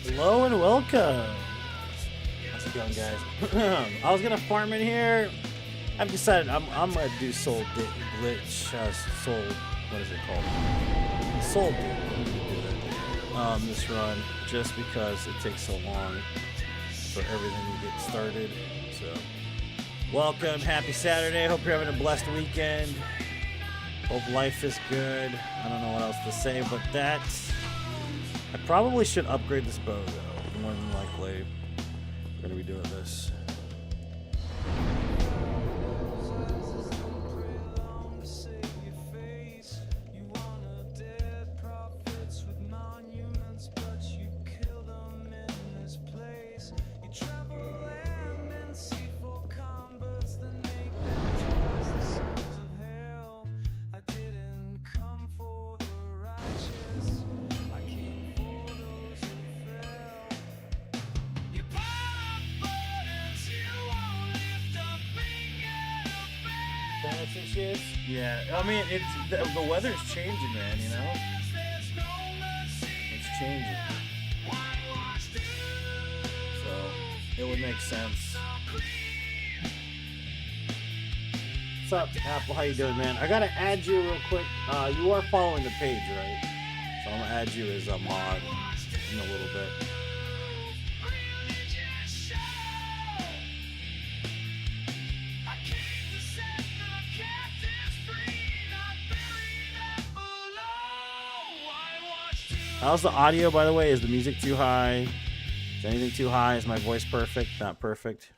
Hello and welcome. How's it going, guys? I was gonna farm in here. I've decided I'm gonna do soul glitch. Soul. What is it called? Soul do. This run, just because it takes so long for everything to get started. So, welcome. Happy Saturday. Hope you're having a blessed weekend. Hope life is good. I don't know what else to say, but that's. I probably should upgrade this bow, though. More than likely, we're gonna be doing this. Yeah, I mean, it's the weather's changing, man, you know? It's changing. So, it would make sense. What's up, Apple? How you doing, man? I gotta add you real quick. You are following the page, right? So I'm gonna add you as a mod in a little bit. How's the audio, by the way? Is the music too high? Is anything too high? Is my voice perfect? Not perfect?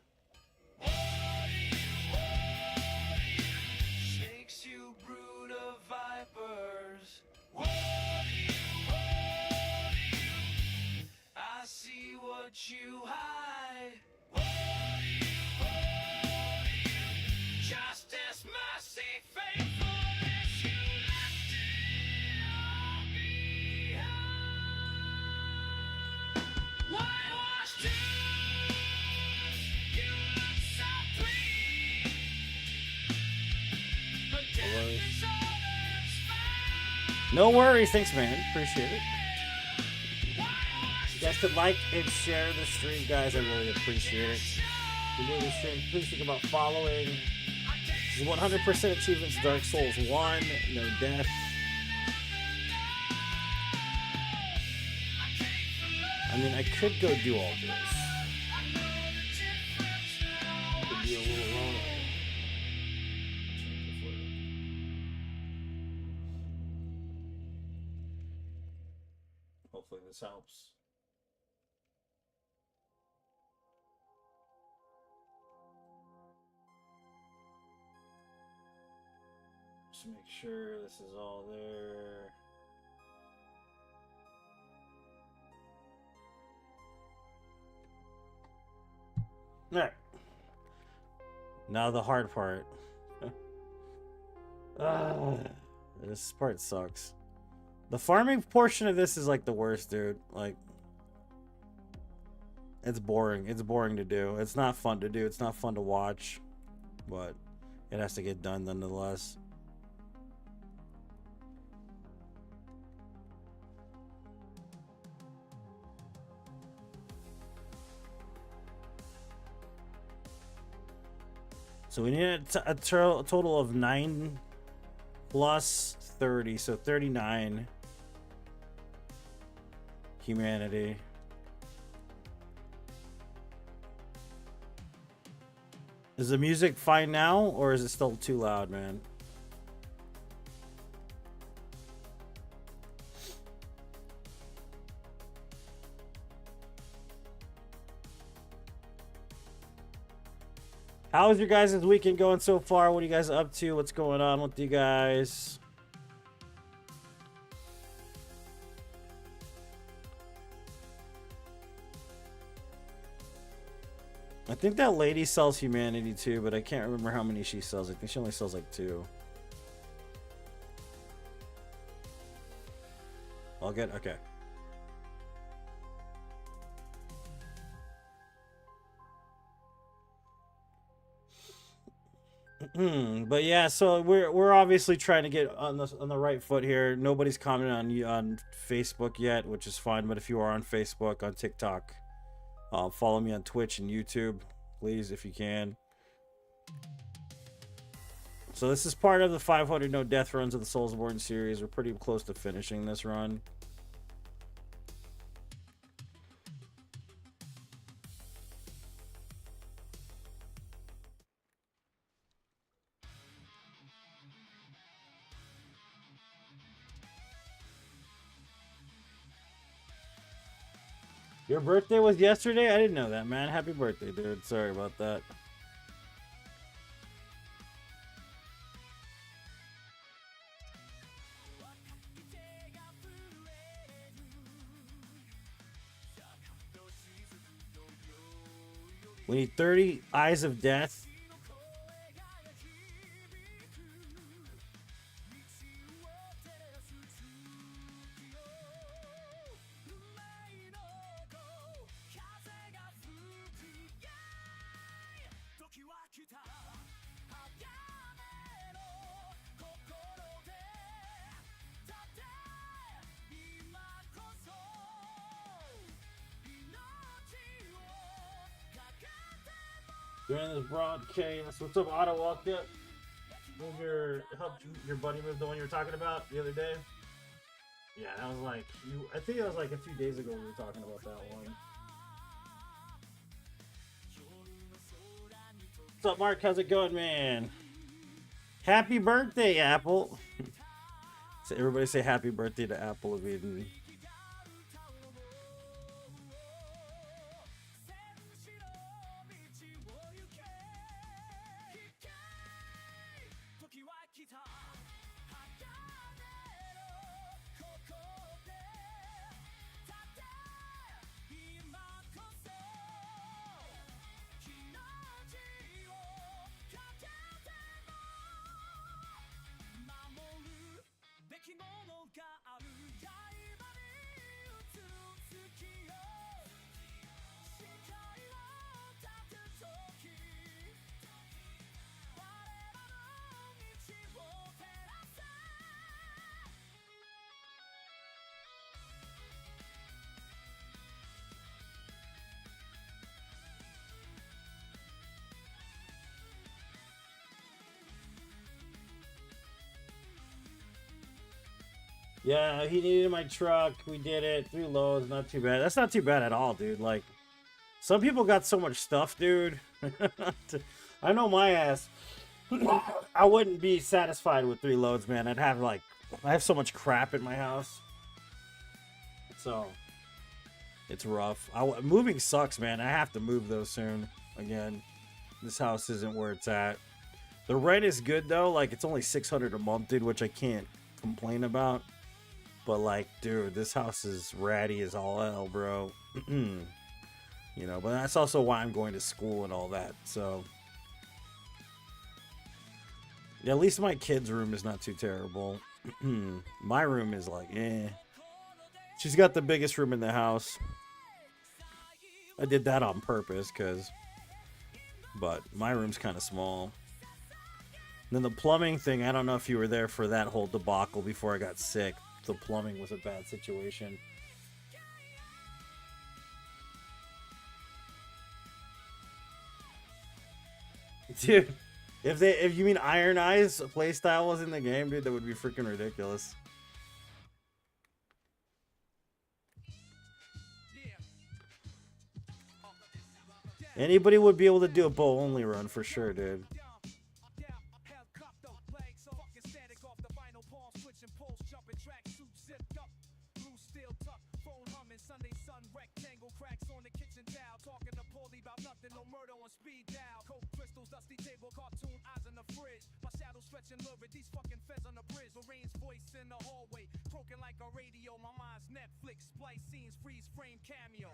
No worries. Thanks, man. Appreciate it. You guys could like and share the stream, guys. I really appreciate it. If you're new to the stream, please think about following. This is 100% achievements, Dark Souls 1, no death. I mean, I could go do all this. Could be a little low. Hopefully this helps. Just make sure this is all there. Alright. Now the hard part. This part sucks. The farming portion of this is like the worst, dude. Like, it's boring. It's boring to do. It's not fun to do. It's not fun to watch. But it has to get done nonetheless. So we need a total of 9 plus 30, so 39 humanity. Is the music fine now, or is it still too loud, man? How is your guys' weekend going so far? What are you guys up to? What's going on with you guys? I think that lady sells humanity too, but I can't remember how many she sells. I think she only sells like 2. I'll get, okay. But yeah, so we're obviously trying to get on the right foot here. Nobody's commented on Facebook yet, which is fine. But if you are on Facebook, on TikTok, follow me on Twitch and YouTube, please, if you can. So this is part of the 500 no death runs of the Soulsborne series. We're pretty close to finishing this run. Your birthday was yesterday? I didn't know that, man. Happy birthday, dude. Sorry about that. We need 30 Eyes of Death. During this broadcast, what's up, Otto? Walked up. Helped your buddy move, the one you were talking about the other day. Yeah, that was like I think that was like a few days ago we were talking about that one. What's up, Mark? How's it going, man? Happy birthday, Apple. So everybody say happy birthday to Apple of Eden. Yeah, he needed my truck. We did it. 3 loads. Not too bad. That's not too bad at all, dude. Like, some people got so much stuff, dude. I know my ass. I wouldn't be satisfied with 3 loads, man. I have so much crap in my house. So, it's rough. Moving sucks, man. I have to move, though, soon. Again, this house isn't where it's at. The rent is good, though. Like, it's only $600 a month, dude, which I can't complain about. But, like, dude, this house is ratty as all hell, bro. You know, but that's also why I'm going to school and all that, so. Yeah, at least my kid's room is not too terrible. My room is like, eh. She's got the biggest room in the house. I did that on purpose, but my room's kind of small. And then the plumbing thing, I don't know if you were there for that whole debacle before I got sick. The plumbing was a bad situation. Dude, If you mean Iron Eyes playstyle was in the game, dude, that would be freaking ridiculous. Anybody would be able to do a bow only run for sure, dude. These fucking feds on the bridge, Lorraine's voice in the hallway, croaking like a radio. My mind's Netflix, splice scenes, freeze frame cameo.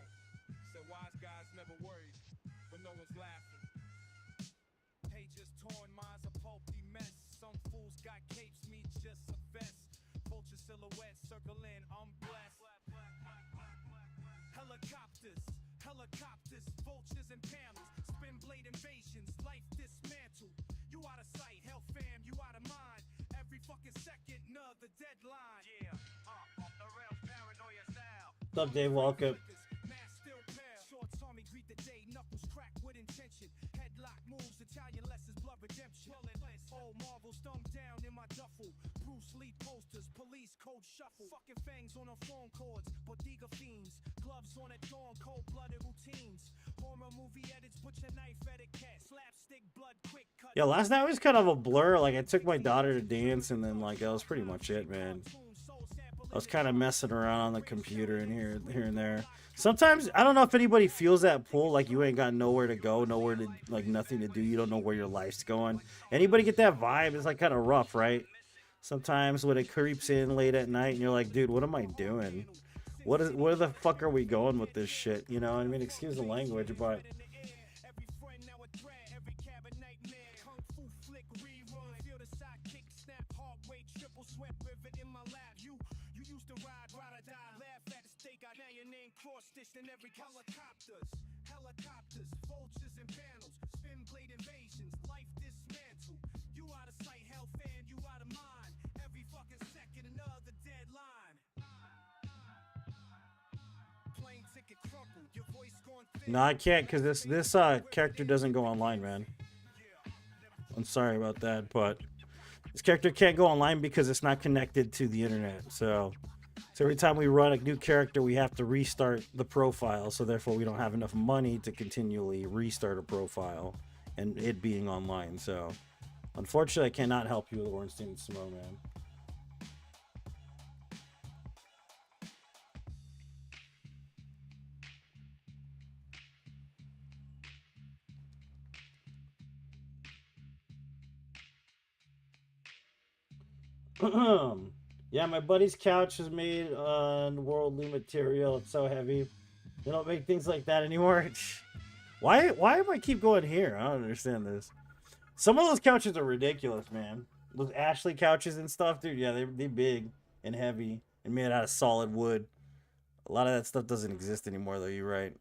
Said wise guys never worried, but no one's laughing. Pages torn, minds a pulpy mess. Some fools got capes, me just a vest. Vulture silhouettes circling, I'm blessed. Helicopters, helicopters, vultures and panels, spin blade invasions, life dismantled. You out of sight, hell fam, you out of mind. Every fucking second, another deadline. Yeah, the rails, paranoia style. What's up, Dave? Welcome. Short saw me greet the day, knuckles cracked with intention. Headlock moves, Italian lessons, blood redemption. Old marbles thumbed down in my duffel. Bruce Lee posters, police code shuffle. Fucking fangs on our phone cords, bodega fiends. Gloves on at dawn, cold-blooded routines. Horror movie edits, butcher knife etiquette. Slapstick blood, quick cut. Yeah, last night was kind of a blur. Like, I took my daughter to dance, and then, like, that was pretty much it, man. I was kind of messing around on the computer and here and there. Sometimes, I don't know if anybody feels that pull, like you ain't got nowhere to go, nowhere to, like, nothing to do. You don't know where your life's going. Anybody get that vibe? It's, like, kind of rough, right? Sometimes when it creeps in late at night and you're like, dude, what am I doing? Where the fuck are we going with this shit? You know, I mean, excuse the language, but... Helicopters, vultures and panels, spin blade invasions, life dismantled. You out of sight, hell fan, you out of mind. Every fucking second, another deadline. Plane ticket crumpled, your voice gone thin. No, I can't, because this character doesn't go online, man. I'm sorry about that, but this character can't go online because it's not connected to the internet. So every time we run a new character, we have to restart the profile. So therefore, we don't have enough money to continually restart a profile and it being online. So unfortunately, I cannot help you with Ornstein and Smo, man. Yeah, my buddy's couch is made on worldly material. It's so heavy. They don't make things like that anymore. Why am I keep going here? I don't understand this. Some of those couches are ridiculous, man. Those Ashley couches and stuff, dude. Yeah, they big and heavy and made out of solid wood. A lot of that stuff doesn't exist anymore, though. You're right.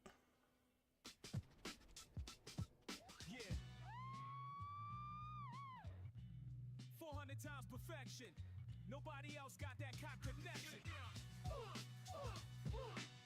Yeah. 400 times perfection. Nobody else got that cop connection.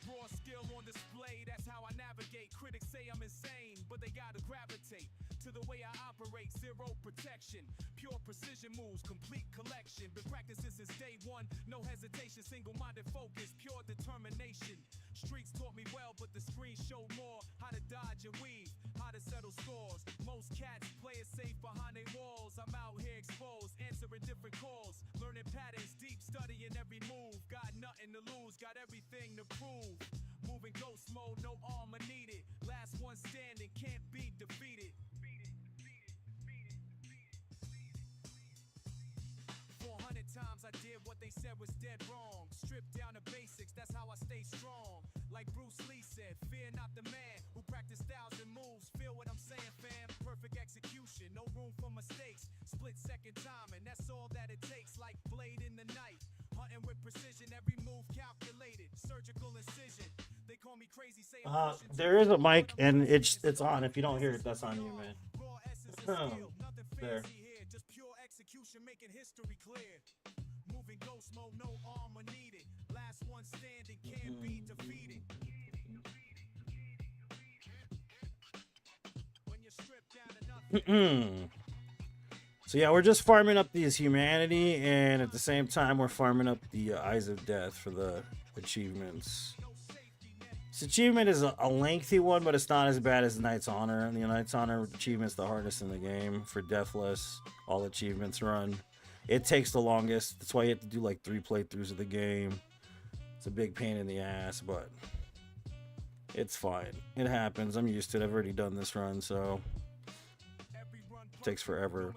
Raw skill on display, that's how I navigate. Critics say I'm insane, but they gotta gravitate to the way I operate. Zero protection, pure precision moves, complete collection. Been practicing since day one, no hesitation, single-minded focus, pure determination. Streets taught me well, but the screen showed more. How to dodge and weave, how to settle scores. Most cats play it safe behind their walls. I'm out here exposed, answering different calls. Learning patterns, deep studying every move. Got nothing to lose, got everything to prove. Moving ghost mode, no armor needed. Last one standing, can't be defeated. 400 times I did what they said was dead wrong. Stripped down the basics, that's how I stay strong. Like Bruce Lee said, fear not the man who practiced 1,000 moves. Feel what I'm saying, fam? Perfect execution, no room for mistakes. Split second time, and that's all that it takes. Like blade in the night, hunting with precision. Every move calculated, surgical incision. They call me crazy, say there is a mic, and it's on. If you don't hear it, that's on you, man. There. Just pure execution, making history clear. Moving ghost mode, no armor needed. Last one standing, can't be defeated. When you're stripped down enough. So yeah, we're just farming up these humanity, and at the same time, we're farming up the Eyes of Death for the achievements. This achievement is a lengthy one, but it's not as bad as Knight's Honor. And the Knight's Honor achievement's the hardest in the game for Deathless. All achievements run. It takes the longest. That's why you have to do like 3 playthroughs of the game. It's a big pain in the ass, but it's fine. It happens. I'm used to it. I've already done this run, so it takes forever.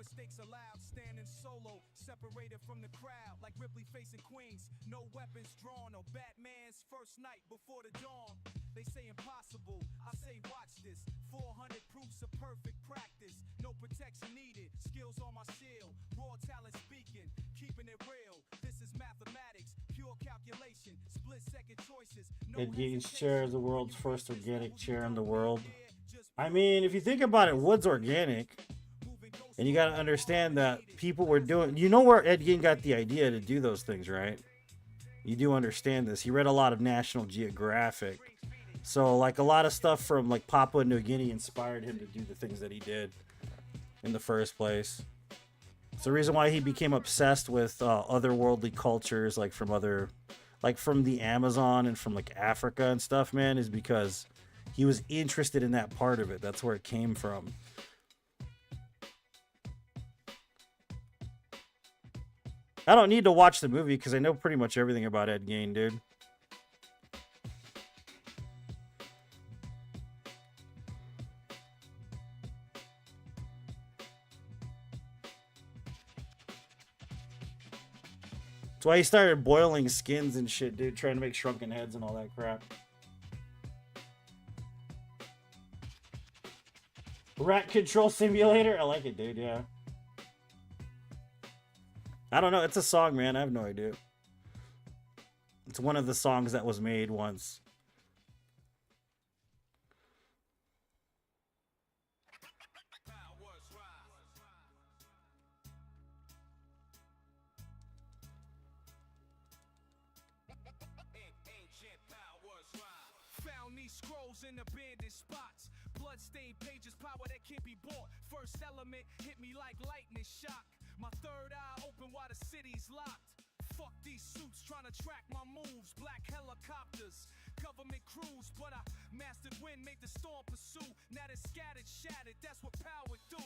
Separated from the crowd like Ripley facing Queens. No weapons drawn or Batman's first night before the dawn. They say impossible, I say watch this. 400 proofs of perfect practice. No protection needed, skills on my shield. Raw talent speaking, keeping it real. This is mathematics, pure calculation. Split second choices. Ed Gein's chair is the world's first organic chair in the world. I mean, if you think about it, wood's organic. And you got to understand that people were doing... You know where Ed Gein got the idea to do those things, right? You do understand this. He read a lot of National Geographic. So, like, a lot of stuff from, like, Papua New Guinea inspired him to do the things that he did in the first place. It's the reason why he became obsessed with otherworldly cultures, like, from other... Like, from the Amazon and from, like, Africa and stuff, man, is because he was interested in that part of it. That's where it came from. I don't need to watch the movie because I know pretty much everything about Ed Gein, dude. That's why he started boiling skins and shit, dude, trying to make shrunken heads and all that crap. Rat Control Simulator? I like it, dude, yeah. I don't know. It's a song, man. I have no idea. It's one of the songs that was made once. Found these scrolls in abandoned spots. Bloodstained pages, power that can't be bought. First element hit me like lightning shock. My third eye open while the city's locked. Fuck these suits trying to track my moves. Black helicopters, government crews, but I mastered wind, made the storm pursue. Now they're scattered, shattered, that's what power do.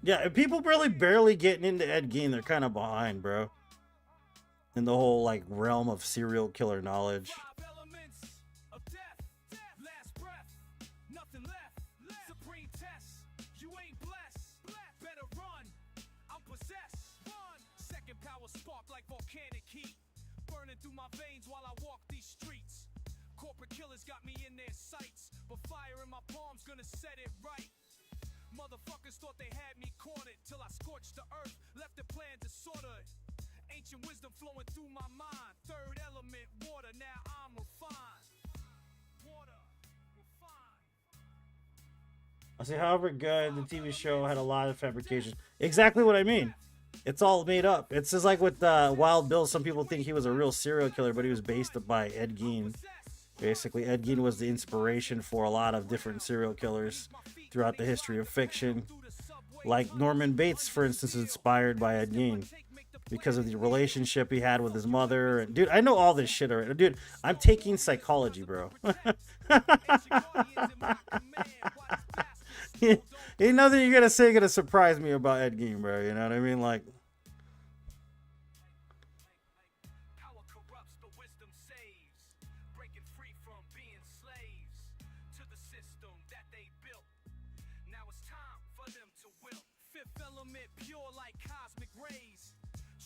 Yeah, if people really barely getting into Ed Gein, they're kind of behind, bro. In the whole, like, realm of serial killer knowledge. 5 elements of death, last breath, nothing left. Supreme test, you ain't blessed. Better run, I'm possessed. Run. Second power spark like volcanic heat, burning through my veins while I walk these streets. Corporate killers got me in their sights, but fire in my palms gonna set it right. Motherfuckers thought they had me cornered till I scorched the earth, left the plan disordered. Ancient wisdom flowing through my mind. Third element, water, now I'm refined. Water, refined. I say, however good, the TV show had a lot of fabrication. Exactly what I mean. It's all made up. It's just like with Wild Bill. Some people think he was a real serial killer, but he was based by Ed Gein. Basically, Ed Gein was the inspiration for a lot of different serial killers throughout the history of fiction. Like Norman Bates, for instance, is inspired by Ed Gein because of the relationship he had with his mother. And, dude, I know all this shit already. Dude, I'm taking psychology, bro. Ain't nothing you're gonna say gonna surprise me about Ed Gein, bro. You know what I mean? Like, Power corrupts, but wisdom saves. Breaking free from being slaves to the system that they built. Now it's time for them to wilt. Fifth element, pure like cosmic rays.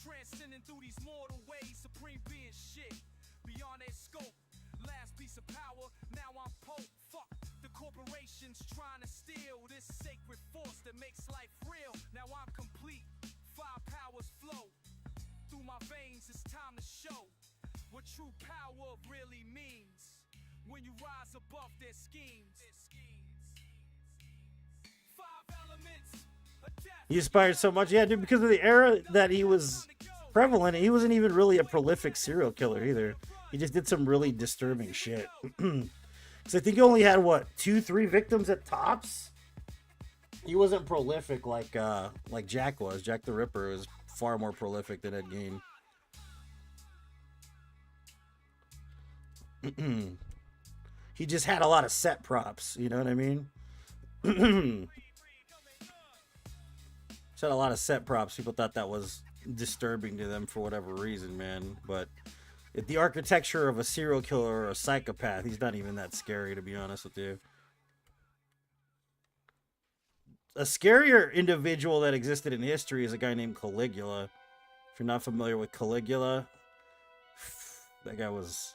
Transcending through these mortal ways. Supreme being shit beyond their scope. Last piece of power, now I'm Pope. Fuck the corporations trying to steal this sacred force that makes life real. Now I'm complete. 5 powers flow through my veins. It's time to show what true power really means when you rise above their schemes. 5 elements of death. he inspired so much. Yeah, dude, because of the era that he was prevalent, he wasn't even really a prolific serial killer either. He just did some really disturbing shit. So I think he only had, what, 2-3 victims at tops? He wasn't prolific like Jack was. Jack the Ripper was far more prolific than Ed Gein. He just had a lot of set props. You know what I mean? Just had a lot of set props. People thought that was disturbing to them for whatever reason, man. But if the architecture of a serial killer or a psychopath, he's not even that scary, to be honest with you. A scarier individual that existed in history is a guy named Caligula. If you're not familiar with Caligula, that guy was.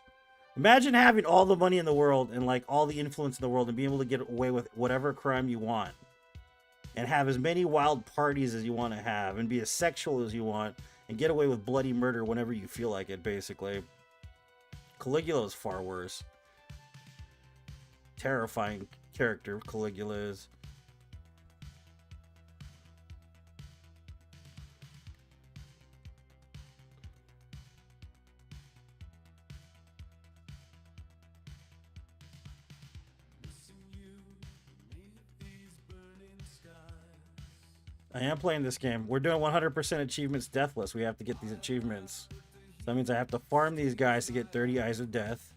Imagine having all the money in the world and like all the influence in the world and being able to get away with whatever crime you want and have as many wild parties as you want to have and be as sexual as you want and get away with bloody murder whenever you feel like it, basically. Caligula is far worse. Terrifying character Caligula is. I am playing this game. We're doing 100% achievements deathless. We have to get these achievements. So that means I have to farm these guys to get 30 Eyes of Death.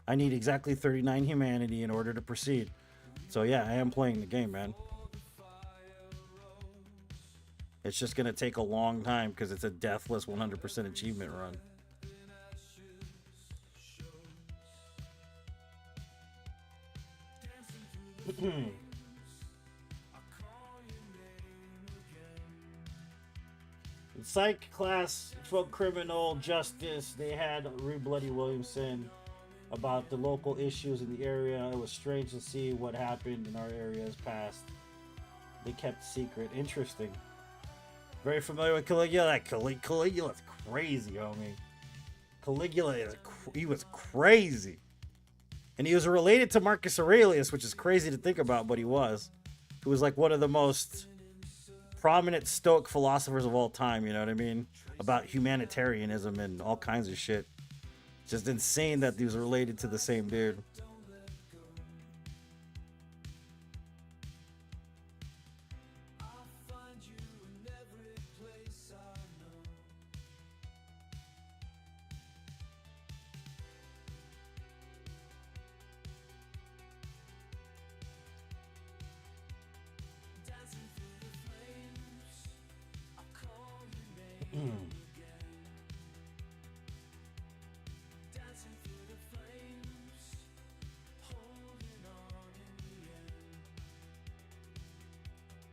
I need exactly 39 humanity in order to proceed. So yeah, I am playing the game, man. It's just going to take a long time because it's a deathless 100% achievement run. Psych class, folk criminal justice. They had Rue Bloody Williamson about the local issues in the area. It was strange to see what happened in our areas past. They kept secret. Interesting. Very familiar with Caligula. Caligula's crazy, homie. Caligula he was crazy, and he was related to Marcus Aurelius, which is crazy to think about, but he was. He was like one of the most prominent Stoic philosophers of all time, you know what I mean? About humanitarianism and all kinds of shit. Just insane that he was related to the same dude.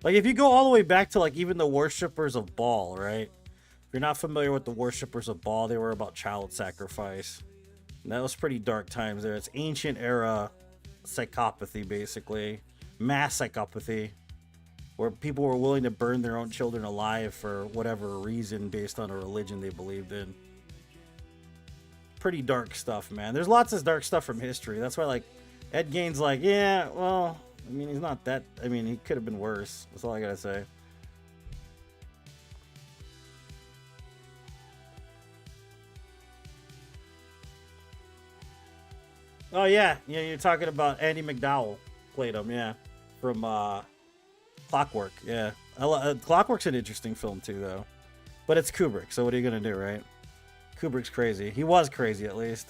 Like, if you go all the way back to, like, even the worshippers of Baal, right? If you're not familiar with the worshippers of Baal, they were about child sacrifice. And that was pretty dark times there. It's ancient era psychopathy, basically. Mass psychopathy. Where people were willing to burn their own children alive for whatever reason based on a religion they believed in. Pretty dark stuff, man. There's lots of dark stuff from history. That's why, like, Ed Gein's like, yeah, well, I mean, he's not that. I mean, he could have been worse. That's all I gotta say. Oh yeah, you're talking about Andy McDowell played him, yeah, from Clockwork. Yeah, Clockwork's an interesting film too, though. But it's Kubrick, so what are you gonna do, right? Kubrick's crazy. He was crazy, at least.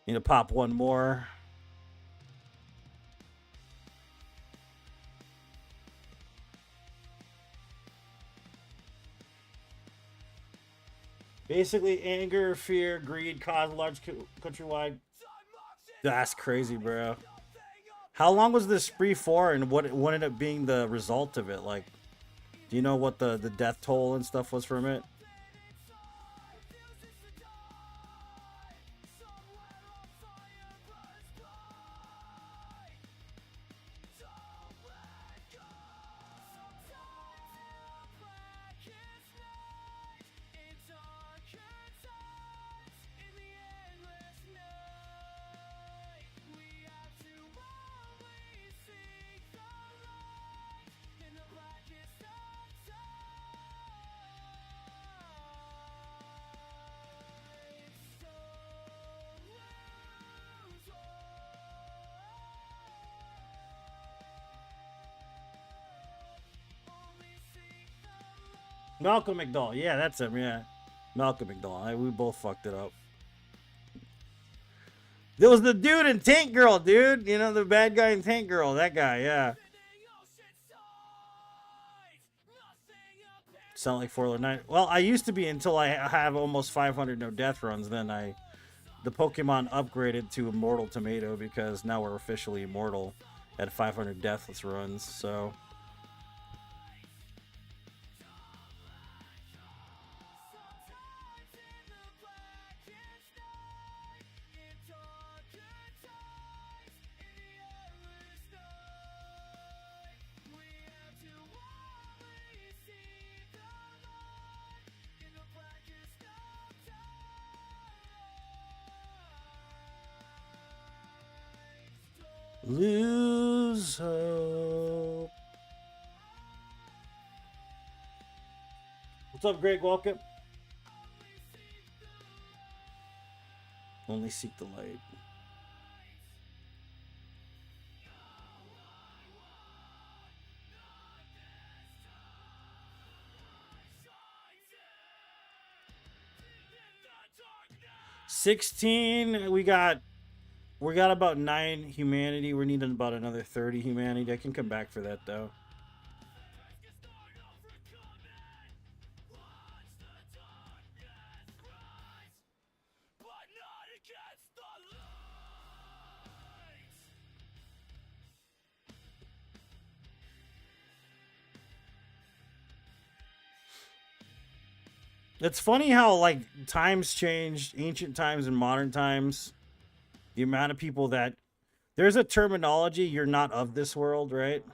Need to pop one more. Basically, anger, fear, greed cause large countrywide. That's crazy, bro. How long was this spree for, and what ended up being the result of it? Like, do you know what the death toll and stuff was from it? Malcolm McDowell. Yeah, that's him. Yeah, Malcolm McDowell. We both fucked it up. There was the dude in Tank Girl, dude. You know, the bad guy in Tank Girl. That guy, yeah. Sound like 409. Well, I used to be until I have almost 500 no death runs. Then the Pokemon upgraded to Immortal Tomato because now we're officially immortal at 500 deathless runs. So. Lose hope. What's up, Greg? Welcome. Only seek the light. $16. We got about 9 humanity. We're needing about another 30 humanity. I can come back for that though. It's funny how like times changed, ancient times and modern times. The amount of people that there's a terminology, you're not of this world, right?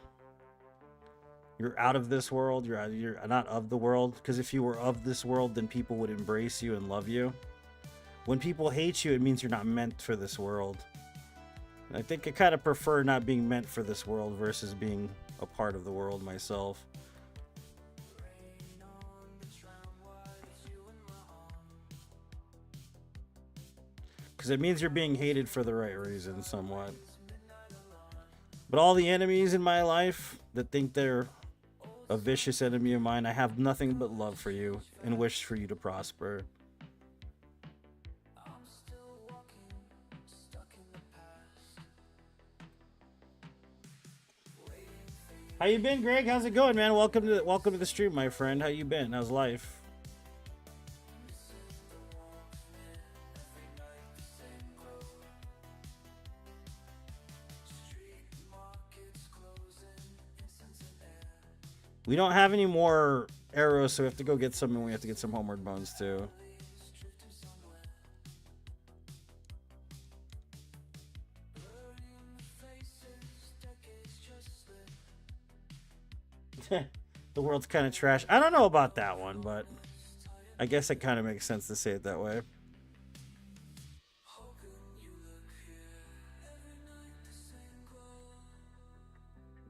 You're out of this world. You're not of the world, because if you were of this world, then people would embrace you and love you. When people hate you, it means you're not meant for this world. And I think I kind of prefer not being meant for this world versus being a part of the world myself. Because it means you're being hated for the right reason, somewhat. But all the enemies in my life that think they're a vicious enemy of mine, I have nothing but love for you and wish for you to prosper. How you been, Greg? How's it going, man? Welcome to the stream, my friend. How you been? How's life? We don't have any more arrows, so we have to go get some, and we have to get some homeward bones too. The world's kind of trash. I don't know about that one, but I guess it kind of makes sense to say it that way.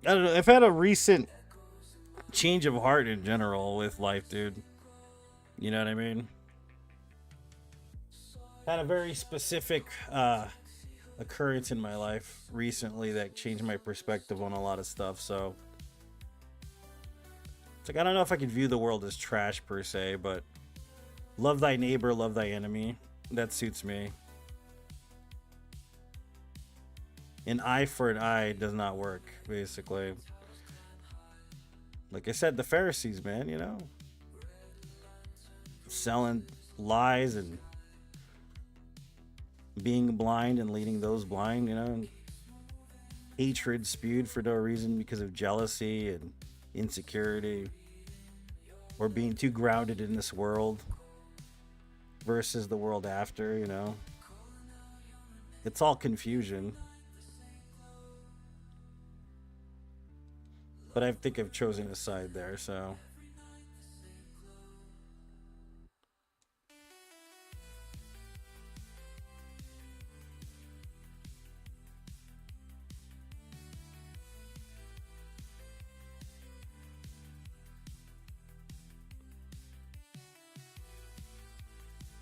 I don't know. I've had a recent change of heart in general with life, dude. You know what I mean? Had a very specific occurrence in my life recently that changed my perspective on a lot of stuff. So it's like, I don't know if I could view the world as trash per se, but love thy neighbor, love thy enemy. That suits me. An eye for an eye does not work, basically. Like I said, the Pharisees, man, you know, selling lies and being blind and leading those blind, you know, hatred spewed for no reason because of jealousy and insecurity, or being too grounded in this world versus the world after, you know. It's all confusion. But I think I've chosen a side there, so.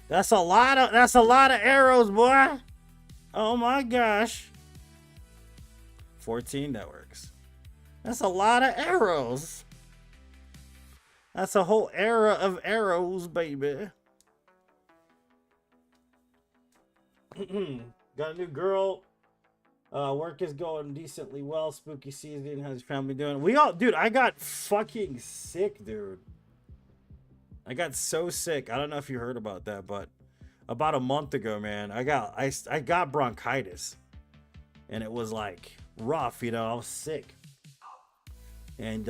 That's a lot of arrows, boy. Oh my gosh. 14, that works. That's a lot of arrows. That's a whole era of arrows, baby. Got a new girl. Work is going decently well. Spooky season. How's your family doing? Dude, I got fucking sick, dude. I got so sick. I don't know if you heard about that, but about a month ago, man, I got bronchitis. And it was like rough, you know. I was sick. And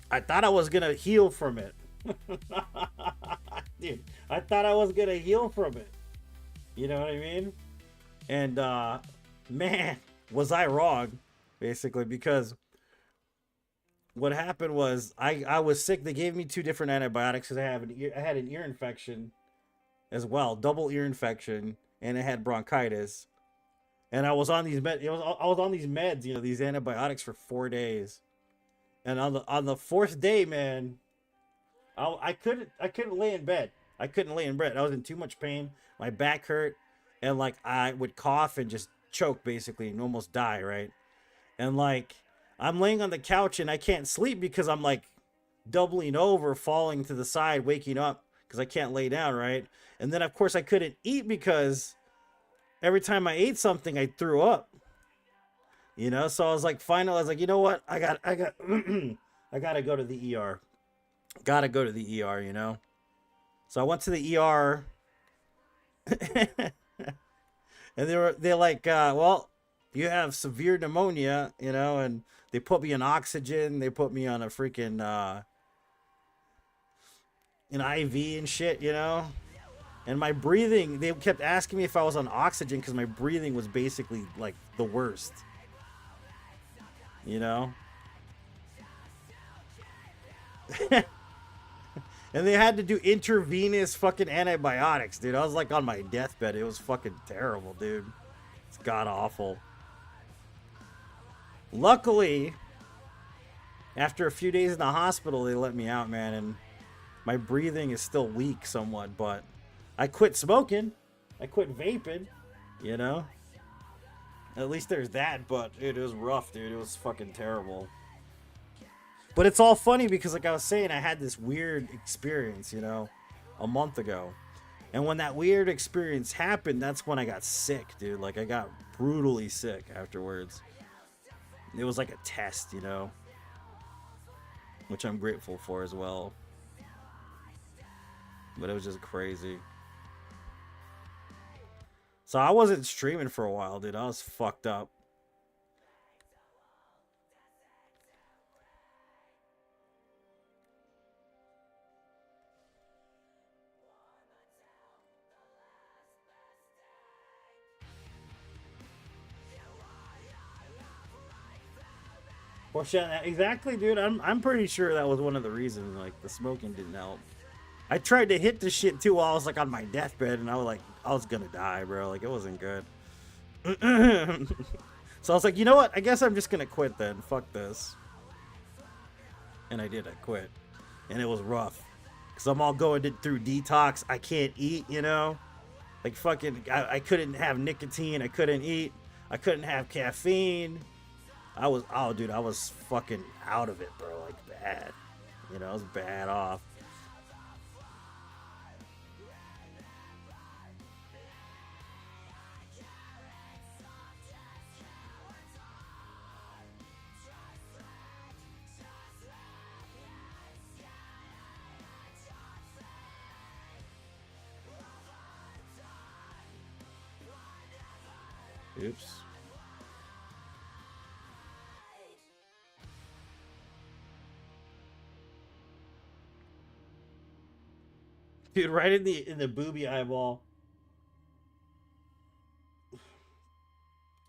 I thought I was gonna heal from it. Dude, I thought I was gonna heal from it. You know what I mean? And man, was I wrong, basically, because what happened was I was sick. They gave me 2 different antibiotics because I had an ear infection as well, double ear infection, and I had bronchitis. And I was on these I was on these meds, you know, these antibiotics for 4 days. And on the 4th day, man, I couldn't lay in bed. I couldn't lay in bed. I was in too much pain. My back hurt, and like I would cough and just choke basically and almost die, right? And like I'm laying on the couch and I can't sleep because I'm like doubling over, falling to the side, waking up because I can't lay down, right? And then of course I couldn't eat because every time I ate something I threw up. You know, so I was like, finally, I was like, you know what? I got I gotta go to the ER. Gotta go to the ER, you know? So I went to the ER. And they're like, well, you have severe pneumonia, you know, and they put me on oxygen, they put me on a freaking an IV and shit, you know. And my breathing, they kept asking me if I was on oxygen because my breathing was basically like the worst. You know? And they had to do intravenous fucking antibiotics, dude. I was like on my deathbed. It was fucking terrible, dude. It's god awful. Luckily, after a few days in the hospital, they let me out, man. And my breathing is still weak somewhat, but I quit smoking. I quit vaping, you know? At least there's that, but it was rough, dude. It was fucking terrible. But it's all funny because, like I was saying, I had this weird experience, you know, a month ago. And when that weird experience happened, that's when I got sick, dude. Like, I got brutally sick afterwards. It was like a test, you know, which I'm grateful for as well. But it was just crazy. So I wasn't streaming for a while, dude. I was fucked up. Well, shit, exactly, dude. I'm pretty sure that was one of the reasons. Like, the smoking didn't help. I tried to hit the shit too while I was like on my deathbed, and I was gonna die, bro. Like, it wasn't good. So I was like, you know what? I guess I'm just gonna quit then. Fuck this. And I did. I quit, and it was rough, cause I'm all going through detox. I can't eat, you know. Like fucking, I couldn't have nicotine. I couldn't eat. I couldn't have caffeine. Dude, I was fucking out of it, bro. Like, bad. You know, I was bad off. Oops. Dude, right in the booby eyeball.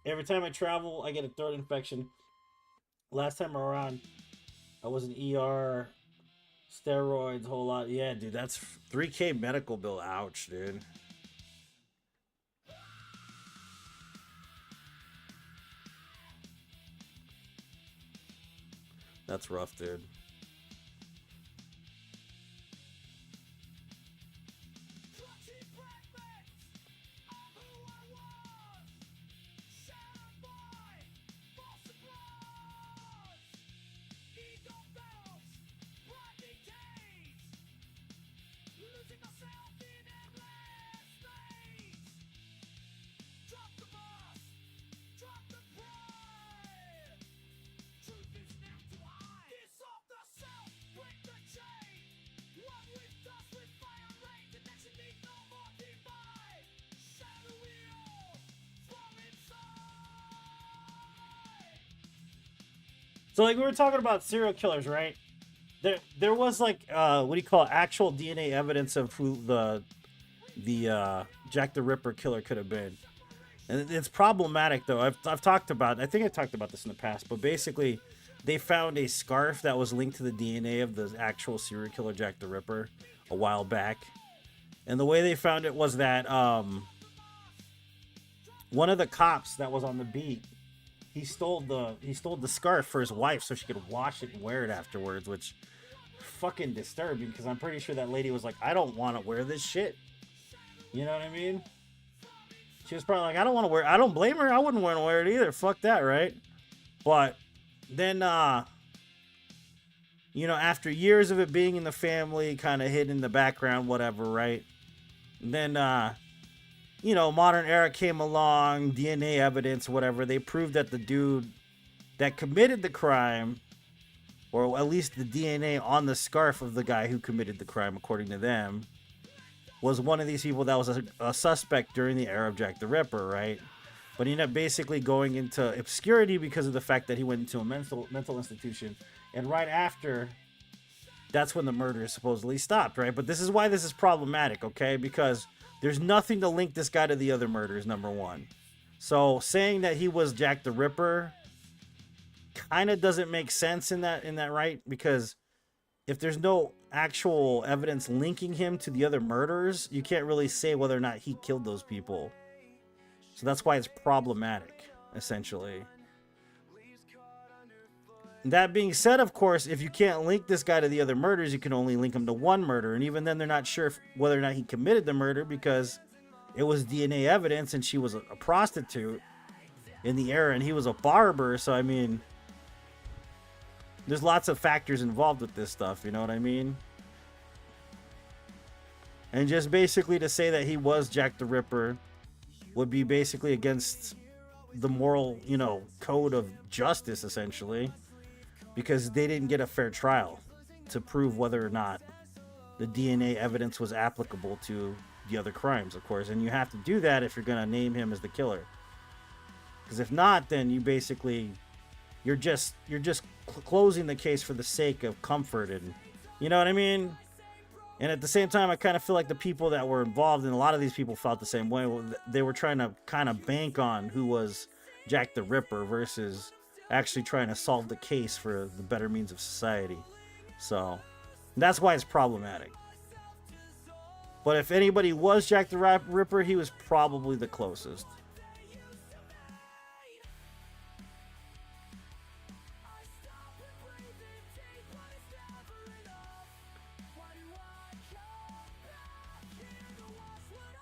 Every time I travel, I get a throat infection. Last time around, I was in ER, steroids, whole lot. Yeah, dude, that's $3K medical bill. Ouch, dude. That's rough, dude. So like we were talking about serial killers, right? There was like what do you call it? Actual DNA evidence of who the Jack the Ripper killer could have been. And it's problematic though. I've talked about, I think I talked about this in the past, but basically they found a scarf that was linked to the DNA of the actual serial killer Jack the Ripper a while back. And the way they found it was that one of the cops that was on the beat, he stole the scarf for his wife so she could wash it and wear it afterwards, which fucking disturbing because I'm pretty sure that lady was like, I don't want to wear this shit. You know what I mean? She was probably like, I don't want to wear it. I don't blame her. I wouldn't want to wear it either. Fuck that, right? But then, you know, after years of it being in the family, kind of hidden in the background, whatever, right? And then, you know, modern era came along, DNA evidence, whatever. They proved that the dude that committed the crime, or at least the DNA on the scarf of the guy who committed the crime, according to them, was one of these people that was a suspect during the era of Jack the Ripper, right? But he ended up basically going into obscurity because of the fact that he went into a mental institution. And right after, that's when the murder supposedly stopped, right? But this is why this is problematic, okay? Because there's nothing to link this guy to the other murders, number one. So saying that he was Jack the Ripper kind of doesn't make sense in that right? Because if there's no actual evidence linking him to the other murders, you can't really say whether or not he killed those people. So that's why it's problematic, essentially. That being said, of course, if you can't link this guy to the other murders, you can only link him to one murder. And even then, they're not sure whether or not he committed the murder because it was DNA evidence and she was a prostitute in the era and he was a barber. So, I mean, there's lots of factors involved with this stuff, you know what I mean? And just basically to say that he was Jack the Ripper would be basically against the moral, you know, code of justice, essentially, because they didn't get a fair trial to prove whether or not the DNA evidence was applicable to the other crimes, of course. And you have to do that if you're going to name him as the killer. Because if not, then you basically, you're just closing the case for the sake of comfort, and you know what I mean? And at the same time, I kind of feel like the people that were involved, and a lot of these people felt the same way, they were trying to kind of bank on who was Jack the Ripper versus actually trying to solve the case for the better means of society. So that's why it's problematic. But if anybody was Jack the Ripper, he was probably the closest.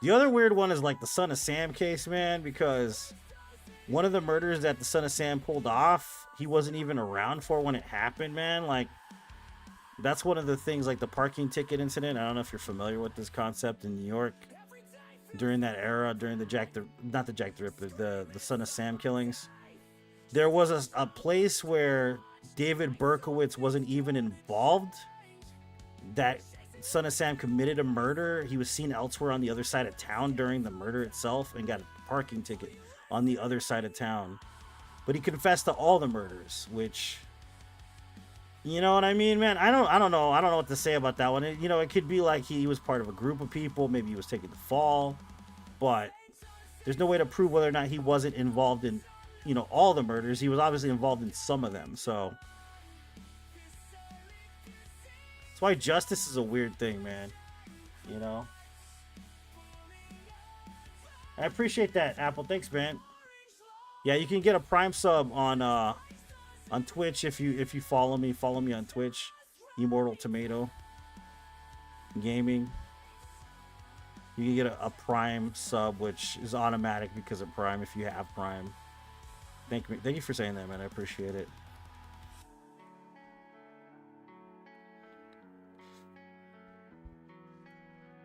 The other weird one is like the Son of Sam case, man, because one of the murders that the Son of Sam pulled off, he wasn't even around for when it happened, man. Like, that's one of the things, like the parking ticket incident. I don't know if you're familiar with this concept in New York during that era, during the Son of Sam killings. There was a place where David Berkowitz wasn't even involved, that Son of Sam committed a murder. He was seen elsewhere on the other side of town during the murder itself and got a parking ticket on the other side of town. But he confessed to all the murders, which, you know what I mean, man? I don't know what to say about that one. It could be like he was part of a group of people, maybe he was taking the fall, but there's no way to prove whether or not he wasn't involved in, all the murders. He was obviously involved in some of them, so that's why justice is a weird thing, man. I appreciate that, Apple. Thanks, man. Yeah, you can get a Prime sub on Twitch if you follow me. Follow me on Twitch, Immortal Tomato Gaming. You can get a Prime sub, which is automatic because of Prime if you have Prime. Thank you for saying that, man. I appreciate it.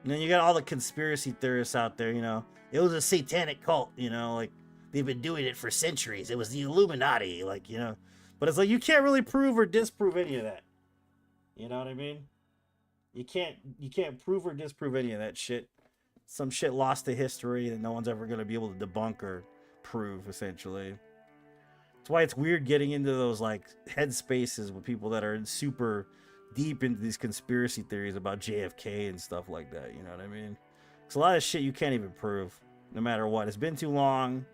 And then you got all the conspiracy theorists out there, It was a satanic cult, like they've been doing it for centuries. It was the Illuminati, But it's like you can't really prove or disprove any of that. You know what I mean? You can't prove or disprove any of that shit. Some shit lost to history that no one's ever going to be able to debunk or prove, essentially. That's why it's weird getting into those like head spaces with people that are super deep into these conspiracy theories about JFK and stuff like that. You know what I mean? It's a lot of shit you can't even prove, no matter what. It's been too long.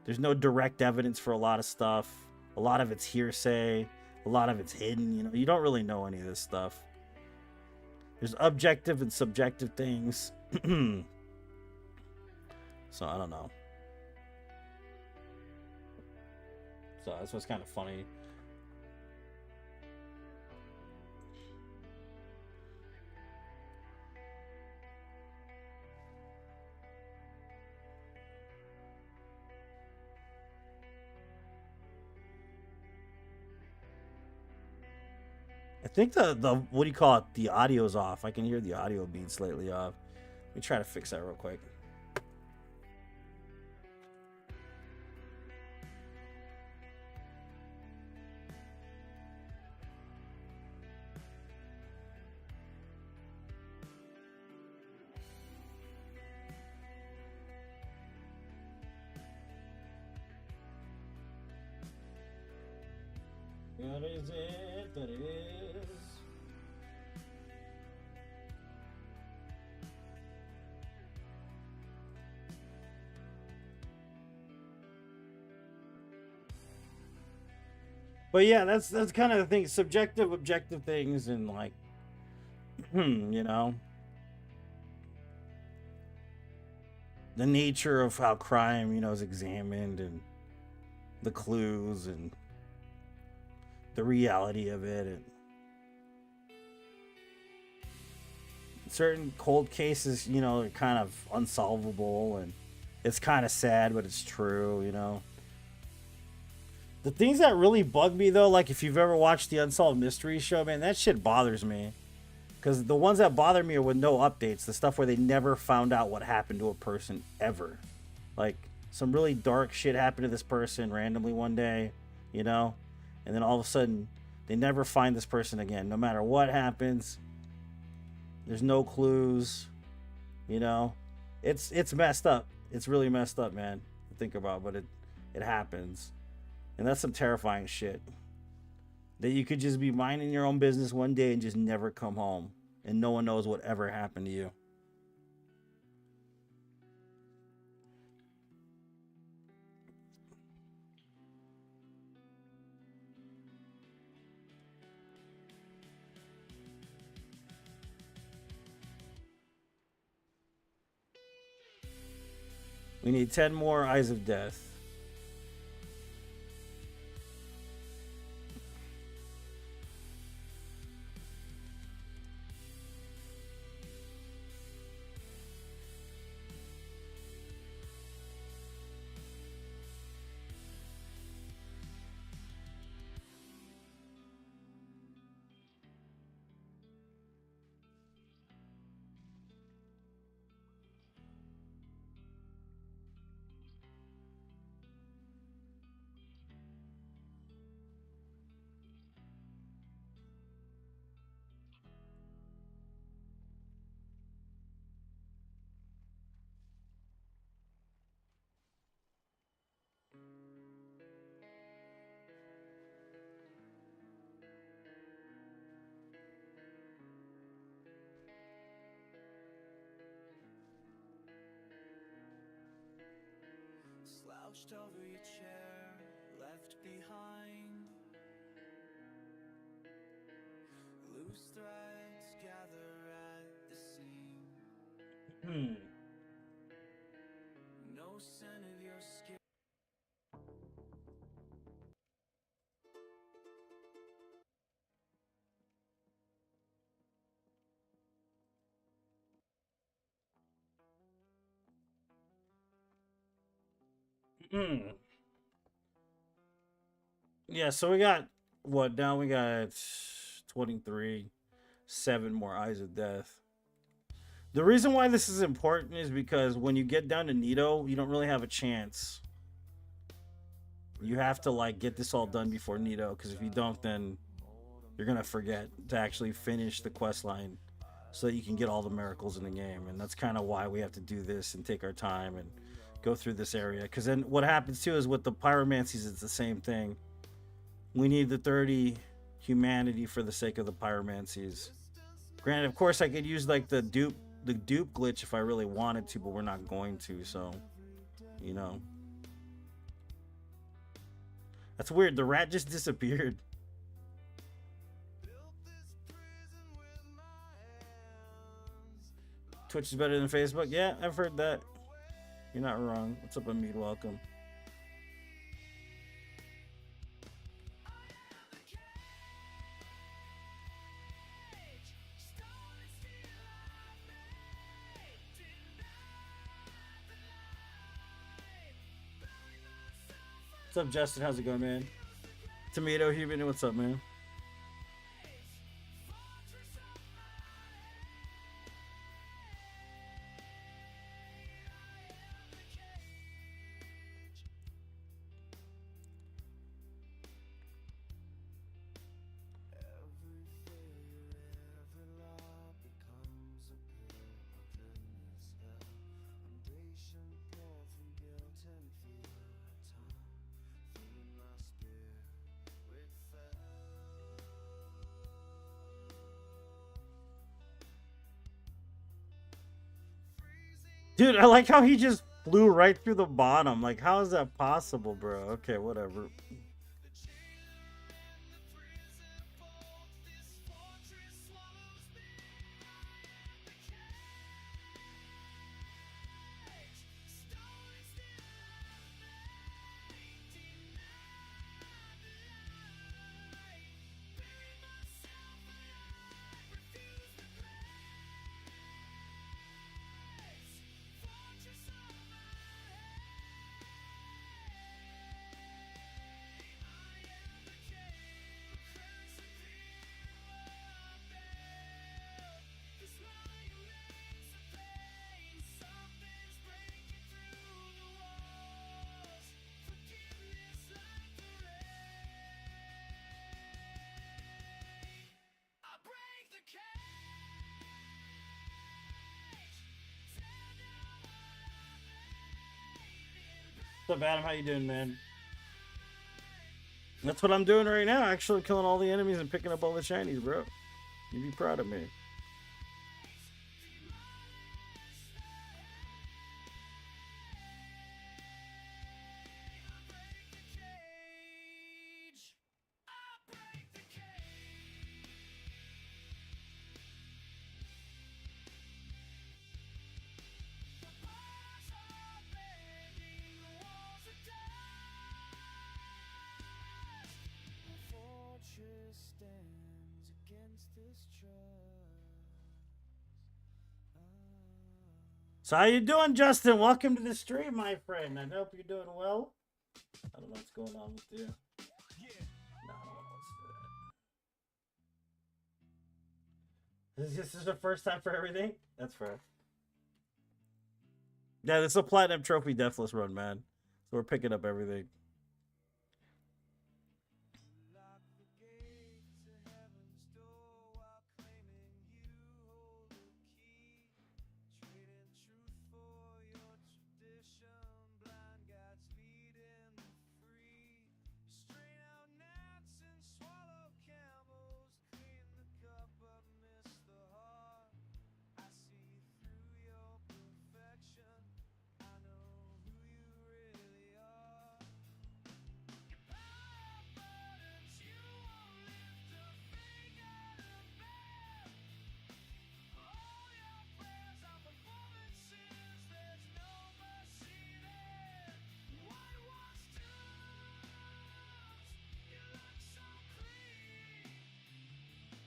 There's no direct evidence for a lot of stuff. A lot of it's hearsay. A lot of it's hidden. You know, you don't really know any of this stuff. There's objective and subjective things. So I don't know. So that's what's kind of funny. I think the what do you call it? The audio's off. I can hear the audio being slightly off. Let me try to fix that real quick. What is it that is? But yeah, that's kind of the thing. Subjective, objective things, and like, you know, the nature of how crime, you know, is examined, and the clues, and the reality of it, and certain cold cases, you know, are kind of unsolvable, and it's kind of sad, but it's true, you know. The things that really bug me though, like if you've ever watched the Unsolved Mysteries show, man, that shit bothers me. Because the ones that bother me are with no updates, the stuff where they never found out what happened to a person ever. Like some really dark shit happened to this person randomly one day, you know, and then all of a sudden they never find this person again. No matter what happens, there's no clues, you know. It's messed up. It's really messed up, man, to think about, but it happens. And that's some terrifying shit. That you could just be minding your own business one day and just never come home. And no one knows what ever happened to you. We need 10 more Eyes of Death. Slouched over your chair, left behind. Loose threads gather at the seam. No scent of your skin. Yeah, so we got what now? We got 23, 7 more Eyes of Death. The reason why this is important is because when you get down to Nito, you don't really have a chance. You have to like get this all done before Nito, because if you don't, then you're gonna forget to actually finish the quest line so that you can get all the miracles in the game. And that's kind of why we have to do this and take our time and go through this area. Because then what happens too is with the pyromancies, it's the same thing. We need the 30 humanity for the sake of the pyromancies. Granted, of course, I could use like the dupe glitch if I really wanted to, but we're not going to. So, you know, that's weird. The rat just disappeared. Twitch is better than Facebook. Yeah, I've heard that. You're not wrong. What's up, Amid? Welcome. What's up, Justin? How's it going, man? Tomato Human, what's up, man? Dude, I like how he just flew right through the bottom. Like, how is that possible, bro? Okay, whatever. What's up, Adam? How you doing, man? That's what I'm doing right now. Actually killing all the enemies and picking up all the shinies, bro. You'd be proud of me. So how you doing, Justin? Welcome to the stream, my friend. I hope you're doing well. I don't know what's going on with you. No, this is the first time for everything? That's fair. Yeah, this is a Platinum Trophy Deathless run, man. So we're picking up everything.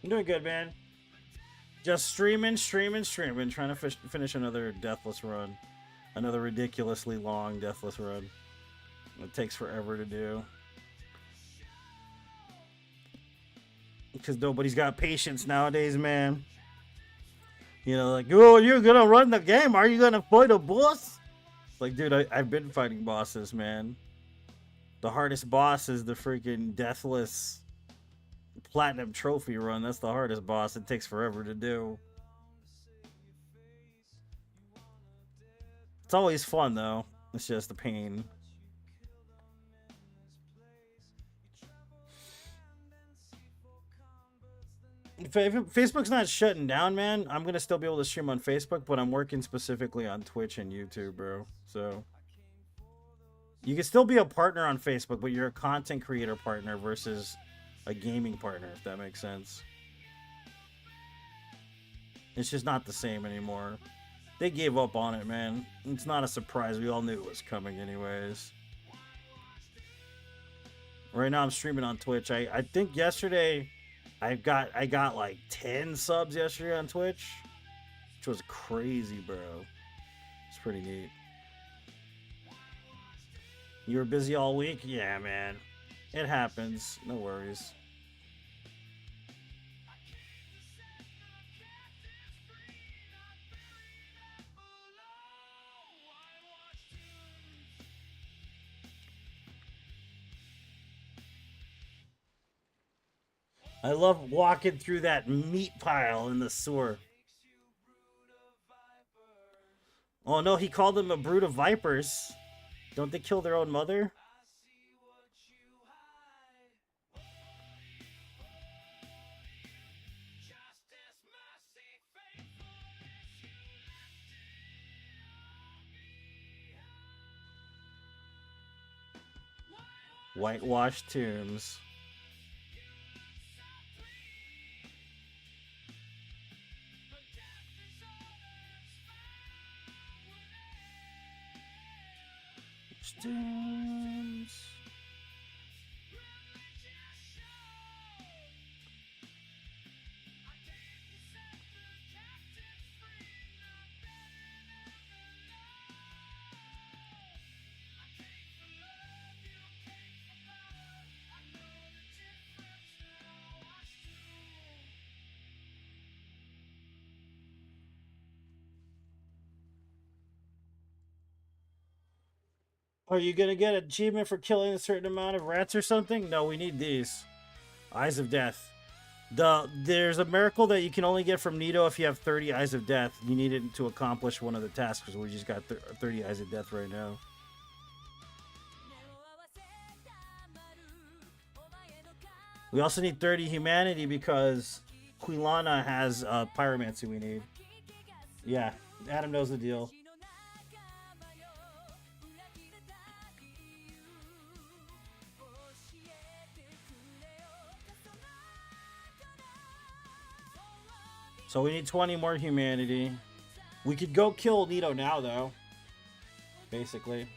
I'm doing good, man. Just streaming, trying to finish another Deathless run. Another ridiculously long Deathless run. It takes forever to do. Because nobody's got patience nowadays, man. You know, like, oh, you're gonna run the game? Are you gonna fight a boss? Like, dude, I've been fighting bosses, man. The hardest boss is the freaking Deathless Platinum Trophy run. That's the hardest boss. It takes forever to do. It's always fun, though. It's just the pain. Facebook's not shutting down, man. I'm gonna still be able to stream on Facebook, but I'm working specifically on Twitch and YouTube, bro. So you can still be a partner on Facebook, but you're a content creator partner versus a gaming partner, if that makes sense. It's just not the same anymore. They gave up on it, man. It's not a surprise. We all knew it was coming anyways. Right now I'm streaming on Twitch. I think yesterday I got like 10 subs yesterday on Twitch, which was crazy, bro. It's pretty neat. You were busy all week? Yeah, man. It happens. No worries. I love walking through that meat pile in the sewer. Oh no, he called them a brood of vipers. Don't they kill their own mother? Whitewashed tombs. Tombs. Are you gonna get an achievement for killing a certain amount of rats or something? No, we need these. Eyes of Death. There's a miracle that you can only get from Nito if you have 30 Eyes of Death. You need it to accomplish one of the tasks, because we just got 30 Eyes of Death right now. We also need 30 Humanity because Quilana has Pyromancy we need. Yeah, Adam knows the deal. So we need 20 more Humanity. We could go kill Nito now, though. Basically.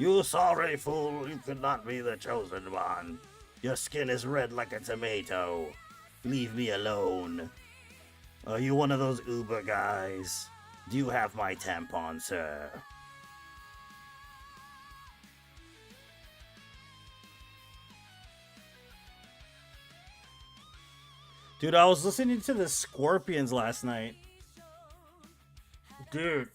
You sorry fool, you could not be the chosen one. Your skin is red like a tomato. Leave me alone. Are you one of those Uber guys? Do you have my tampon, sir? Dude, I was listening to the Scorpions last night. Dude.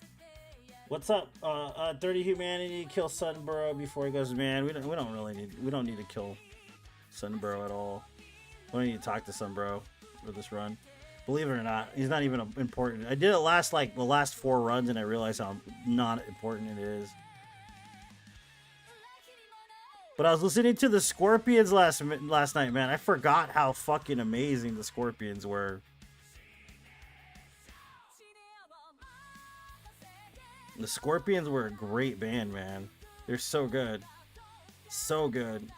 What's up? 30 Humanity, kill Sunburrow before he goes, man. We don't need to kill Sunburrow at all. We don't need to talk to Sunburrow for this run. Believe it or not, he's not even important. I did it the last 4 runs, and I realized how not important it is. But I was listening to the Scorpions last night, man. I forgot how fucking amazing the Scorpions were. The Scorpions were a great band, man. They're so good. So good.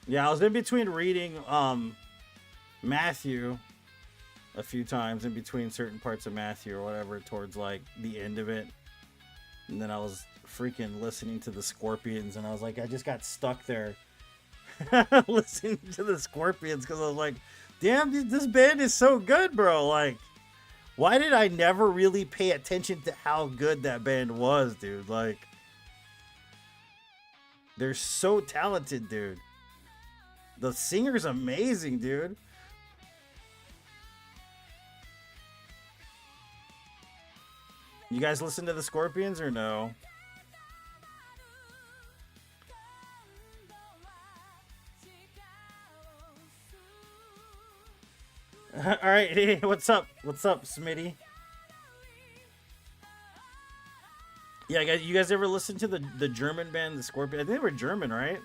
Yeah, I was in between reading Matthew a few times, in between certain parts of Matthew or whatever, towards like the end of it. And then I was freaking listening to the Scorpions, and I was like, I just got stuck there listening to the Scorpions because I was like, damn, this band is so good, bro. Like, why did I never really pay attention to how good that band was, dude? Like, they're so talented, dude. The singer's amazing, dude. You guys listen to the Scorpions or no? All right, hey, what's up? What's up, Smitty? Yeah, guys, you guys ever listen to the German band, the Scorpions? I think they were German, right?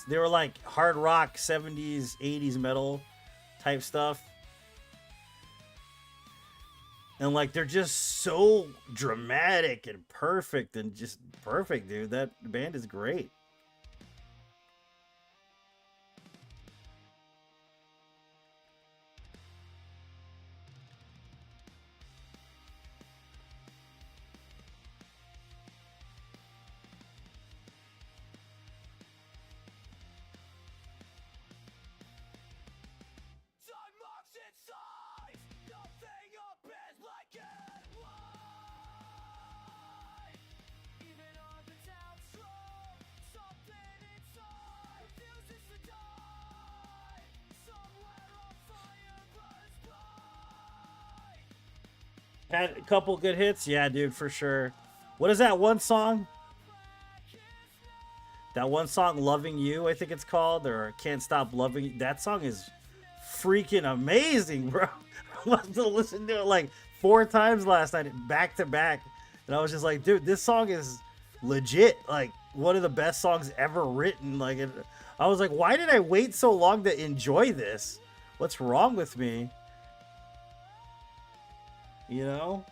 They were like hard rock, 70s, 80s metal type stuff. And like they're just so dramatic and perfect and just perfect, dude. That band is great. Time marks its size. Nothing appears like it was. Even on the downstroke, something inside refuses to die. Somewhere on fire burns bright. Had a couple good hits, yeah, dude, for sure. What is that one song? That one song, "Loving You," I think it's called, or "Can't Stop Loving You." That song is freaking amazing, bro. I must have listened to it like 4 times last night, back to back, and I was just like, dude, this song is legit, like one of the best songs ever written. Like, I was like, why did I wait so long to enjoy this? What's wrong with me? You know?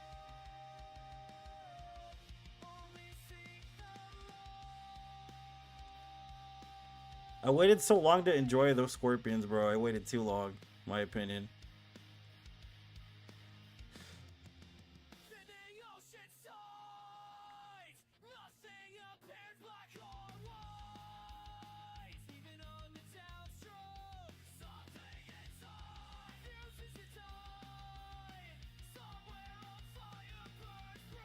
I waited so long to enjoy those Scorpions, bro. I waited too long, in my opinion. Thinning ocean sides. Nothing appears black or white. Even on the downstroke, something inside refuses to die. Somewhere on fire burns bright.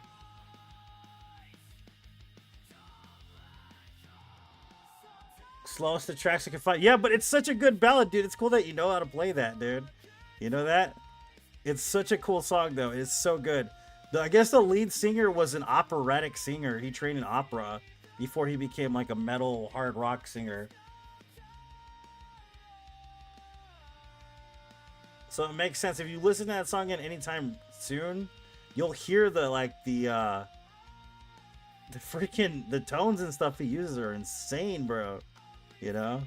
Slowest the tracks I can find. Yeah, but it's such a good ballad, dude. It's cool that you know how to play that, dude. You know that? It's such a cool song, though. It's so good. I guess the lead singer was an operatic singer. He trained in opera before he became like a metal hard rock singer. So it makes sense. If you listen to that song at any time soon, you'll hear the freaking the tones and stuff he uses are insane, bro. You know?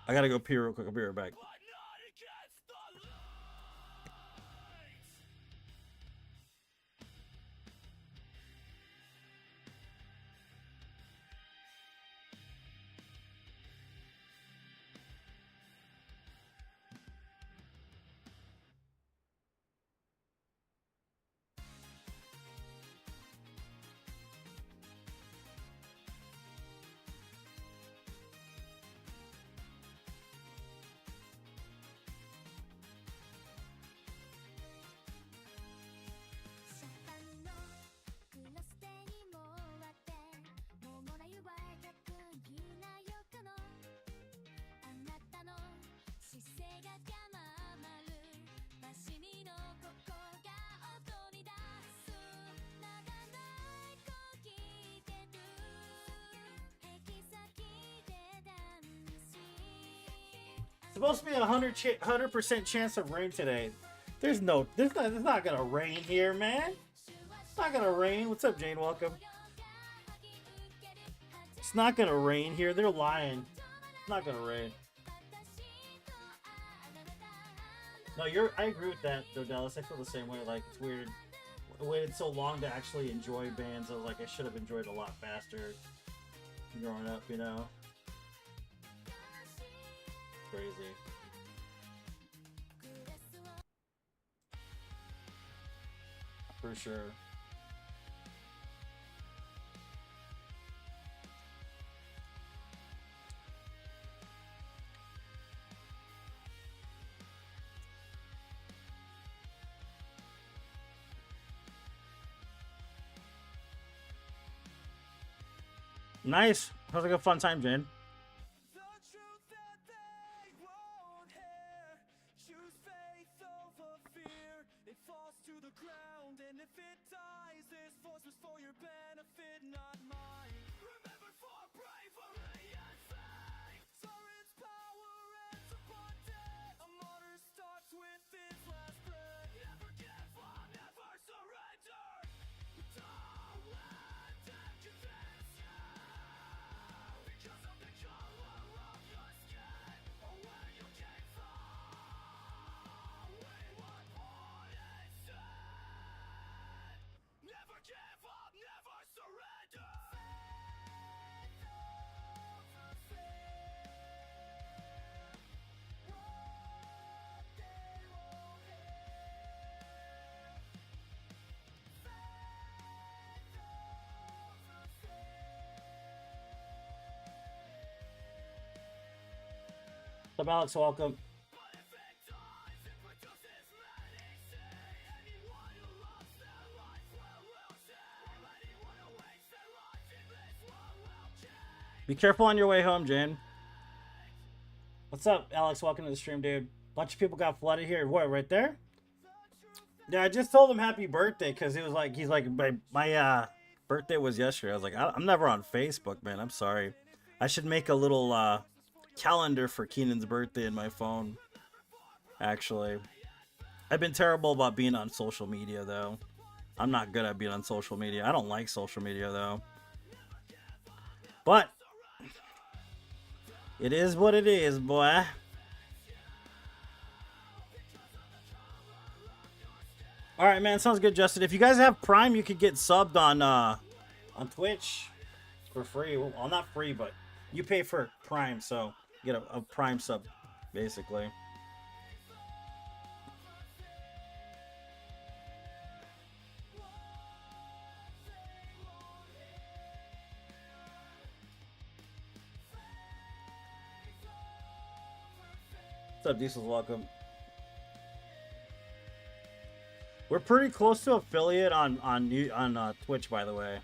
I gotta go pee real quick. I'll be right back. Supposed to be 100% chance of rain today. There's not gonna rain here, man. It's not gonna rain. What's up, Jane? Welcome. It's not gonna rain here. They're lying. It's not gonna rain. No, I agree with that, though, Dallas. I feel the same way. Like, it's weird. I waited so long to actually enjoy bands. I was like, I should have enjoyed it a lot faster growing up, you know? Crazy. For sure. Nice. Sounds like a fun time, Jane. The truth that they won't hear. Choose faith over fear. It falls to the ground, and if it dies, this force was for your benefit, not mine. Remember for bravery and faith. Sovereign's power ends abundant. A martyr starts with his last breath. Never give up, never surrender. Don't let them convince you. Because of the color of your skin, or where you came from, we would point instead. Never give up, never surrender. What's up, Alex? Welcome. But if it dies, it produces medicine. Anyone who loves their life will lose it. Anyone who wastes their life in this world will change. Be careful on your way home, Jane. What's up, Alex? Welcome to the stream, dude. Bunch of people got flooded here. What, right there? Yeah, I just told him happy birthday because he was like, he's like, my birthday was yesterday. I was like, I'm never on Facebook, man. I'm sorry. I should make a little calendar for Keenan's birthday in my phone. Actually, I've been terrible about being on social media, though. I'm not good at being on social media. I don't like social media, though. But it is what it is, boy. All right, man. Sounds good, Justin. If you guys have Prime, you could get subbed on Twitch for free. Well, not free, but you pay for Prime, so you get a Prime sub, basically. What's up, Diesel's welcome. We're pretty close to affiliate on Twitch, by the way.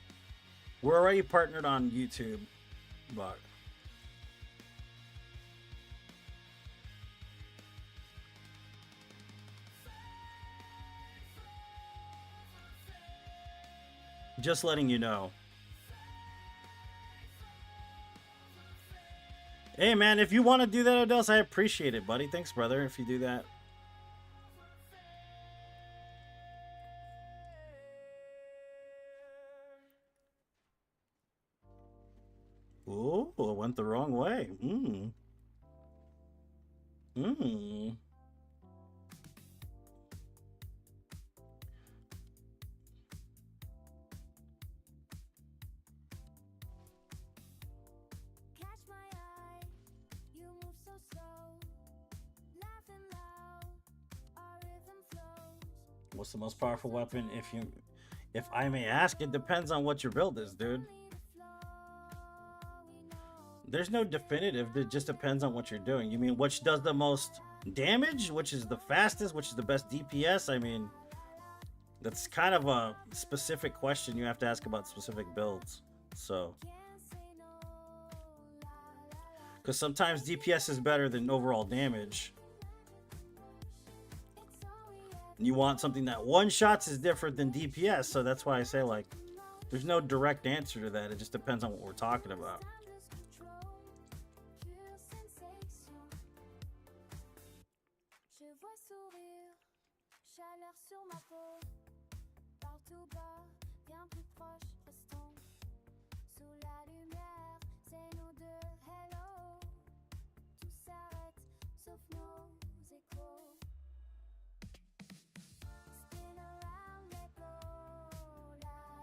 We're already partnered on YouTube, but just letting you know. Hey, man, if you want to do that, Odels, I appreciate it, buddy. Thanks, brother, if you do that. Oh, it went the wrong way. What's the most powerful weapon? If I may ask, it depends on what your build is, dude. There's no definitive. It just depends on what you're doing. You mean which does the most damage? Which is the fastest? Which is the best DPS? I mean, that's kind of a specific question you have to ask about specific builds. So, because sometimes DPS is better than overall damage. You want something that one shots is different than DPS, so that's why I say, like, there's no direct answer to that. It just depends on what we're talking about.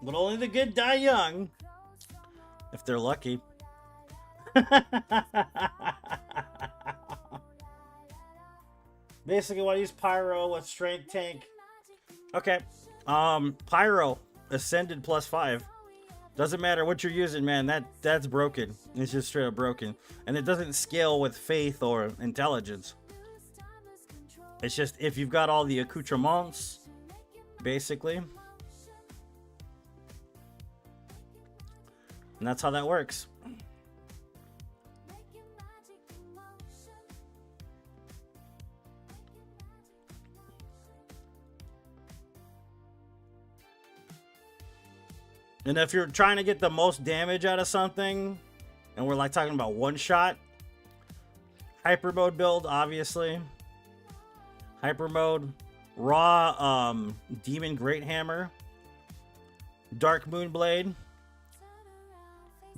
But only the good die young. If they're lucky. Basically, want to use Pyro with Strength Tank. Okay. Pyro Ascended +5. Doesn't matter what you're using, man. That's broken. It's just straight up broken. And it doesn't scale with Faith or Intelligence. It's just if you've got all the accoutrements, basically. And that's how that works. And if you're trying to get the most damage out of something, and we're like talking about one shot, hyper mode build, obviously. Hyper mode, raw demon great hammer, dark moon blade,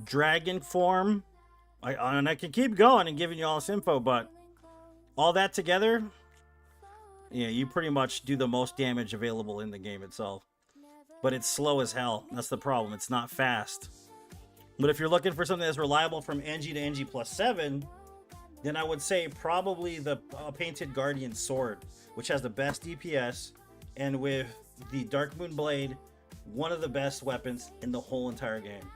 dragon form. And I can keep going and giving you all this info, but all that together, yeah, you pretty much do the most damage available in the game itself. But it's slow as hell. That's the problem. It's not fast. But if you're looking for something that's reliable from NG to NG +7, then I would say probably the Painted Guardian Sword, which has the best DPS, and with the Dark Moon Blade, one of the best weapons in the whole entire game.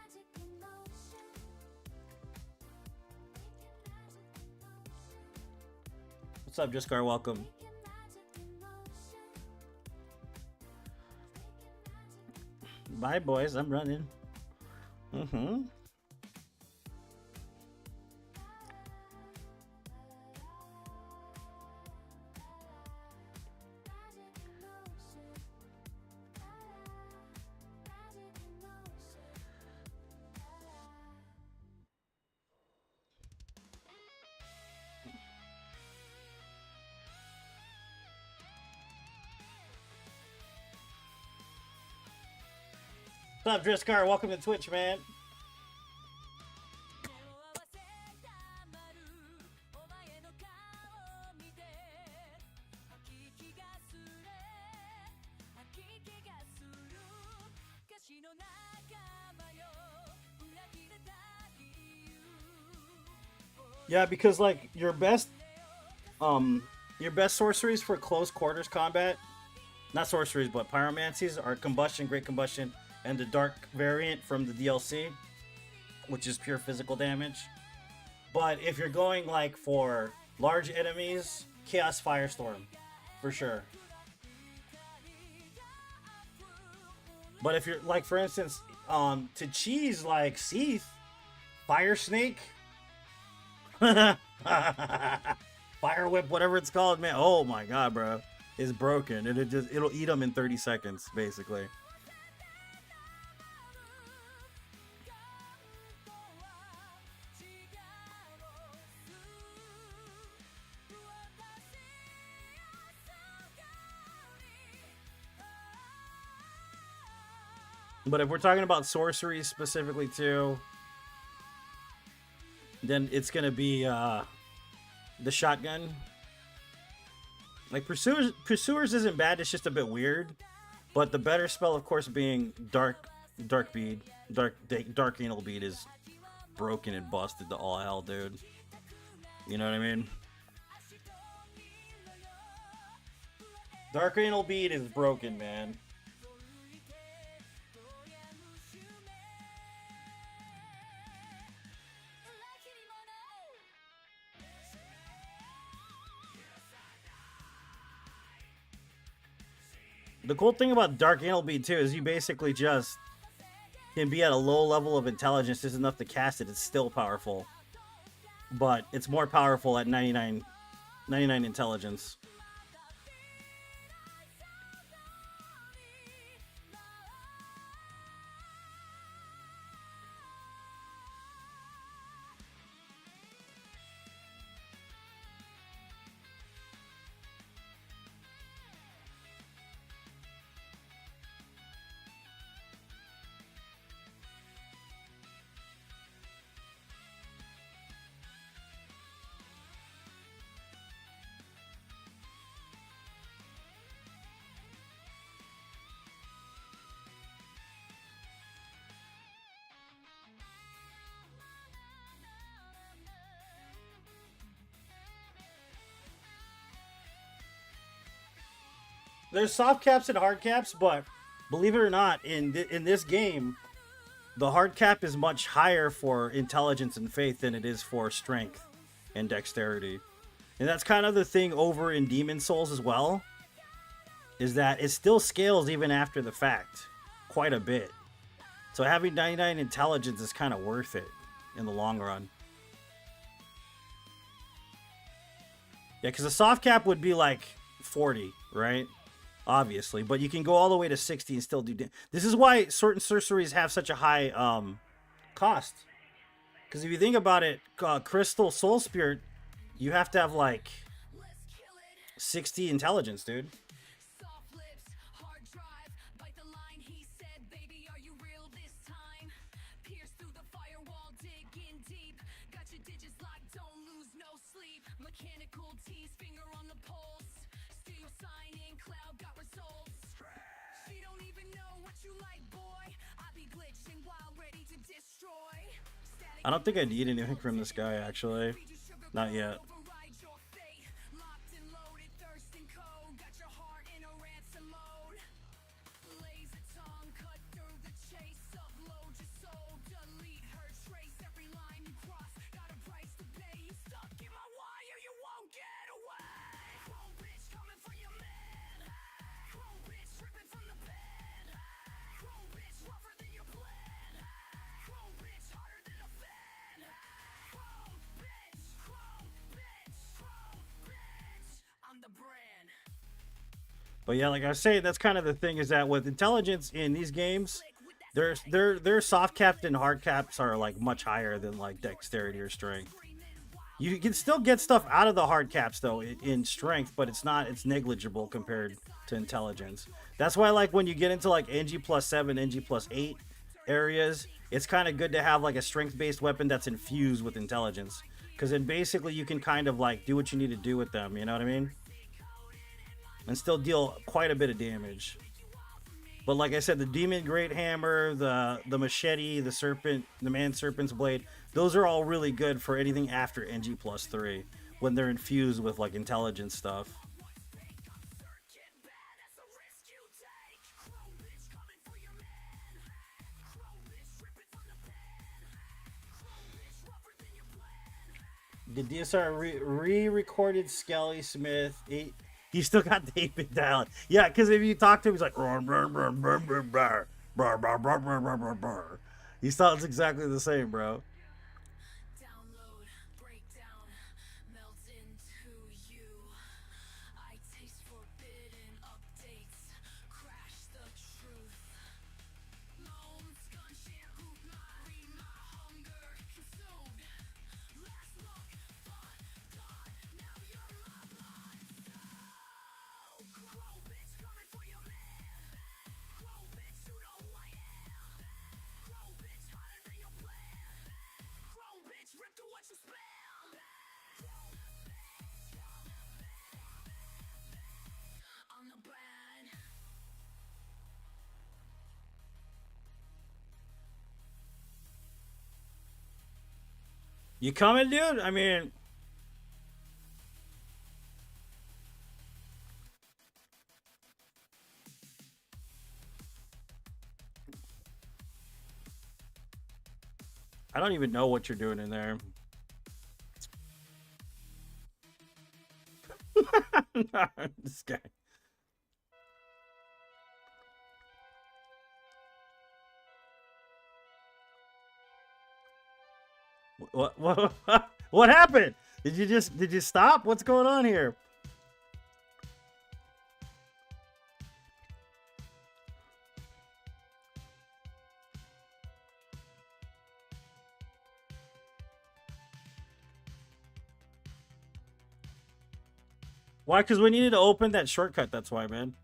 What's up, Jiskar? Welcome. Bye, boys. I'm running. What's up, Driskar? Welcome to Twitch, man. Yeah, because like your best sorceries for close quarters combat, not sorceries but pyromancies, are combustion, great combustion, and the dark variant from the DLC, which is pure physical damage. But if you're going like for large enemies, Chaos Firestorm, for sure. But if you're like, for instance, to cheese like Seath, Fire Snake, Fire Whip, whatever it's called, man. Oh my god, bro, it's broken, and it'll eat them in 30 seconds, basically. But if we're talking about sorcery specifically too, then it's gonna be the shotgun. Like Pursuers isn't bad, it's just a bit weird. But the better spell, of course, being Dark Bead. Dark Anal Bead is broken and busted to all hell, dude. You know what I mean? Dark Anal Bead is broken, man. The cool thing about Dark Anal Bead too is you basically just can be at a low level of intelligence just enough to cast it. It's still powerful, but it's more powerful at 99 intelligence. there's soft caps and hard caps, but believe it or not, in this game, the hard cap is much higher for intelligence and faith than it is for strength and dexterity. And that's kind of the thing over in Demon Souls as well, is that it still scales even after the fact quite a bit. So having 99 intelligence is kind of worth it in the long run. Yeah, because a soft cap would be like 40, right? Obviously, but you can go all the way to 60 and still do damage. This is why certain sorceries have such a high cost. Because if you think about it, Crystal Soul Spirit, you have to have like 60 intelligence, dude. I don't think I need anything from this guy, actually. Not yet. But yeah, like I was saying, that's kind of the thing, is that with intelligence in these games, their soft capped and hard caps are like much higher than like dexterity or strength. You can still get stuff out of the hard caps though in strength, but it's negligible compared to intelligence. That's why like when you get into like NG plus 7, NG plus 8 areas, it's kind of good to have like a strength based weapon that's infused with intelligence, because then basically you can kind of like do what you need to do with them, you know what I mean? And still deal quite a bit of damage. But like I said, the Demon Great Hammer, the Machete, the Serpent, the Man Serpent's Blade, those are all really good for anything after NG plus 3 when they're infused with like intelligence stuff. The DSR re-recorded Skelly Smith. He still got the 8-bit dial. Yeah, because if you talk to him, he's like, he sounds exactly the same, bro. You coming, dude? I mean, I don't even know what you're doing in there. This guy. What happened? Did you stop? What's going on here? Why? Because we needed to open that shortcut. That's why, man.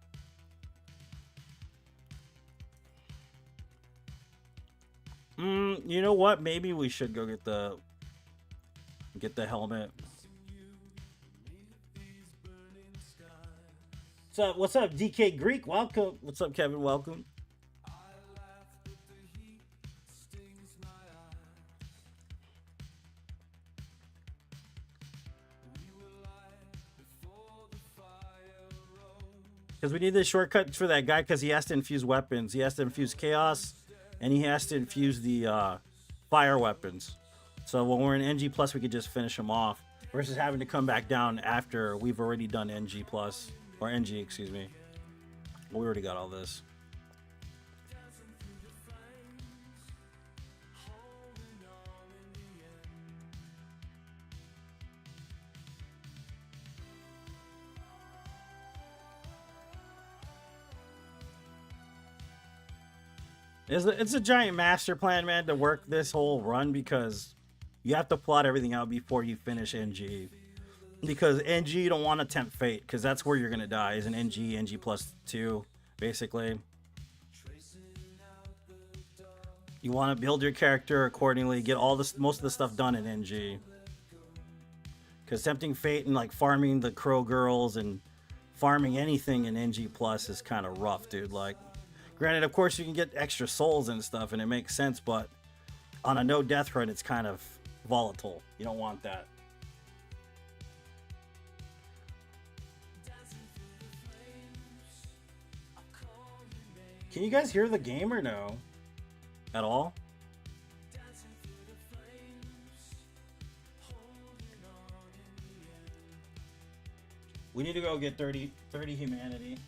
You know what? Maybe we should go get the helmet. What's up, DK Greek? Welcome. What's up, Kevin? Welcome. Because we need the shortcut for that guy because he has to infuse weapons. He has to infuse chaos, and he has to infuse the fire weapons. So when we're in NG plus, we could just finish him off versus having to come back down after we've already done NG plus or NG, excuse me. Well, we already got all this. It's a giant master plan, man, to work this whole run because you have to plot everything out before you finish NG. Because NG, you don't want to tempt fate because that's where you're going to die, is an NG plus 2, basically. You want to build your character accordingly, get all this, most of the stuff done in NG. Because tempting fate and like farming the crow girls and farming anything in NG plus is kind of rough, dude. Like, granted, of course, you can get extra souls and stuff, and it makes sense, but on a no death run, it's kind of volatile. You don't want that. Can you guys hear the game or no? At all? We need to go get 30 humanity.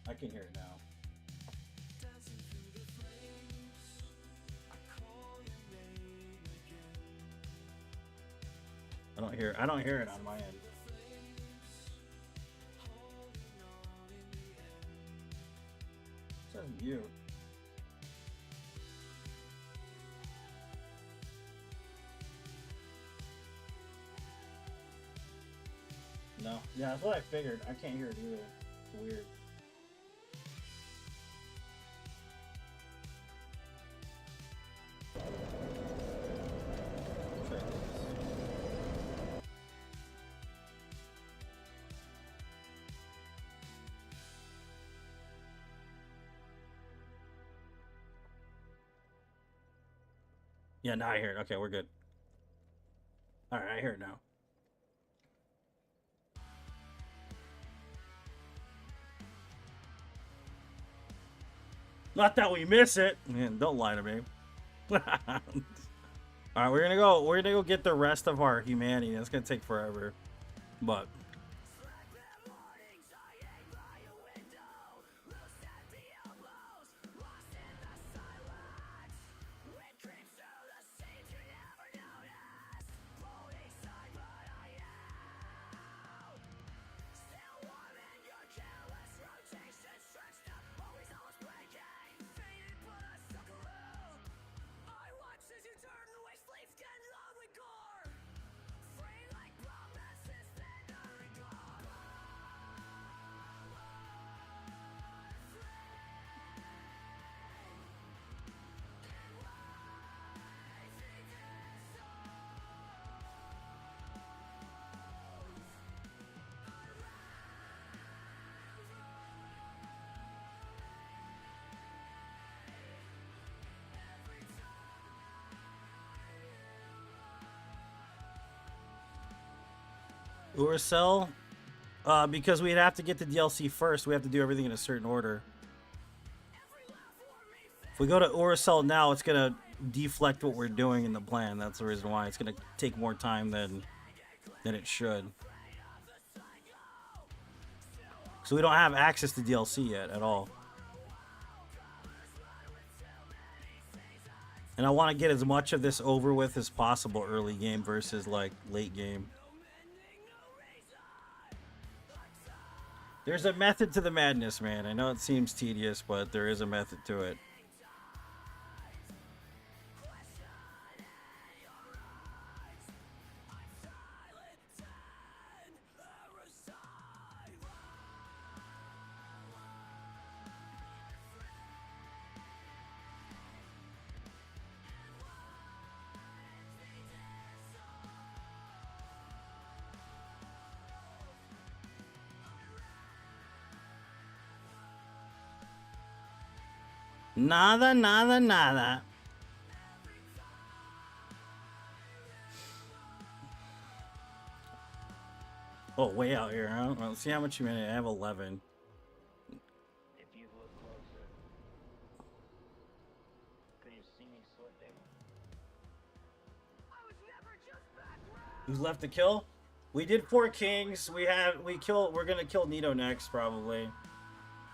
I can hear it now. I don't hear it on my end. It says mute. No. Yeah, that's what I figured. I can't hear it either. It's weird. Yeah, now I hear it. Okay, we're good. Alright, I hear it now. Not that we miss it. Man, don't lie to me. Alright, we're gonna go get the rest of our humanity. It's gonna take forever. But Uracell, because we'd have to get the DLC first, we have to do everything in a certain order. If we go to Uracell now, it's gonna deflect what we're doing in the plan. That's the reason why it's gonna take more time than it should. So we don't have access to DLC yet at all. And I want to get as much of this over with as possible early game versus like late game. There's a method to the madness, man. I know it seems tedious, but there is a method to it. Nada, nada, nada. Oh, way out here, huh? Well, let's see how much humanity. I have 11. If you look closer, can you see me slipping? Who's left to kill? We did 4 kings. We're gonna kill Nito next, probably.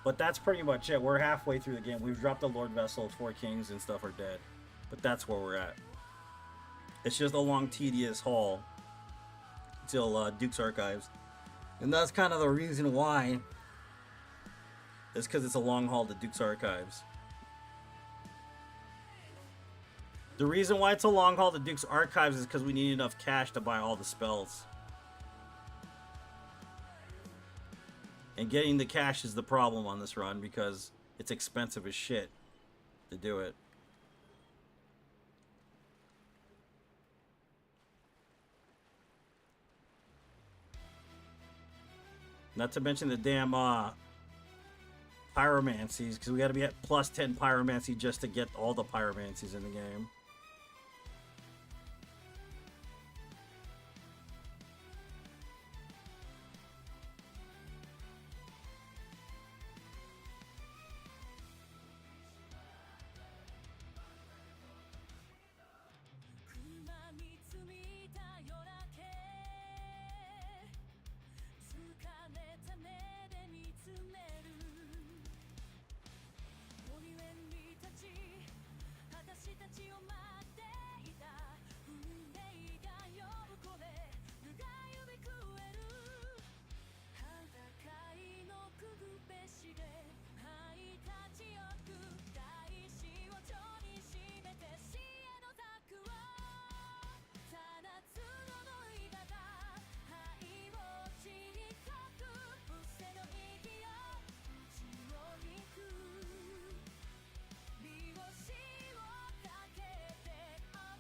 But that's pretty much it. We're halfway through the game. We've dropped the Lord Vessel, 4 kings and stuff are dead. But that's where we're at. It's just a long, tedious haul till Duke's Archives. And that's kind of the reason why. It's because it's a long haul to Duke's Archives. The reason why it's a long haul to Duke's Archives is because we need enough cash to buy all the spells. And getting the cash is the problem on this run because it's expensive as shit to do it. Not to mention the damn pyromancies, because we got to be at plus 10 pyromancy just to get all the pyromancies in the game.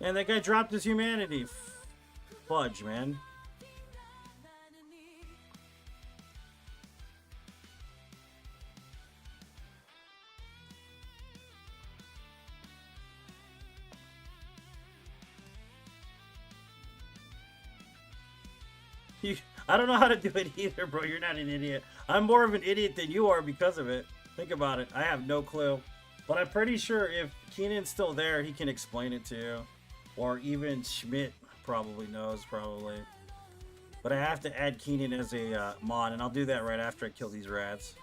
And that guy dropped his humanity. Fudge, man. I don't know how to do it either, bro. You're not an idiot. I'm more of an idiot than you are because of it. Think about it. I have no clue. But I'm pretty sure if Keenan's still there, he can explain it to you. Or even Schmidt probably knows, probably. But I have to add Keenan as a mod, and I'll do that right after I kill these rats.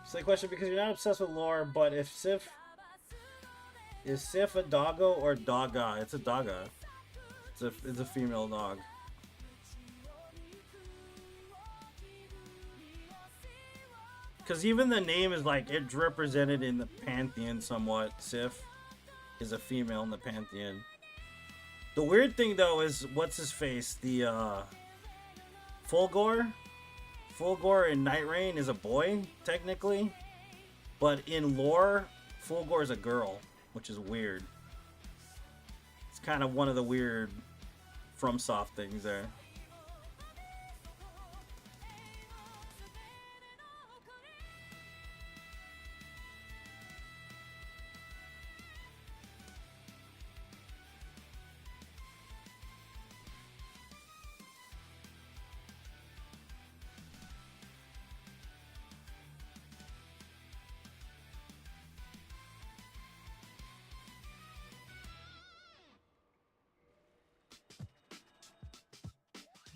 Silly question, because you're not obsessed with lore, but if Sif... Is Sif a doggo or dogga? It's a dogga. It's a female dog. Because even the name is like, it's represented in the Pantheon somewhat. Sif is a female in the Pantheon. The weird thing, though, is, what's his face? The, Fulgor? Fulgor in Night Rain is a boy, technically. But in lore, Fulgor is a girl, which is weird. It's kind of one of the weird FromSoft things there.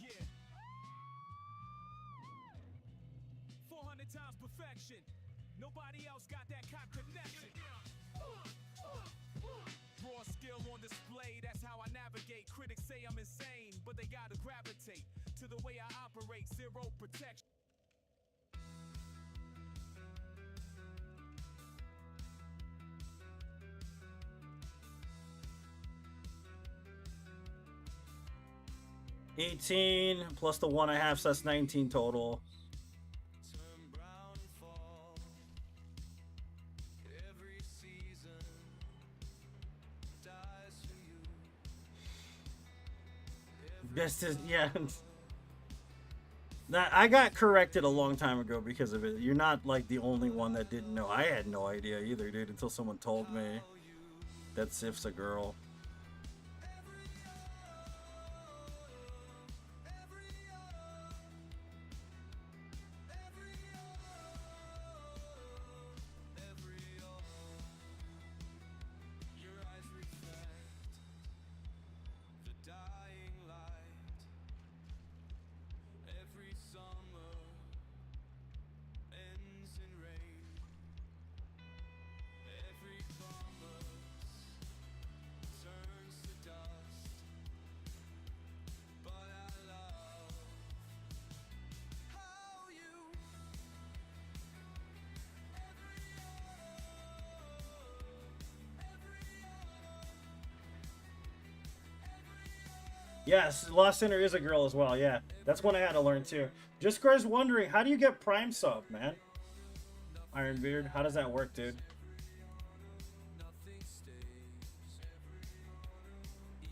Yeah. 400 times perfection. Nobody else got that cop connection. Raw skill on display, that's how I navigate. Critics say I'm insane, but they gotta gravitate to the way I operate. Zero protection. 18 plus the 1.5, so that's 19 total. Best is, yeah. I got corrected a long time ago because of it. You're not like the only one that didn't know. I had no idea either, dude, until someone told me that Sif's a girl. Yes, Lost Sinner is a girl as well. Yeah, that's one I had to learn too. Just guys wondering, how do you get Prime sub, man? Ironbeard, how does that work, dude?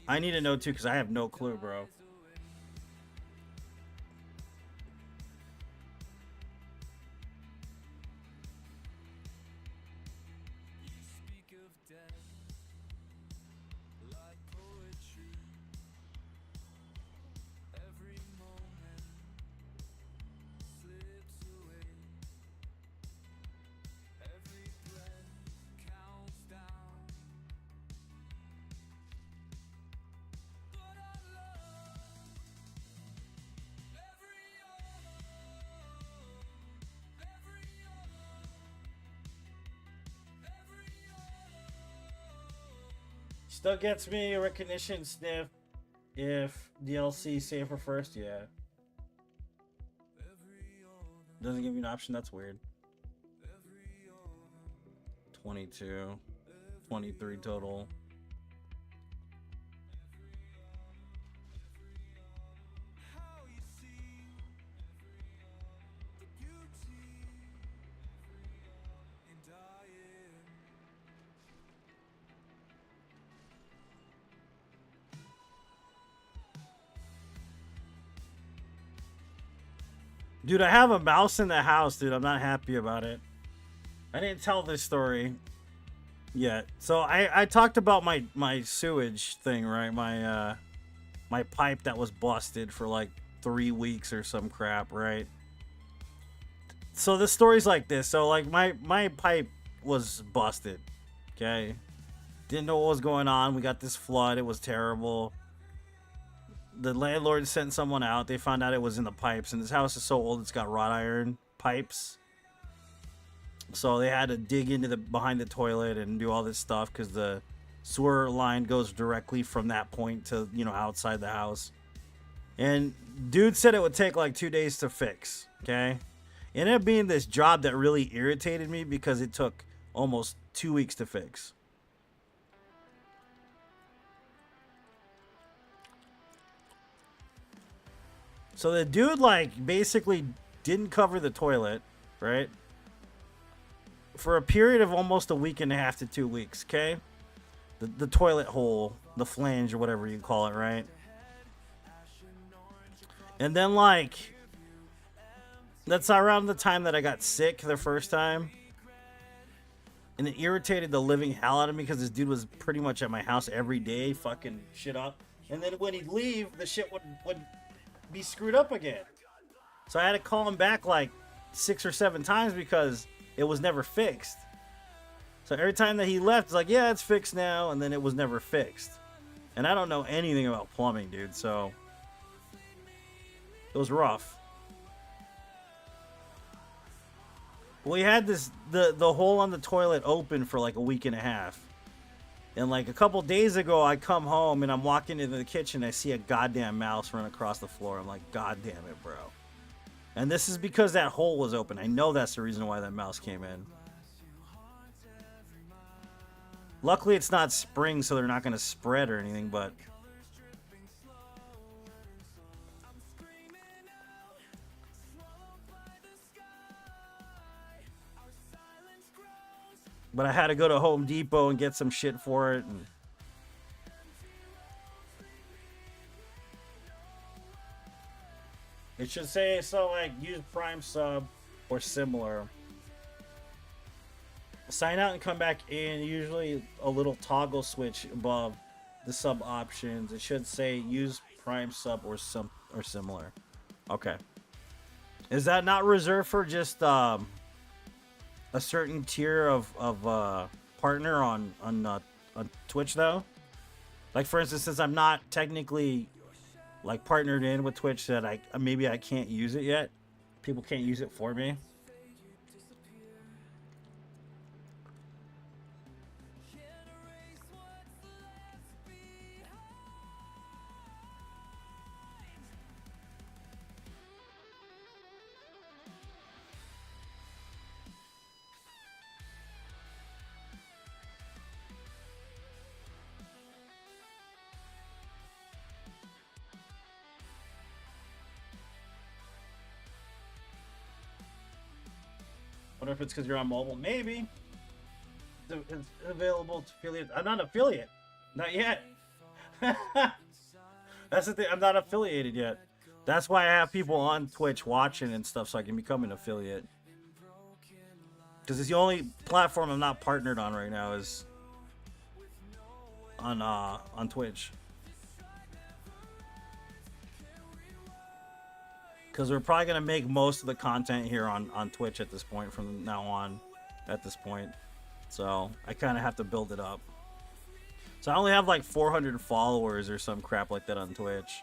I need to know too, because I have no clue, bro. Still gets me a recognition sniff if DLC save for first, yeah. Doesn't give you an option, that's weird. 22, 23 total. Dude, I have a mouse in the house, dude. I'm not happy about it. I didn't tell this story yet. So I talked about my sewage thing, right? My pipe that was busted for like 3 weeks or some crap, right? So the story's like this. So like my pipe was busted. Okay? Didn't know what was going on. We got this flood. It was terrible. The landlord sent someone out. They found out it was in the pipes, and this house is so old it's got wrought iron pipes. So they had to dig into the behind the toilet and do all this stuff because the sewer line goes directly from that point to, you know, outside the house. And dude said it would take like 2 days to fix. Okay, it ended up being this job that really irritated me because it took almost 2 weeks to fix. So the dude, like, basically didn't cover the toilet, right? For a period of almost a week and a half to 2 weeks, okay? The toilet hole, the flange, or whatever you call it, right? And then, like, that's around the time that I got sick the first time. And it irritated the living hell out of me because this dude was pretty much at my house every day, fucking shit up. And then when he'd leave, the shit would be screwed up again. So I had to call him back like 6 or 7 times because it was never fixed. So every time that he left, it's like, yeah, it's fixed now, and then it was never fixed. And I don't know anything about plumbing, dude, so it was rough. We had the hole on the toilet open for like a week and a half. And like a couple days ago, I come home and I'm walking into the kitchen. I see a goddamn mouse run across the floor. I'm like, God damn it, bro. And this is because that hole was open. I know that's the reason why that mouse came in. Luckily, it's not spring, so they're not going to spread or anything, but but I had to go to Home Depot and get some shit for it. And it should say so like use Prime sub or similar. Sign out and come back in. Usually a little toggle switch above the sub options. It should say use Prime sub or similar. Okay. Is that not reserved for just a certain tier of partner on Twitch though? Like for instance, since I'm not technically like partnered in with Twitch, that I can't use it yet. People can't use it for me. Wonder if it's because you're on mobile. Maybe. It's available to affiliate. I'm not affiliate. Not yet. That's the thing. I'm not affiliated yet. That's why I have people on Twitch watching and stuff so I can become an affiliate. Because it's the only platform I'm not partnered on right now is on Twitch. Because we're probably going to make most of the content here on Twitch at this point, from now on, at this point. So, I kind of have to build it up. So, I only have like 400 followers or some crap like that on Twitch.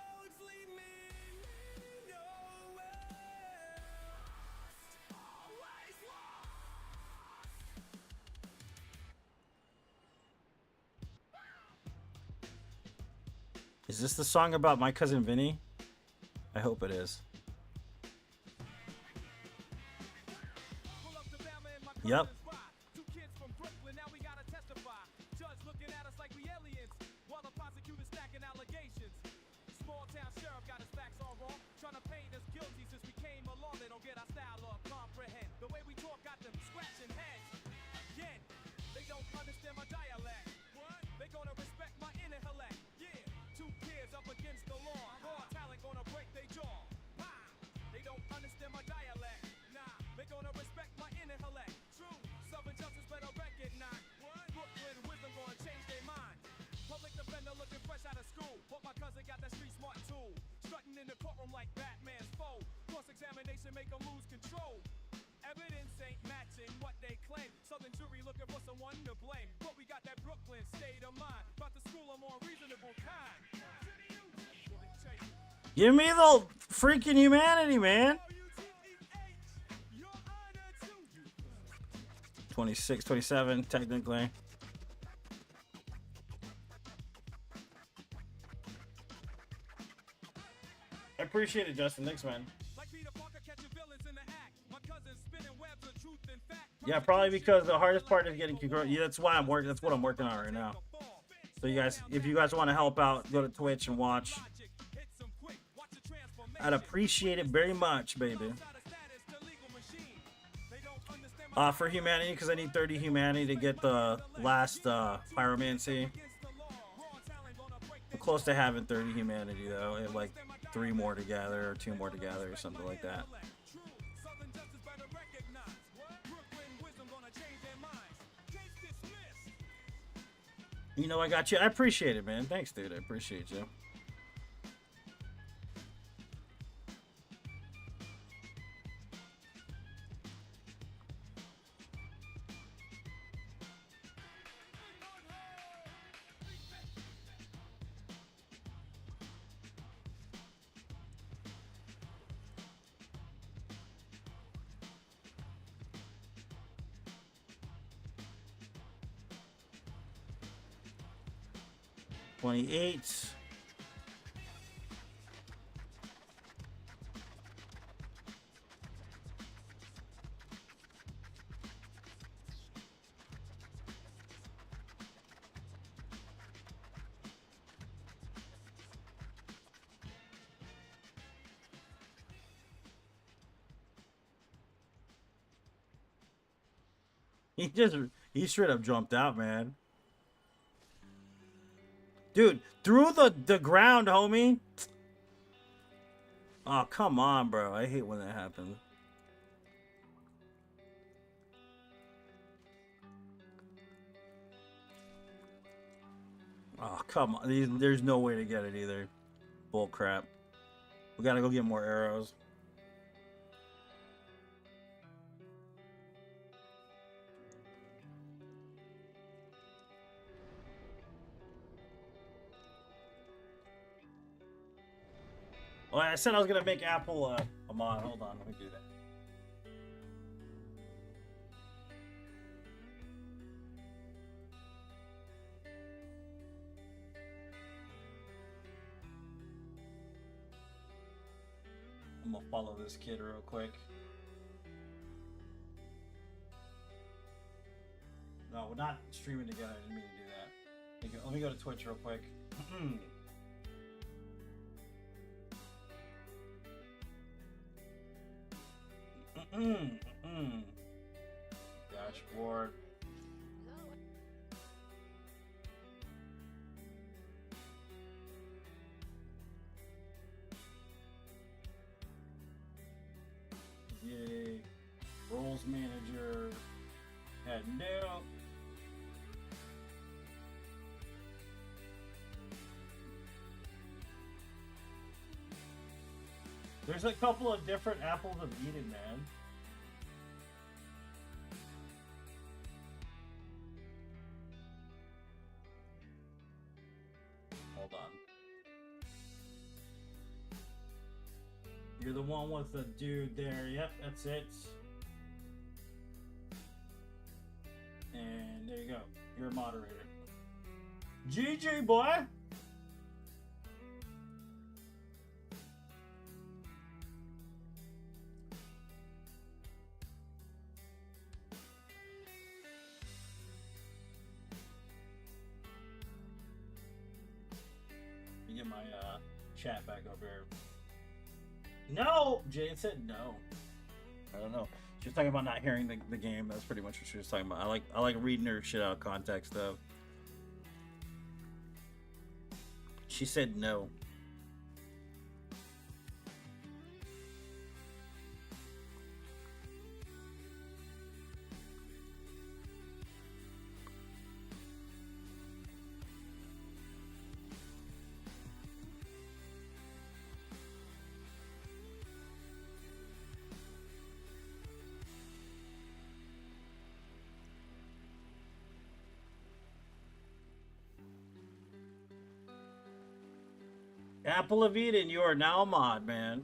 Is this the song about my cousin Vinny? I hope it is. Yep. Make them lose control. Evidence ain't matching what they claim. Southern jury looking for someone to blame. But we got that Brooklyn state of mind. About to school them on reasonable kind. Give me the freaking humanity, man. 26, 27, technically. I appreciate it, Justin. Thanks, man. Yeah, probably because the hardest part is getting congruent. Yeah, that's why I'm working. That's what I'm working on right now. So you guys, if you guys want to help out, go to Twitch and watch. I'd appreciate it very much, baby. For humanity, because I need 30 humanity to get the last pyromancy. I'm close to having 30 humanity though. I have like 3 more together or 2 more together or something like that. You know, I got you. I appreciate it, man. Thanks, dude. I appreciate you. $28. He straight up jumped out, man. Dude, through the ground, homie. Oh, come on, bro. I hate when that happens. Oh, come on. There's no way to get it either. Bull crap. We gotta go get more arrows. Well, I said I was gonna make Apple a mod. Hold on, let me do that. I'm gonna follow this kid real quick. No, we're not streaming together. I didn't mean to do that. Let me go to Twitch real quick. Dashboard. Yay. Roles manager. Head down. There's a couple of different apples of Eden, man. Hold on. You're the one with the dude there. Yep, that's it. And there you go. You're a moderator. GG, boy! Let me get my chat back over here. No! Jade said no. I don't know. She was talking about not hearing the game. That's pretty much what she was talking about. I like reading her shit out of context though. She said no. Apple of Eden, you are now a mod, man.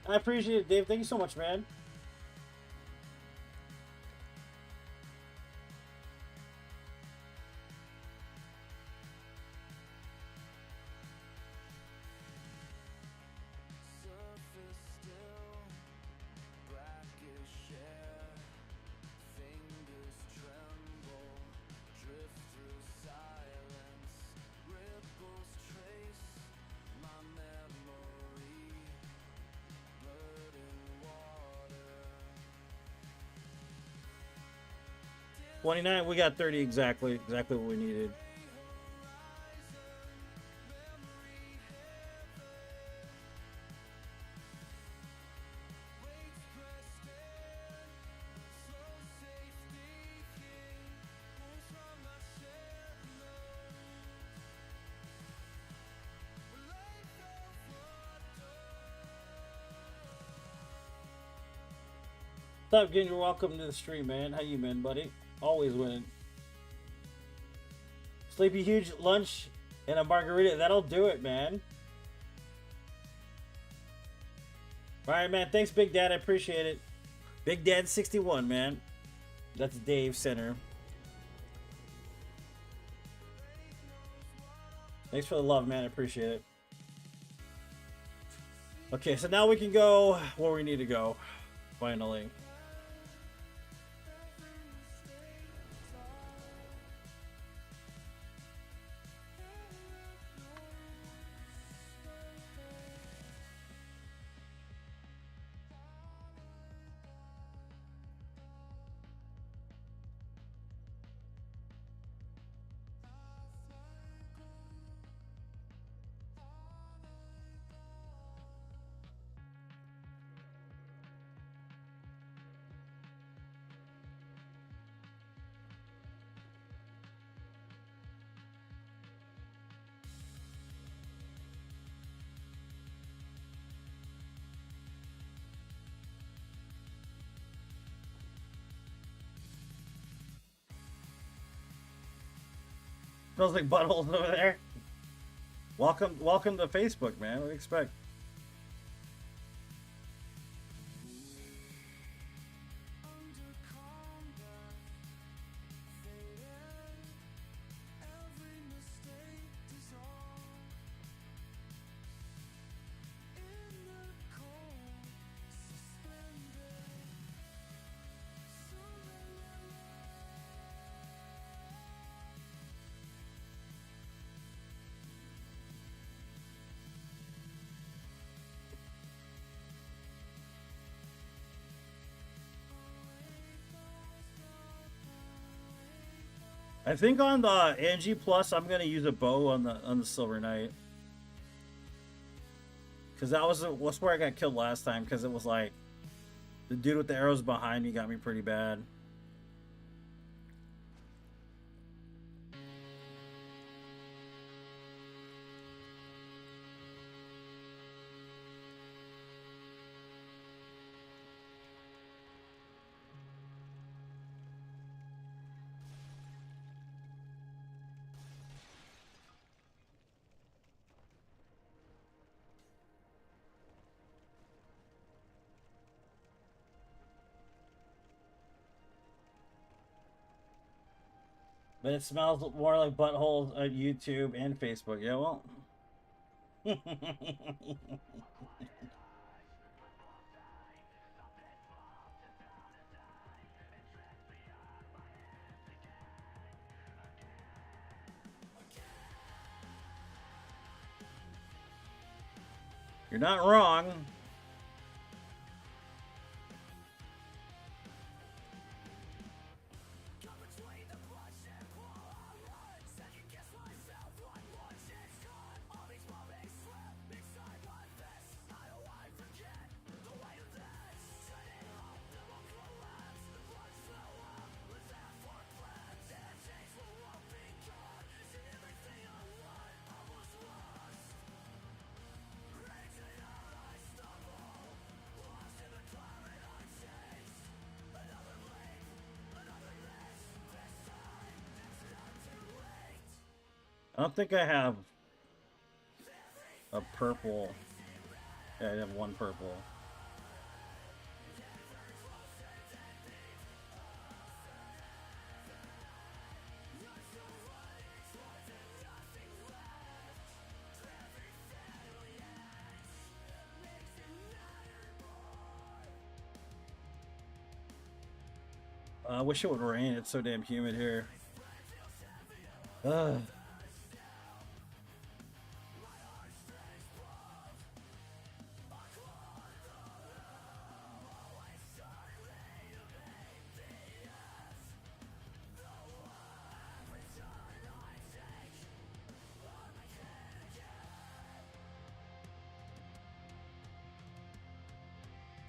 I appreciate it, Dave. Thank you so much, man. $29, we got 30 exactly what we needed. What's up, Ginger? Welcome to the stream, man. How you, man, buddy? Always winning. Sleepy huge lunch and a margarita. That'll do it, man. All right, man. Thanks, Big Dad. I appreciate it. Big Dad 61, man. That's Dave Center. Thanks for the love, man. I appreciate it. Okay, so now we can go where we need to go. Finally. Smells like buttholes over there. Welcome to Facebook, man. What do you expect? I think on the Angie Plus, I'm gonna use a bow on the Silver Knight, cause that's where I got killed last time. Cause it was like the dude with the arrows behind me got me pretty bad. But it smells more like buttholes on YouTube and Facebook. Yeah, well. You're not wrong. I don't think I have a purple. Yeah, I have one purple. I wish it would rain. It's so damn humid here. Ugh.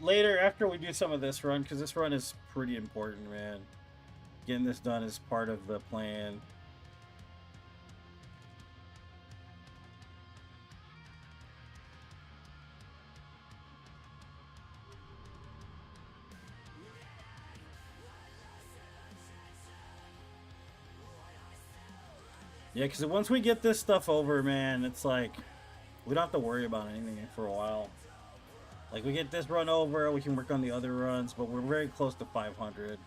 Later, after we do some of this run, because this run is pretty important, man. Getting this done is part of the plan. Yeah, because once we get this stuff over, man, it's like we don't have to worry about anything for a while. Like, we get this run over, we can work on the other runs, but we're very close to 500.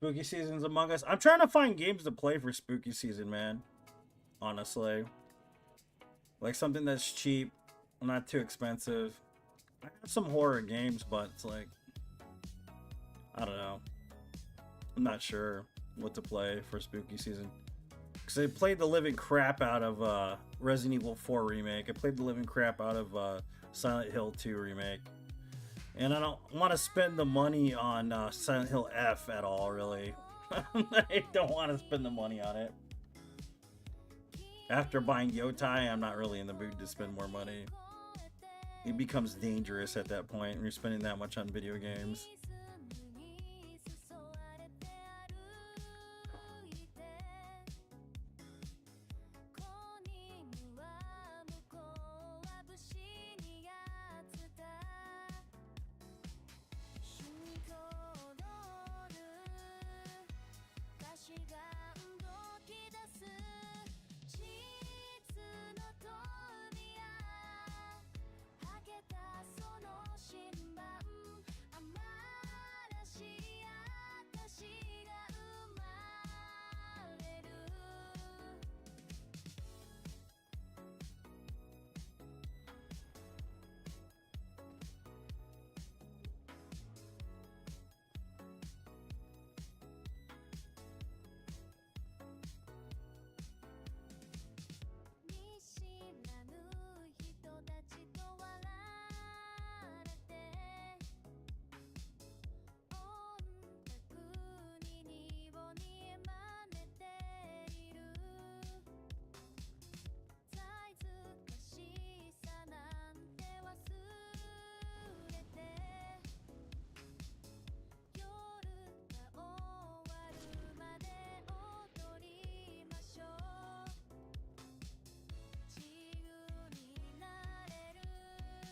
Spooky Season's Among Us. I'm trying to find games to play for Spooky Season, man. Honestly. Like something that's cheap, not too expensive. I have some horror games, but it's like, I don't know. I'm not sure what to play for Spooky Season. Because I played the living crap out of Resident Evil 4 Remake. I played the living crap out of Silent Hill 2 Remake. And I don't want to spend the money on Silent Hill F at all, really. I don't want to spend the money on it. After buying Yotai, I'm not really in the mood to spend more money. It becomes dangerous at that point when you're spending that much on video games.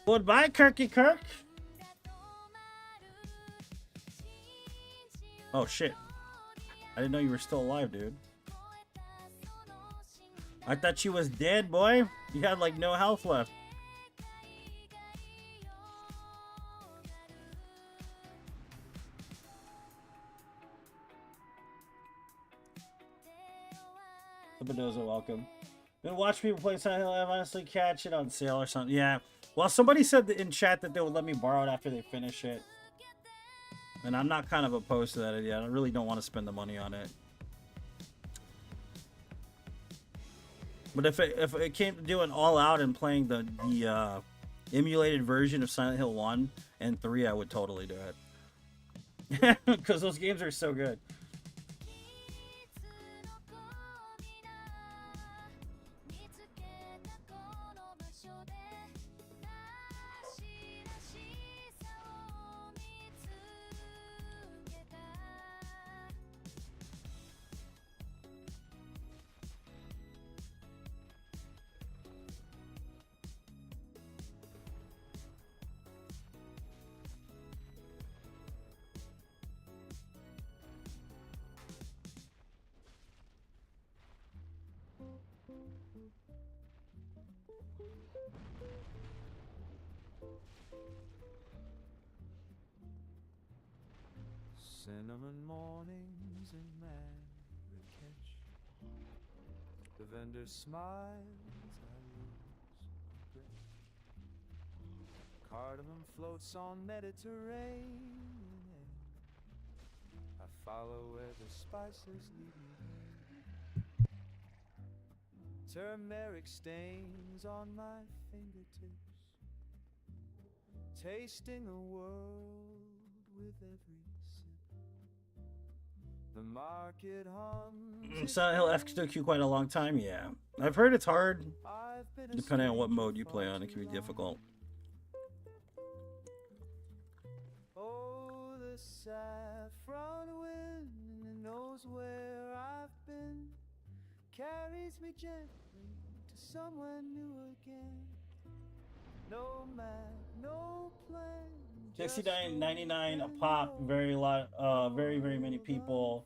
Goodbye, Kirky Kirk. Oh shit. I didn't know you were still alive, dude. I thought you was dead, boy. You had like no health left. Bedoza, welcome. Been watching people play Silent Hill. I honestly catch it on sale or something. Yeah. Well, somebody said in chat that they would let me borrow it after they finish it. And I'm not kind of opposed to that idea. I really don't want to spend the money on it. But if it came to doing all out and playing the emulated version of Silent Hill 1 and 3, I would totally do it. Because those games are so good. Cinnamon mornings in Marrakech. The vendor smiles, I lose my breath. Cardamom floats on Mediterranean air. I follow where the spices lead me. Turmeric stains on my fingertips. Tasting a world with every the market hums. Silent Hill F took you quite a long time, yeah. I've heard it's hard. Depending on what mode you play on, it can be difficult. Oh, the saffron wind knows where I've been, carries me gently to somewhere new again. No map, no plan. $69.99 a pop, very many people.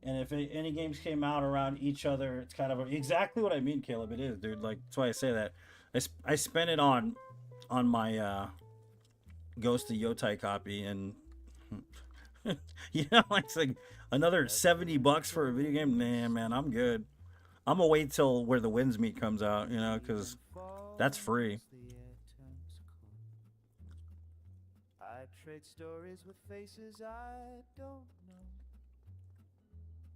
And if any games came out around each other, it's kind of exactly what I mean, Caleb. It is, dude. Like, that's why I say that. I spent it on my Ghost of Yotai copy, and You know, it's like another $70 for a video game. Nah, man, I'm good. I'm gonna wait till Where the Winds Meet comes out, you know, because that's free. I trade stories with faces I don't know.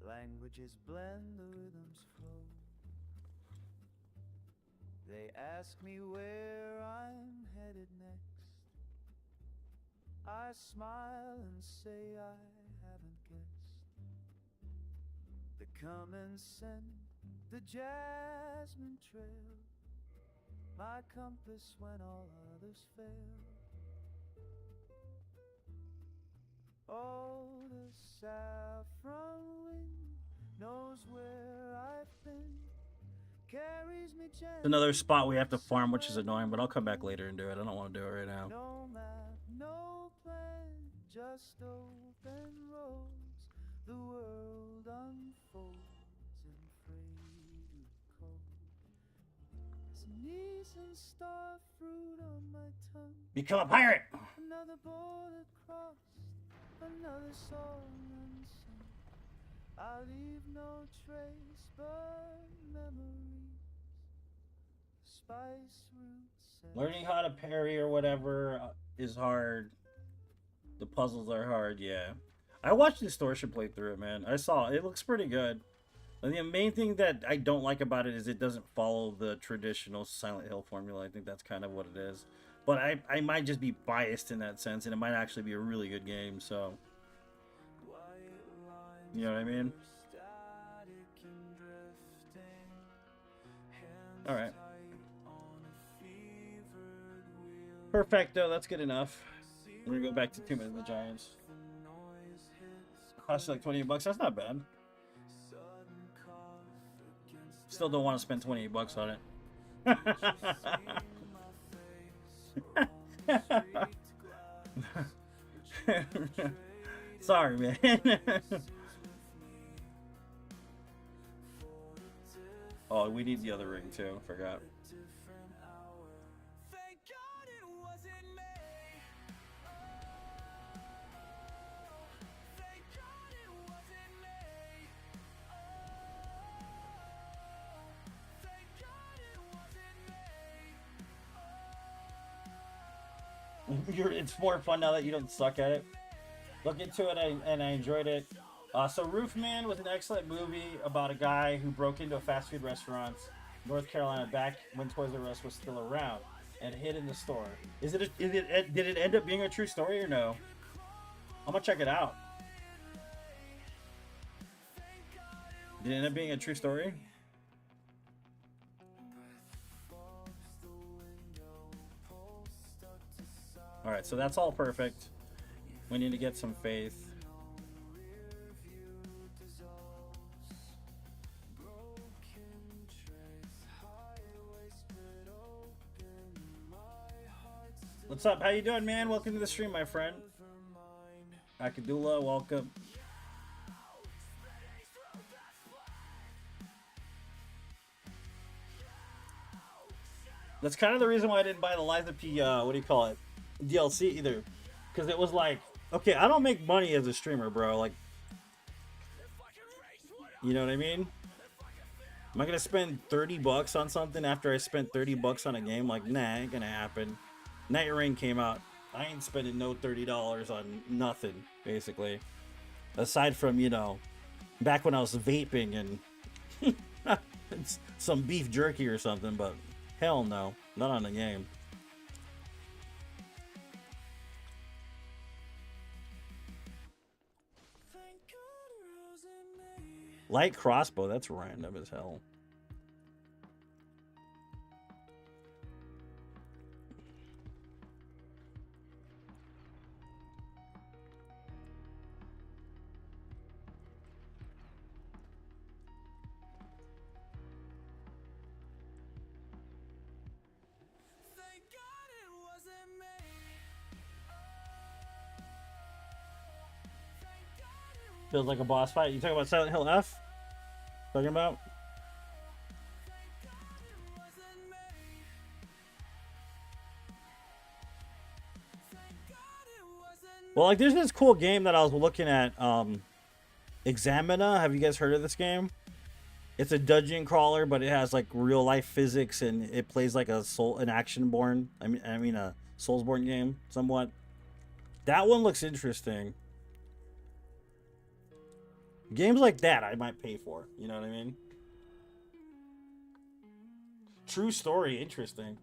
Languages blend, the rhythms flow. They ask me where I'm headed next. I smile and say I haven't guessed. The common scent, the jasmine trail, my compass when all others fail. Oh, the saffron wind knows where I've been, carries me gently. Another spot we have to farm, which is annoying, but I'll come back later and do it. I don't want to do it right now. No map, no plan, just open roads. The world unfolds in fragrant cold. There's anise and star fruit on my tongue. Become a pirate! Another border crossed, another song unsung. I leave no trace but memories. Spice roots. Learning how to parry or whatever is hard. The puzzles are hard, yeah. I watched Distortion play through it, man. I saw it looks pretty good. And the main thing that I don't like about it is it doesn't follow the traditional Silent Hill formula. I think that's kind of what it is. But I might just be biased in that sense, and it might actually be a really good game, so... You know what I mean? Alright. Perfecto, that's good enough. We're gonna go back to Tomb of the Giants. Cost like 28 bucks. That's not bad. Still don't want to spend 28 bucks on it. Sorry, man. Oh, we need the other ring too. Forgot. It's more fun now that you don't suck at it. Look into it, and I enjoyed it. So Roofman was an excellent movie about a guy who broke into a fast food restaurant in North Carolina back when Toys R Us was still around and hid in the store. Did it end up being a true story or no? I'm gonna check it out. Did it end up being a true story? Alright, so that's all perfect. We need to get some faith. What's up? How you doing, man? Welcome to the stream, my friend. Akadula, welcome. That's kind of the reason why I didn't buy the Liza P, what do you call it? DLC either. Because it was like, okay, I don't make money as a streamer, bro. Like, you know what I mean? Am I going to spend 30 bucks on something after I spent 30 bucks on a game? Like, nah, ain't going to happen. Night Rain came out. I ain't spending no $30 on nothing, basically. Aside from, you know, back when I was vaping and some beef jerky or something, but hell no, not on the game. Light crossbow, that's random as hell. Feels like a boss fight. You talking about Silent Hill F? Talking about? Well, like there's this cool game that I was looking at, Examina. Have you guys heard of this game? It's a dungeon crawler, but it has like real life physics and it plays like an action born. I mean a Soulsborne game, somewhat. That one looks interesting. Games like that I might pay for. You know what I mean? True story, interesting.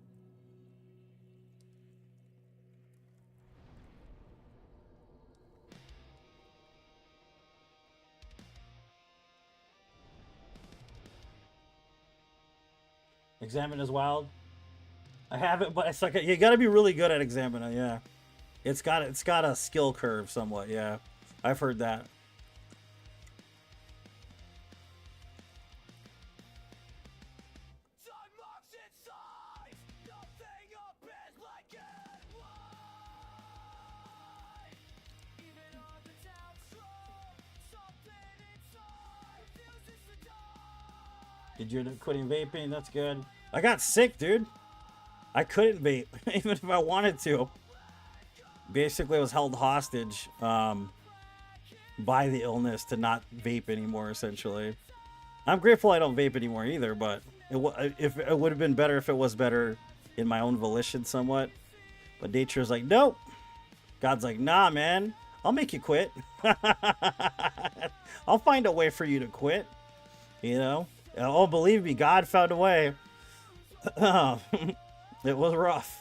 Examine is wild. I haven't, but it's like you got to be really good at Examina. Yeah, it's got a skill curve somewhat. Yeah, I've heard that. Time marks inside, nothing up is like it was. Even on the downstroke, something inside refuses to die. Did you end up quitting vaping? That's good. I got sick, dude. I couldn't vape, even if I wanted to. Basically, I was held hostage by the illness to not vape anymore, essentially. I'm grateful I don't vape anymore either, but if it would have been better if it was better in my own volition somewhat. But nature's like, nope. God's like, nah, man. I'll make you quit. I'll find a way for you to quit. You know? Oh, believe me, God found a way. It was rough.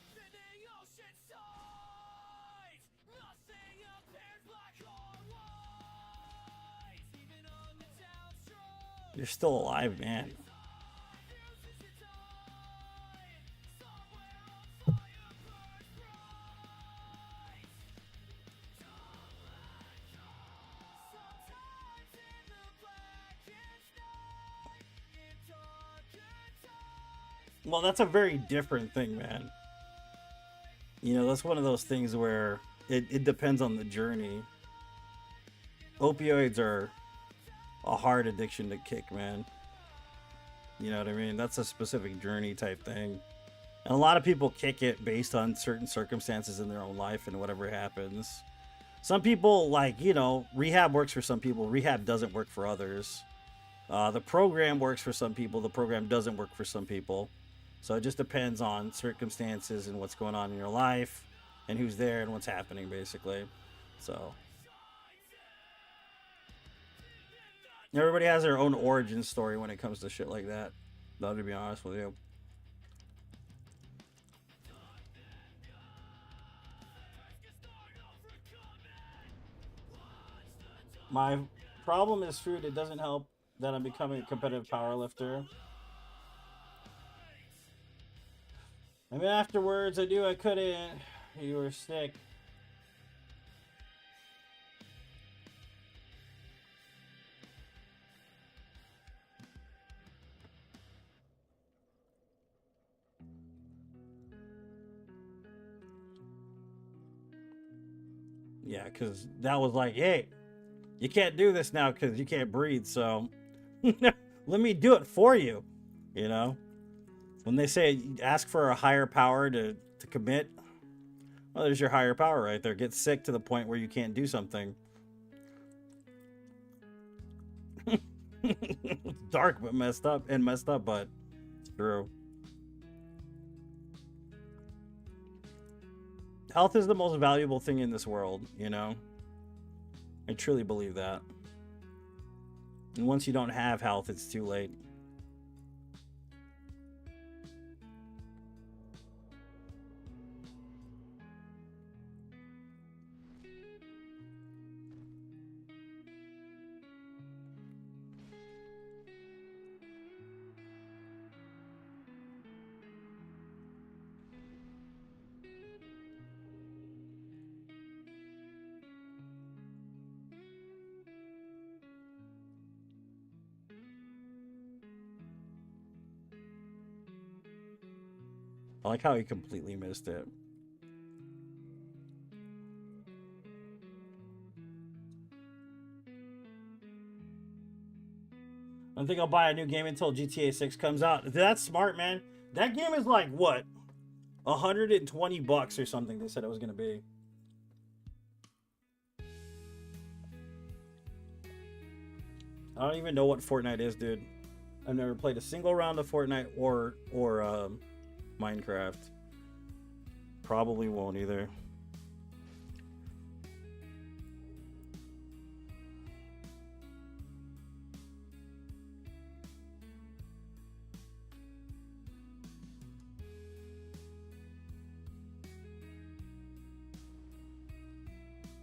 Spinning ocean sides, nothing appears black or white. Even on the downstroke, You're still alive, man. refuses to die. Somewhere on fire burns bright. Sometimes in the blackest night, in darker times. Well, that's a very different thing, man. You know, that's one of those things where it depends on the journey. Opioids are a hard addiction to kick, man. You know what I mean? That's a specific journey type thing. And a lot of people kick it based on certain circumstances in their own life and whatever happens. Some people, like, you know, rehab works for some people, rehab doesn't work for others. The program works for some people, the program doesn't work for some people. So it just depends on circumstances and what's going on in your life and who's there and what's happening, basically. So everybody has their own origin story when it comes to shit like that. Though, to be honest with you. My problem is food. It doesn't help that I'm becoming a competitive powerlifter. I mean, afterwards, I couldn't. You were sick. Yeah, because that was like, hey, you can't do this now because you can't breathe, so let me do it for you. You know? When they say ask for a higher power to commit, well, there's your higher power right there. Get sick to the point where you can't do something. Dark but messed up, but it's true. Health is the most valuable thing in this world, you know? I truly believe that. And once you don't have health, it's too late. I like how he completely missed it. don't think I'll buy a new game until GTA 6 comes out. That's smart, man. That game is like what? $120 or something they said it was gonna be. I don't even know what Fortnite is, dude. I've never played a single round of Fortnite or Minecraft. Probably won't either.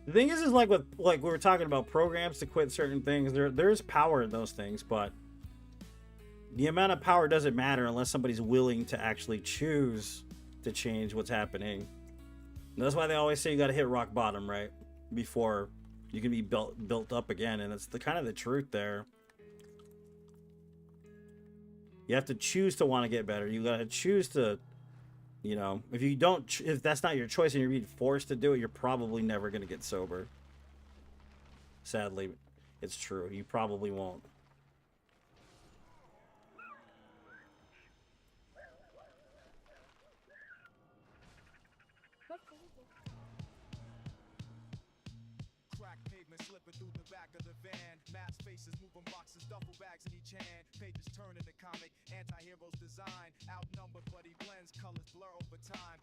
The thing is like with we were talking about programs to quit certain things. There's power in those things, but the amount of power doesn't matter unless somebody's willing to actually choose to change what's happening. And that's why they always say you got to hit rock bottom, right, before you can be built up again. And it's the kind of the truth there. You have to choose to want to get better. You got to choose to. You know, if that's not your choice and you're being forced to do it, you're probably never going to get sober. Sadly, it's true. You probably won't. Crack pavement slipping through the back of the van. Mass faces moving boxes, duffel bags in each hand. Pages turn in the comic, anti-heroes design. Outnumbered, but he blends, colors blur over time.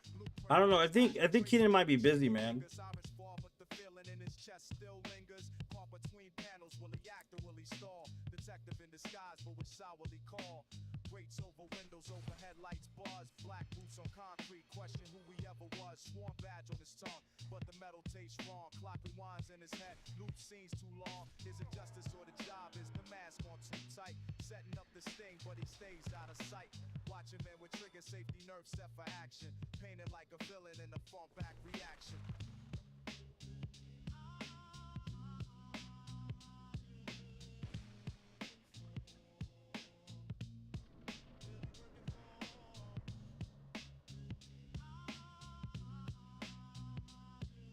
I don't know. I think Keenan might be busy, man. But the feeling in his chest still lingers. Caught between panels, will he act or will he stall? Detective in disguise, but which side will he call? Grates over windows, over headlights buzz. Black boots on concrete, question who he ever was. Sworn badge on his tongue, but the metal tastes wrong. Clock rewinds in his head, loop scenes too long. Is it justice or the job? Is the mask on too tight? Setting up the sting, but he stays out of sight. Watching men with trigger safety nerves set for action. Painted like a villain in a front back reaction.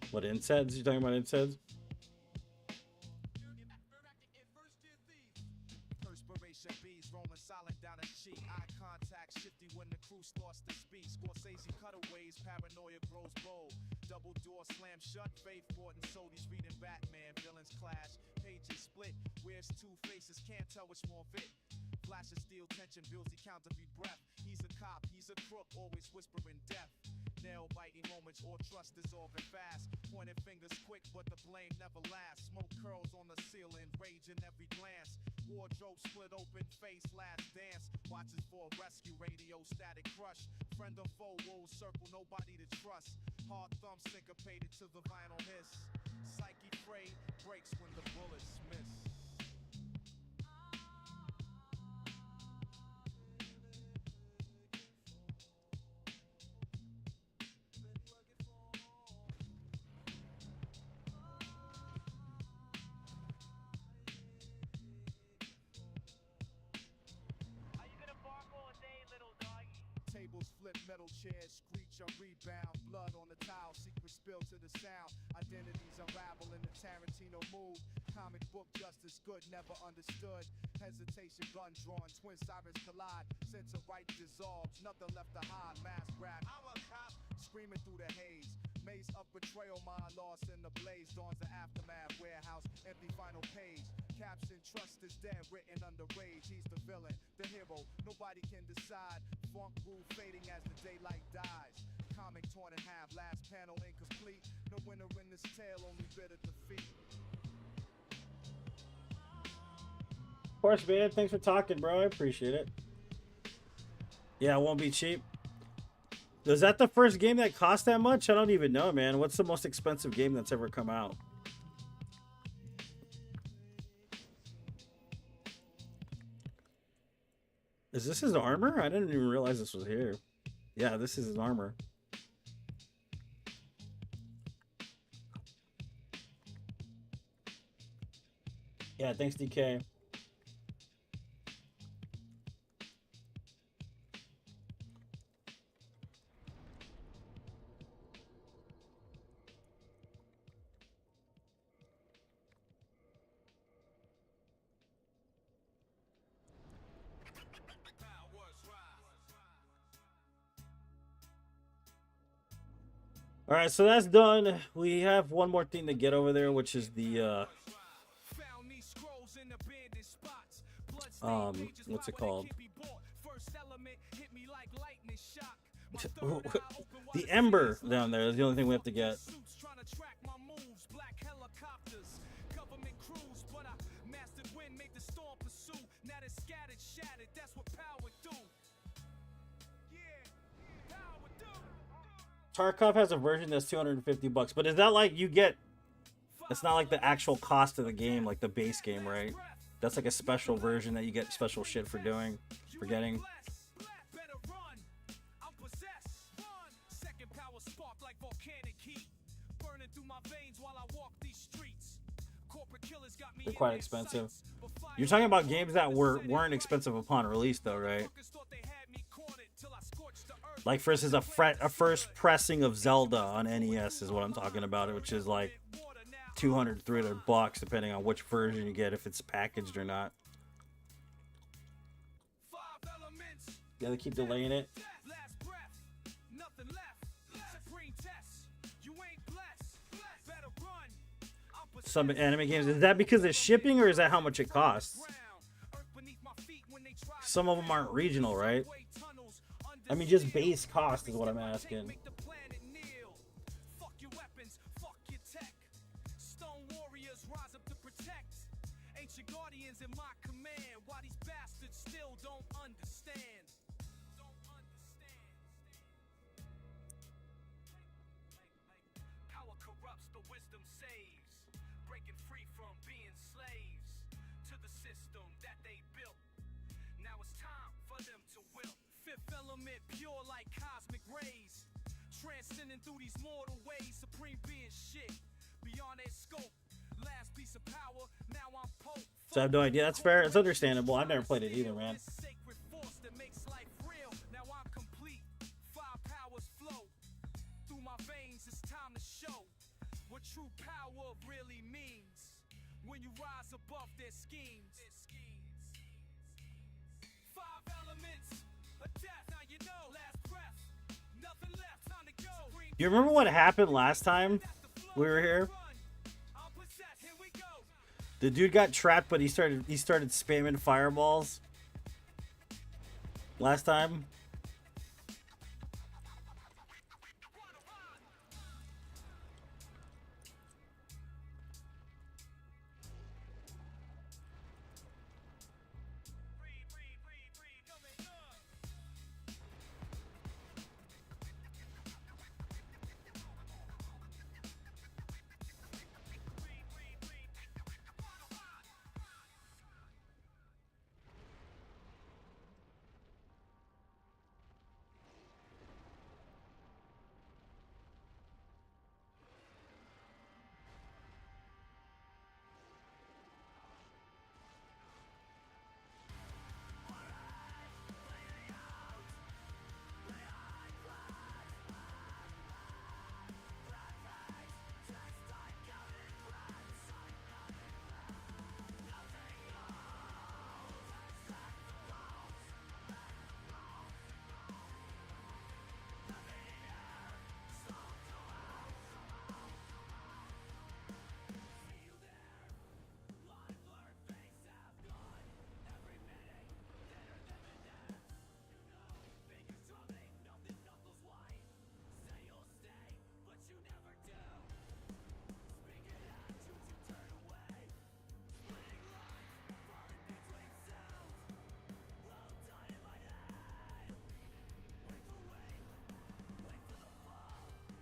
What, NSAIDs? You talking about NSAIDs? Perspiration beads rolling silent down a sheet. Eye contact shifty when the crew starts to speak. Scorsese cutaways, paranoia grows bold. Double door slam shut, faith bought and sold. He's reading Batman, villains clash. Pages split, wears two faces, can't tell which one fit. Flash of steel tension builds, he counterfeit breath. He's a cop, he's a crook, always whispering death. Nail-biting moments, all trust dissolving fast. Pointing fingers quick, but the blame never lasts. Smoke curls on the ceiling, rage in every glance. Wardrobe split open, face last dance. Watches for a rescue, radio static crush. Friend or foe, wolves circle, nobody to trust. Hard thumb syncopated to the vinyl hiss. Psyche frayed, breaks when the bullets miss. Tables flip, metal chairs screech on rebound. Blood on the tile, secret spill to the sound. Identities unravel in the Tarantino move. Comic book justice good, never understood. Hesitation, gun drawn, twin sirens collide. Sense of right dissolves, nothing left to hide. Mask grab, I'm a cop, screaming through the haze. Maze of betrayal, mind lost in the blaze. Dawns the aftermath, warehouse, empty final page. Caption, trust is dead, written under rage. He's the villain, the hero, nobody can decide. Funk groove fading as the daylight dies. Comic torn in half, last panel incomplete. No winner in this tale, only bitter defeat. Of course, man. Thanks for talking, bro. I appreciate it. Yeah, it won't be cheap. Is that the first game that cost that much? I don't even know, man. What's the most expensive game that's ever come out? Is this his armor? I didn't even realize this was here. Yeah, this is his armor. Yeah, thanks, DK. All right, so that's done. We have one more thing to get over there, which is the Found these scrolls in abandoned spots. Bloodstained pages, what's it power that called? can't be bought. First element hit me like lightning shock. My third eye open while The the Ember city's down there is the only thing we have to get. suits trying to track my moves. Black helicopters, government crews, but I mastered wind, made the storm pursue. Now they're scattered, shattered. That's what power do. Yeah, power do. Tarkov has a version that's $250, but is that like you get? It's not like the actual cost of the game, like the base game, right? That's like a special version that you get special shit for doing, for getting. Better run. I'm possessed. Run. Second power spark like volcanic heat. Burning through my veins while I walk these streets. Corporate killers got me They're in quite their expensive. sights. But fire You're talking about games that weren't expensive upon release, though, right? workers thought they had me cornered till I scorched the earth. Like, for instance, a first pressing of Zelda on NES is what I'm talking about, which is like Water now. $200, $300, depending on which version you get, if it's packaged or not. 5 elements. Yeah, they keep delaying it. Last breath. Nothing left. Supreme test. You ain't blessed. Better run. I'm possessed. Some anime games, is that because it's shipping or is that how much it costs? Ground. Earth beneath my feet when they try to Some of them aren't regional, right? way tunnels I mean, just base cost is what I'm asking. make the planet kneel. Fuck your weapons, fuck your tech. Stone warriors rise up to protect. Ancient guardians in my command. Why these bastards still don't understand? Power corrupts, but wisdom saves. Breaking free from being slaves to the system that they built. Now it's time for them to wilt. Fifth element, pure like cosmic rays. Transcending through these mortal ways. Supreme being shit. Beyond their scope. Last piece of power, now I'm Pope. So I have no idea. That's fair. It's understandable. I've never played it either, man. This sacred force that makes life real. Now I'm complete. 5 powers flow. Through my veins, it's time to show what true power really means. When you rise above their schemes. 5 elements of death. Now you know. Last breath. Nothing left. Time to go. You remember what happened last time we were here? I'm possessed. Here we go. The dude got trapped, but he started spamming fireballs. Last time.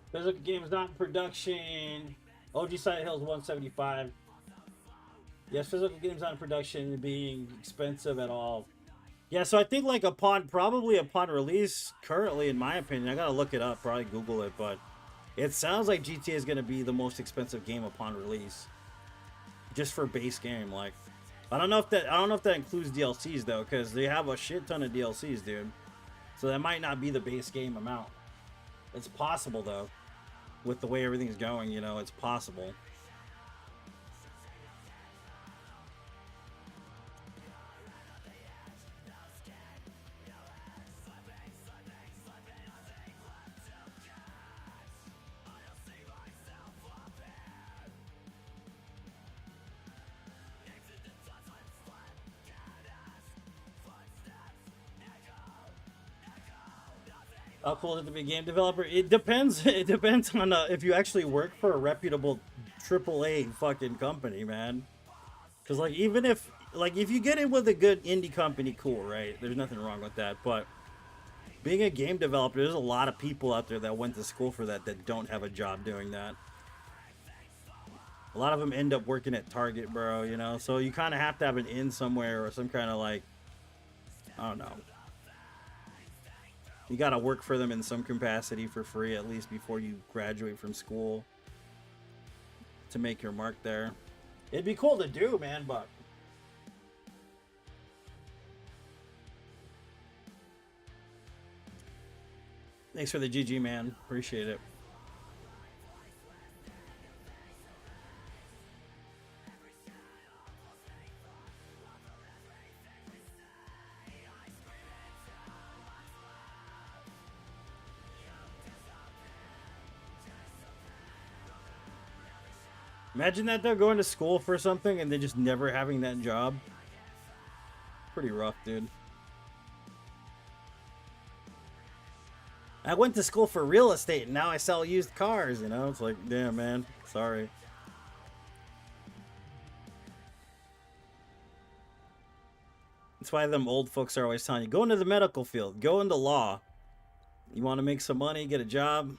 Physical games not in production. OG Silent Hills 175. Yes, physical games not in production being expensive at all. Yeah, so I think like probably upon release, currently in my opinion, I gotta look it up, probably Google it, but it sounds like GTA is gonna be the most expensive game upon release. Just for base game, like I don't know if that includes DLCs though, because they have a shit ton of DLCs, dude. So that might not be the base game amount. It's possible though. With the way everything's going, you know, it's possible. How cool is it to be a game developer? It depends. It depends on if you actually work for a reputable AAA fucking company, man. Because like even if if you get in with a good indie company, cool, right? There's nothing wrong with that. But being a game developer, there's a lot of people out there that went to school for that don't have a job doing that. A lot of them end up working at Target, bro. You know, so you kind of have to have an in somewhere or some kind of like, I don't know. You gotta work for them in some capacity for free at least before you graduate from school to make your mark there. It'd be cool to do, man, but thanks for the GG, man. Appreciate it. Imagine that though, going to school for something and then just never having that job. Pretty rough, dude. I went to school for real estate and now I sell used cars, you know? It's like, damn, man. Sorry. That's why them old folks are always telling you, go into the medical field, go into law. You want to make some money, get a job.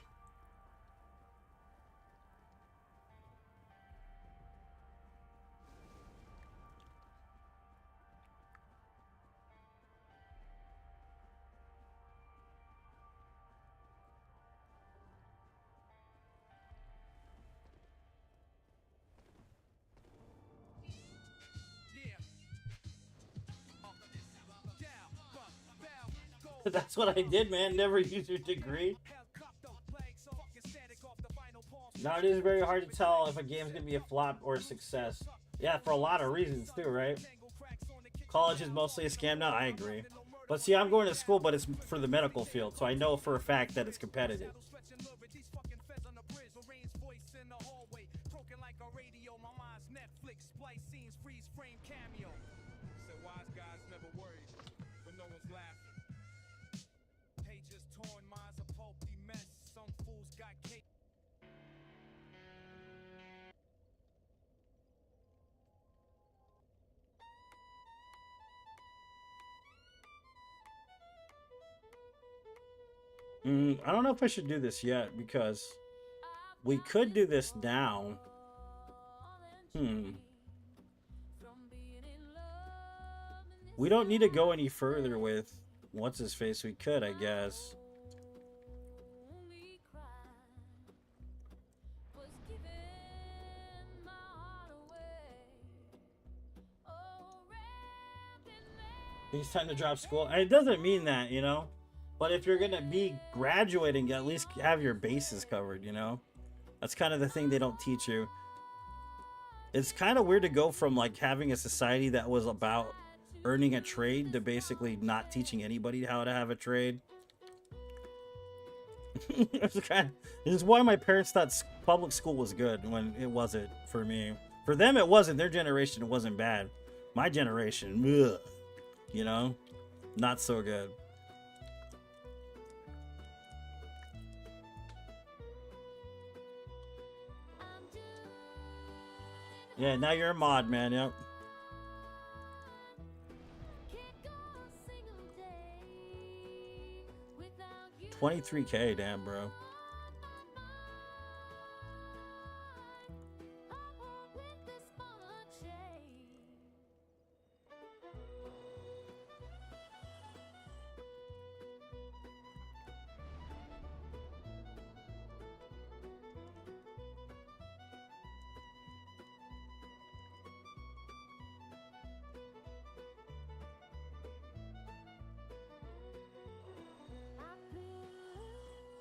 That's what I did, man. Never used your degree. Now it is very hard to tell if a game's gonna be a flop or a success. Yeah, for a lot of reasons too, right? College is mostly a scam now. I agree. But see, I'm going to school, but it's for the medical field, so I know for a fact that it's competitive. I don't know if I should do this yet because we could do this now. We don't need to go any further with what's his face. We could, I guess. It's time to drop school. And it doesn't mean that, you know. But if you're going to be graduating, at least have your bases covered, you know? That's kind of the thing they don't teach you. It's kind of weird to go from, like, having a society that was about earning a trade to basically not teaching anybody how to have a trade. This is why my parents thought public school was good when it wasn't for me. For them, it wasn't. Their generation, it wasn't bad. My generation, ugh, you know? Not so good. Yeah, now you're a mod, man. Yep. 23K, damn, bro.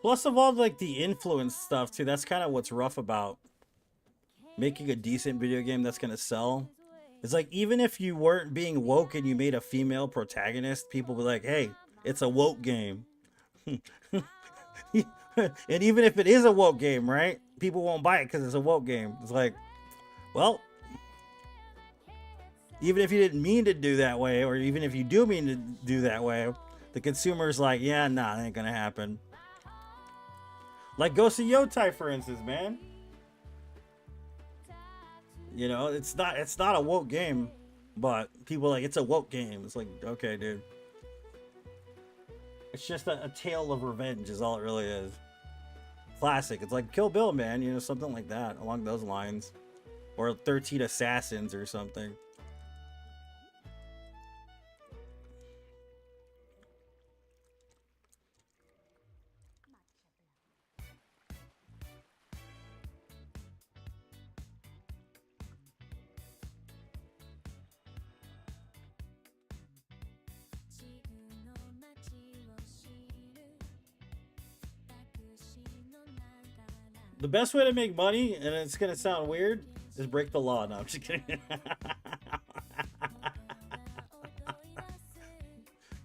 Plus of all like the influence stuff too, that's kind of what's rough about making a decent video game that's gonna sell. It's like even if you weren't being woke and you made a female protagonist, people would be like, hey, it's a woke game. And even if it is a woke game, right? People won't buy it because it's a woke game. It's like, well, even if you didn't mean to do that way, or even if you do mean to do that way, the consumer's like, yeah, nah, that ain't gonna happen. Like Ghost of Yotai, for instance, man. You know, it's not a woke game, but people are like, it's a woke game. It's like, okay, dude. It's just a tale of revenge is all it really is. Classic. It's like Kill Bill, man. You know, something like that along those lines. Or 13 Assassins or something. The best way to make money, and it's gonna sound weird, is break the law. No, I'm just kidding.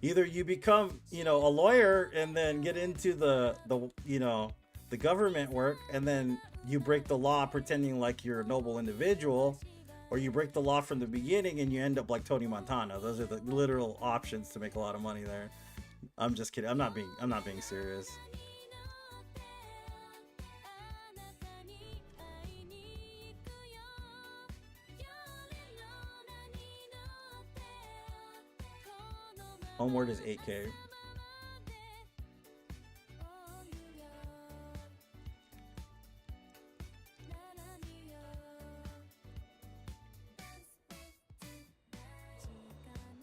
Either you become, you know, a lawyer and then get into the you know, the government work, and then you break the law pretending like you're a noble individual, or you break the law from the beginning and you end up like Tony Montana. Those are the literal options to make a lot of money there. I'm just kidding. I'm not being serious. Homeward is 8K.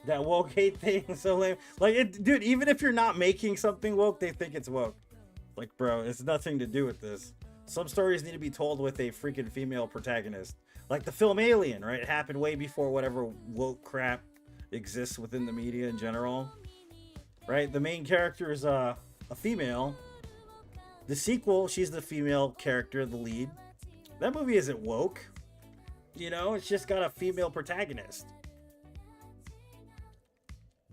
That woke hate thing is so lame. Like, it, dude, even if you're not making something woke, they think it's woke. Like, bro, it's nothing to do with this. Some stories need to be told with a freaking female protagonist. Like the film Alien, right? It happened way before whatever woke crap exists within the media in general, right? The main character is a female. The sequel, she's the female character, the lead. That movie isn't woke, you know. It's just got a female protagonist.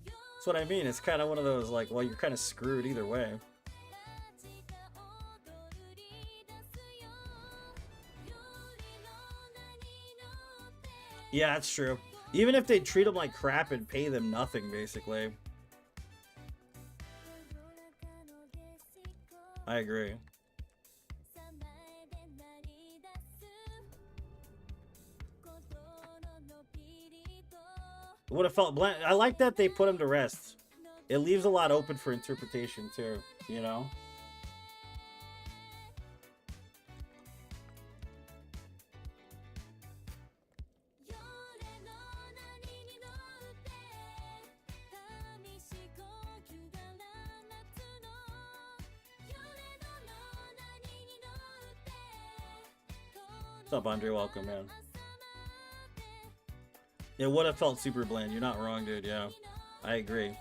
That's what I mean. It's kind of one of those like, well, you're kind of screwed either way. Yeah, that's true. Even if they treat them like crap and pay them nothing, basically. I agree. It would have felt bland. I like that they put him to rest. It leaves a lot open for interpretation too, you know? What's up, Andre? Welcome, man. It would have felt super bland. You're not wrong, dude. Yeah, I agree.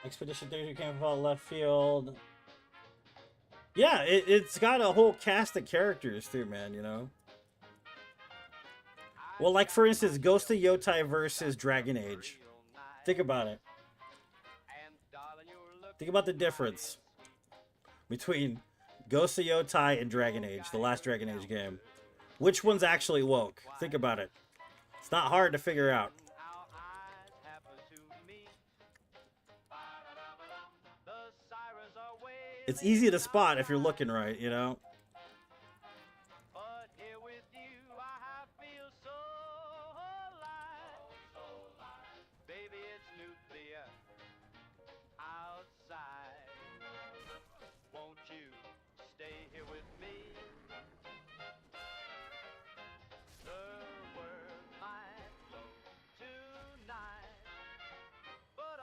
Expedition 32 came from left field. Yeah, it's got a whole cast of characters too, man, you know? Well, like, for instance, Ghost of Yotai versus Dragon Age. Think about it. Think about the difference between Ghost of Yotai and Dragon Age, the last Dragon Age game. Which one's actually woke? Think about it. It's not hard to figure out. It's easy to spot if you're looking right, you know?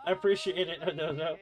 I appreciate it. No.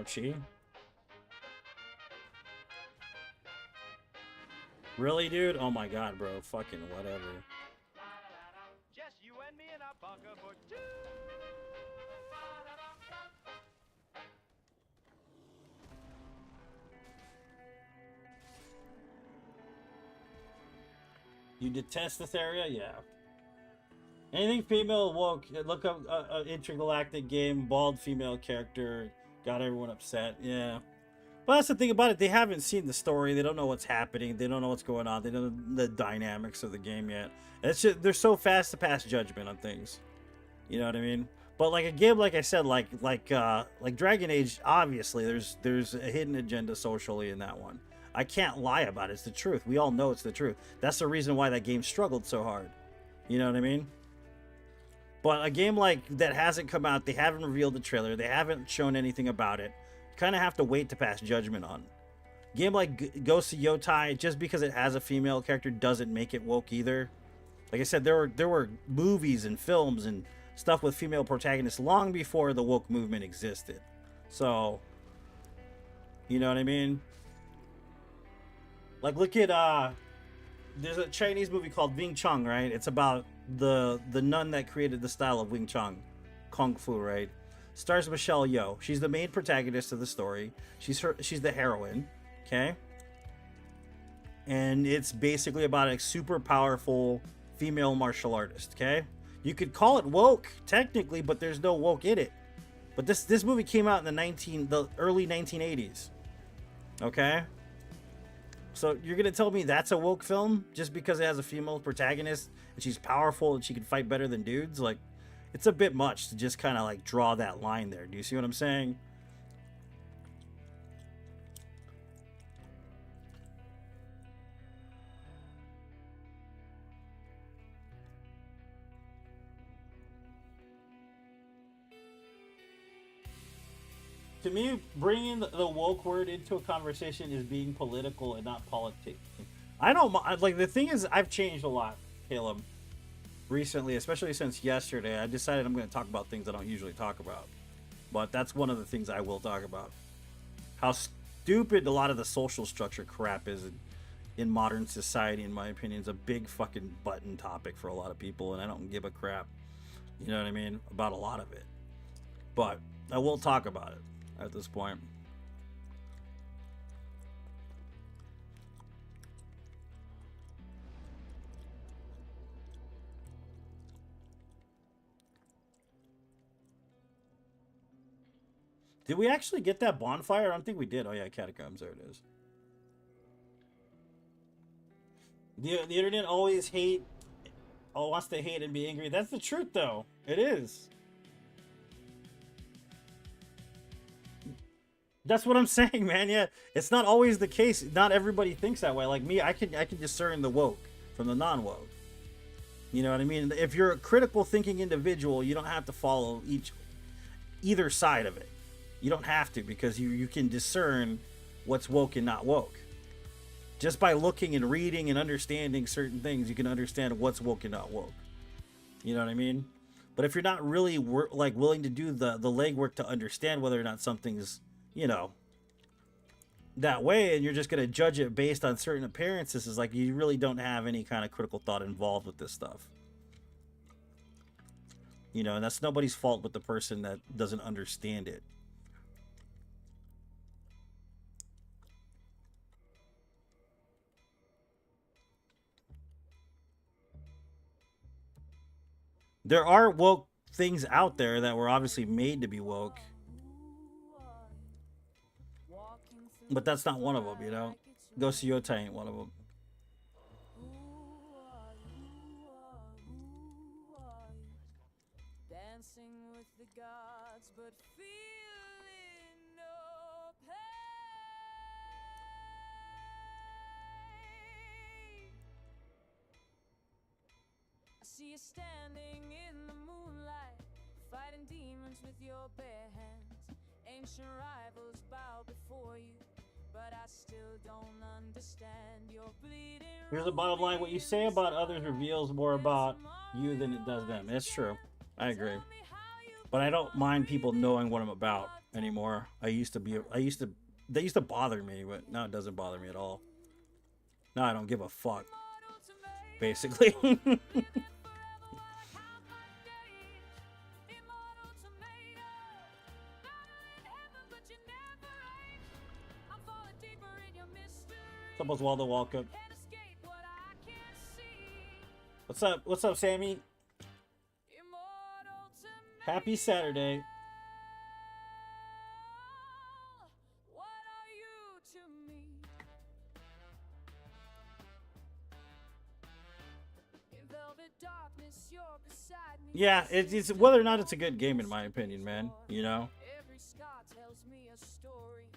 Ochi. Really, dude? Oh my god, bro. Fucking whatever. Just you and me and our bunker for two. You detest this area? Yeah. Anything female woke. Look up intergalactic game, bald female character, got everyone upset. Yeah. But that's the thing about it. They haven't seen the story. They don't know what's happening. They don't know what's going on. They don't know the dynamics of the game yet. It's just, they're so fast to pass judgment on things. You know what I mean? But like a game, like I said, like Dragon Age, obviously there's a hidden agenda socially in that one. I can't lie about it. It's the truth. We all know it's the truth. That's the reason why that game struggled so hard. You know what I mean? But a game like that hasn't come out. They haven't revealed the trailer. They haven't shown anything about it. Kind of have to wait to pass judgment on. Game like Ghost of Yotai, just because it has a female character doesn't make it woke either. Like I said, there were movies and films and stuff with female protagonists long before the woke movement existed. So, you know what I mean? Like look at there's a Chinese movie called Wing Chun, right? It's about the nun that created the style of Wing Chun, Kung Fu, right? Stars Michelle Yeoh. She's the main protagonist of the story. She's the heroine, okay? And it's basically about a super powerful female martial artist, okay? You could call it woke technically, but there's no woke in it. But this movie came out in the early 1980s. Okay? So you're going to tell me that's a woke film just because it has a female protagonist and she's powerful and she can fight better than dudes? Like, it's a bit much to just kind of like draw that line there. Do you see what I'm saying? To me, bringing the woke word into a conversation is being political and not politic. I don't like, the thing is, I've changed a lot, Caleb, recently, especially since yesterday. I decided I'm going to talk about things I don't usually talk about, but that's one of the things I will talk about. How stupid a lot of the social structure crap is in modern society, in my opinion, is a big fucking button topic for a lot of people, and I don't give a crap, you know what I mean, about a lot of it. But I will talk about it at this point. Did we actually get that bonfire? I don't think we did. Oh yeah, catacombs. There it is. The internet always wants to hate and be angry. That's the truth, though. It is. That's what I'm saying, man. Yeah, it's not always the case. Not everybody thinks that way. Like me, I can discern the woke from the non-woke. You know what I mean? If you're a critical thinking individual, you don't have to follow either side of it. You don't have to, because you can discern what's woke and not woke. Just by looking and reading and understanding certain things, you can understand what's woke and not woke. You know what I mean? But if you're not really willing to do the legwork to understand whether or not something's, you know, that way, and you're just going to judge it based on certain appearances, is like you really don't have any kind of critical thought involved with this stuff. You know, and that's nobody's fault but the person that doesn't understand it. There are woke things out there that were obviously made to be woke, but that's not one of them, you know? Ghost of Yotai ain't one of them. Dancing with the gods, but feeling no pain. I see you standing in the moonlight, fighting demons with your bare hands. Ancient rivals bow before you, but I still don't understand your bleeding. Here's the bottom line. What you say about others reveals more about you than it does them. It's true. I agree. But I don't mind people knowing what I'm about. anymore. They used to bother me, but now it doesn't bother me at all. Now I don't give a fuck, basically. What's up, Oswaldo? Welcome. What's up? What's up, Sammy? Happy Saturday. Yeah, it's whether or not it's a good game in my opinion, man. You know. Every scar tells me a story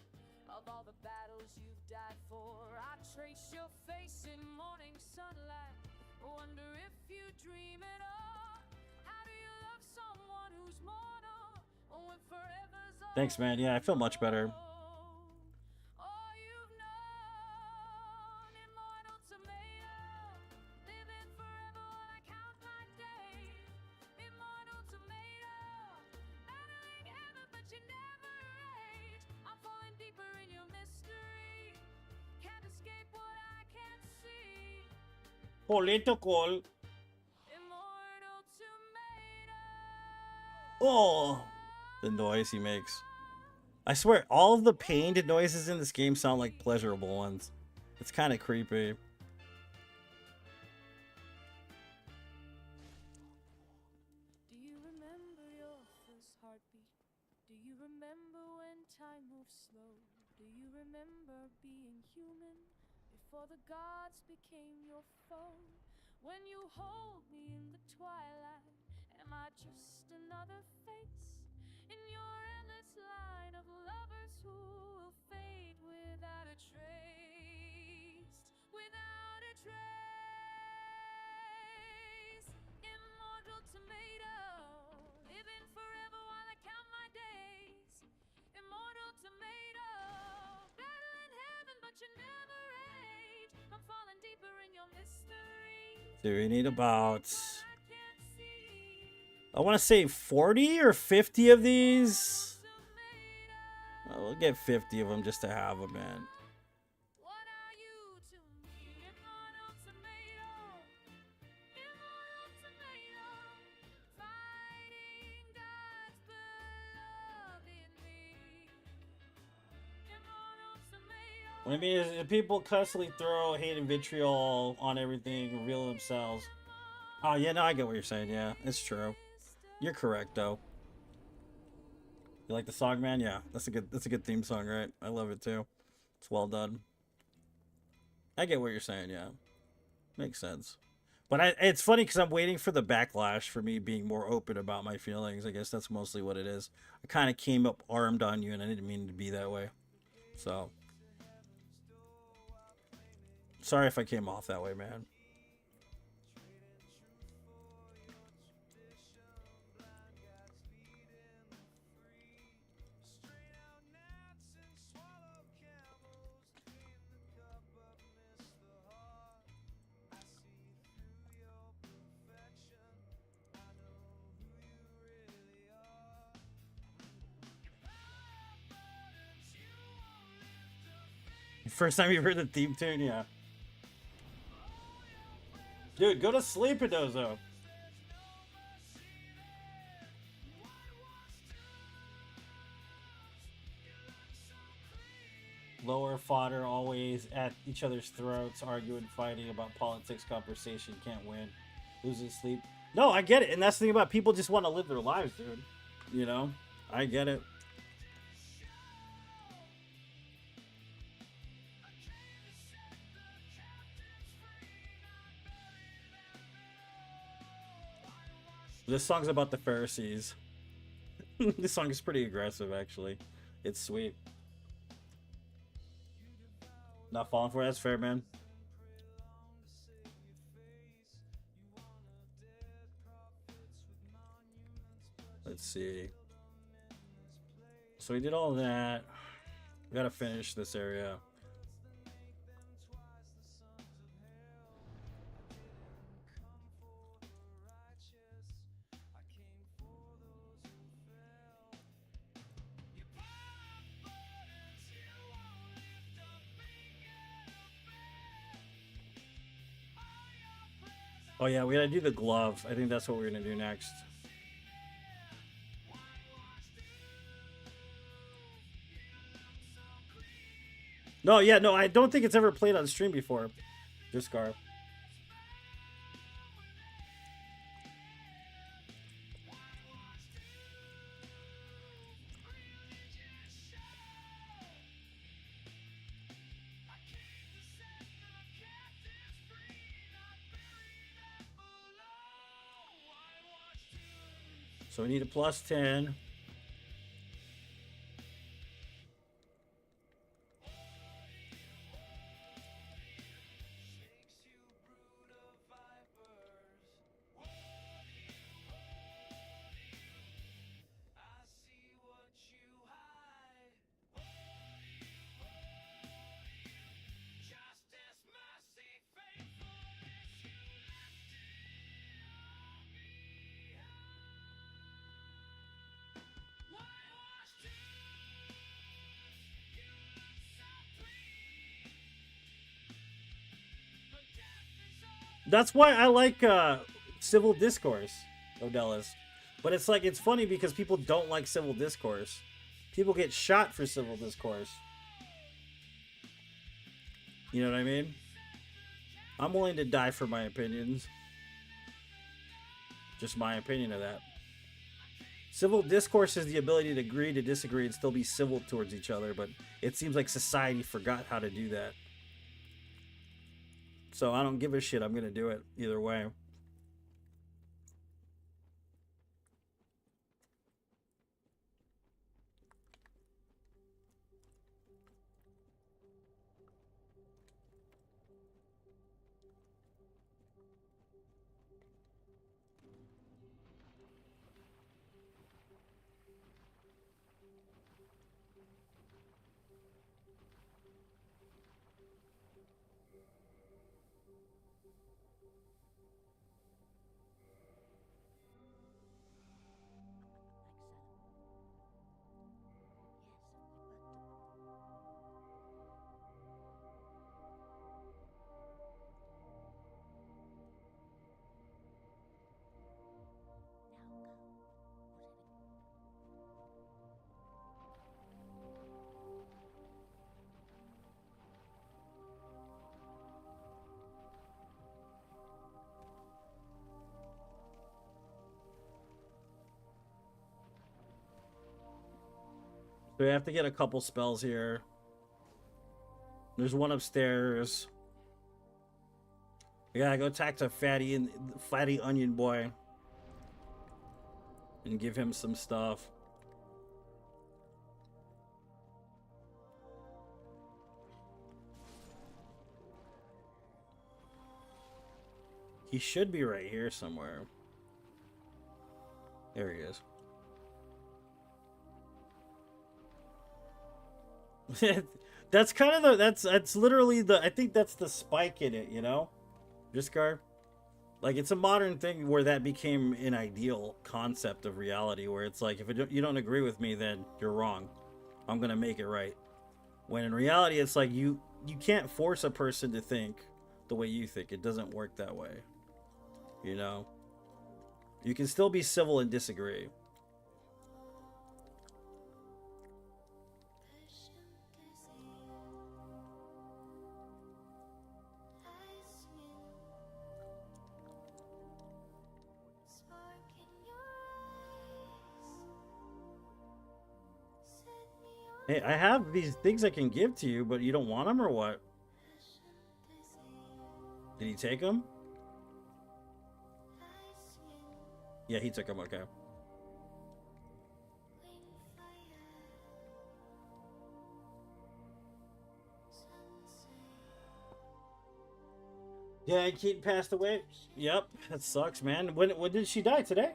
of all the battles you've died for. I trace your face in morning sunlight. Wonder if you dream it all. How do you love someone who's mortal when forever's all? Thanks, man. Yeah, I feel much better. Political. Oh, the noise he makes. I swear, all of the pained noises in this game sound like pleasurable ones. It's kind of creepy. Do you remember your first heartbeat? Do you remember when time moves slow? Do you remember being human before the gods became your foe? When you hold me in the twilight, am I just another face in your endless line of lovers who will fade without a trace? Without a trace. Immortal tomato, living forever while I count my days. Immortal tomato, battling heaven but you never age. I'm falling deeper in your mystery. So we need about, I want to say 40 or 50 of these. Well, we'll get 50 of them just to have them, man. What are you to me? Immortal tomato, immortal tomato, fighting God's beloved in me. Immortal tomato. What I mean is, if people constantly throw hate and vitriol on everything, reveal themselves. Oh yeah, no, I get what you're saying. Yeah, it's true. You're correct, though. You like the song, man? Yeah, that's a good theme song, right? I love it too. It's well done. I get what you're saying. Yeah, makes sense. But it's funny because I'm waiting for the backlash for me being more open about my feelings. I guess that's mostly what it is. I kind of came up armed on you, and I didn't mean to be that way. So sorry if I came off that way, man. First time you heard the theme tune, yeah. Dude, go to sleep, Edozo. Lower fodder, always at each other's throats, arguing, fighting about politics, conversation, can't win, losing sleep. No, I get it, and that's the thing about people just want to live their lives, dude. You know, I get it. This song's about the Pharisees. This song is pretty aggressive, actually. It's sweet. Not falling for it, that's fair, man. Let's see. So we did all that. We gotta finish this area. Oh yeah, we gotta do the glove. I think that's what we're gonna do next. No, yeah, no, I don't think it's ever played on stream before. Just Gar. So we need a plus 10. That's why I like civil discourse, Odellis. But it's like, it's funny because people don't like civil discourse. People get shot for civil discourse. You know what I mean? I'm willing to die for my opinions. Just my opinion of that. Civil discourse is the ability to agree to disagree and still be civil towards each other, but it seems like society forgot how to do that. So I don't give a shit. I'm going to do it either way. So we have to get a couple spells here. There's one upstairs. We gotta go talk to Fatty Onion Boy and give him some stuff. He should be right here somewhere. There he is. That's kind of the that's literally the, I think that's the spike in it, you know? Jiskar. Like, it's a modern thing where that became an ideal concept of reality, where it's like, if you don't agree with me, then you're wrong. I'm gonna make it right. When in reality, it's like you can't force a person to think the way you think. It doesn't work that way. You know? You can still be civil and disagree. Hey, I have these things I can give to you, but you don't want them or what? Did he take them? Yeah, he took them, okay. Yeah, Keaton passed away. Yep, that sucks, man. When did she die? Today?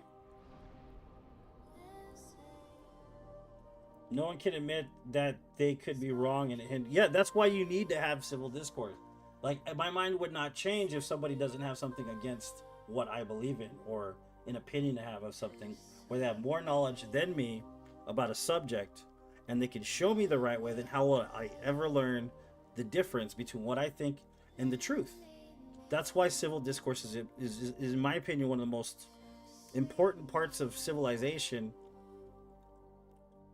No one can admit that they could be wrong, and yeah, that's why you need to have civil discourse. Like, my mind would not change if somebody doesn't have something against what I believe in, or an opinion to have of something, where they have more knowledge than me about a subject, and they can show me the right way. Then how will I ever learn the difference between what I think and the truth? that's why civil discourse is in my opinion one of the most important parts of civilization.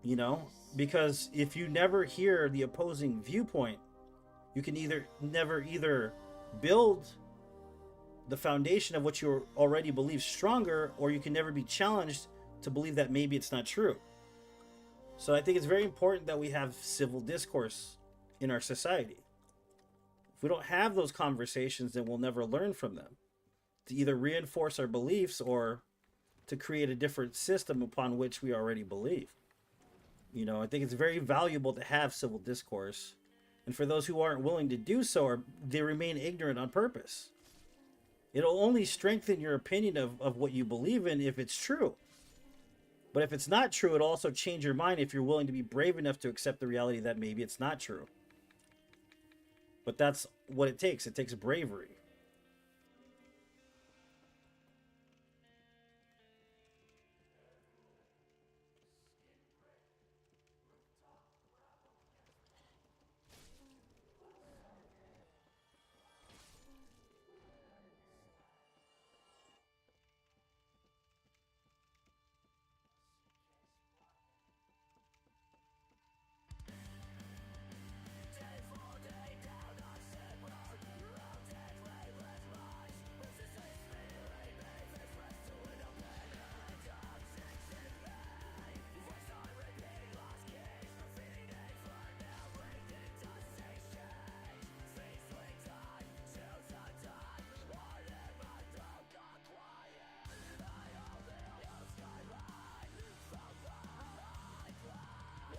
You know, because if you never hear the opposing viewpoint, you can either build the foundation of what you already believe stronger, or you can never be challenged to believe that maybe it's not true. So I think it's very important that we have civil discourse in our society. If we don't have those conversations, then we'll never learn from them, to either reinforce our beliefs or to create a different system upon which we already believe. You know, I think it's very valuable to have civil discourse. And for those who aren't willing to do so, or they remain ignorant on purpose, it'll only strengthen your opinion of what you believe in if it's true. But if it's not true, it'll also change your mind if you're willing to be brave enough to accept the reality that maybe it's not true. But that's what it takes. It takes bravery.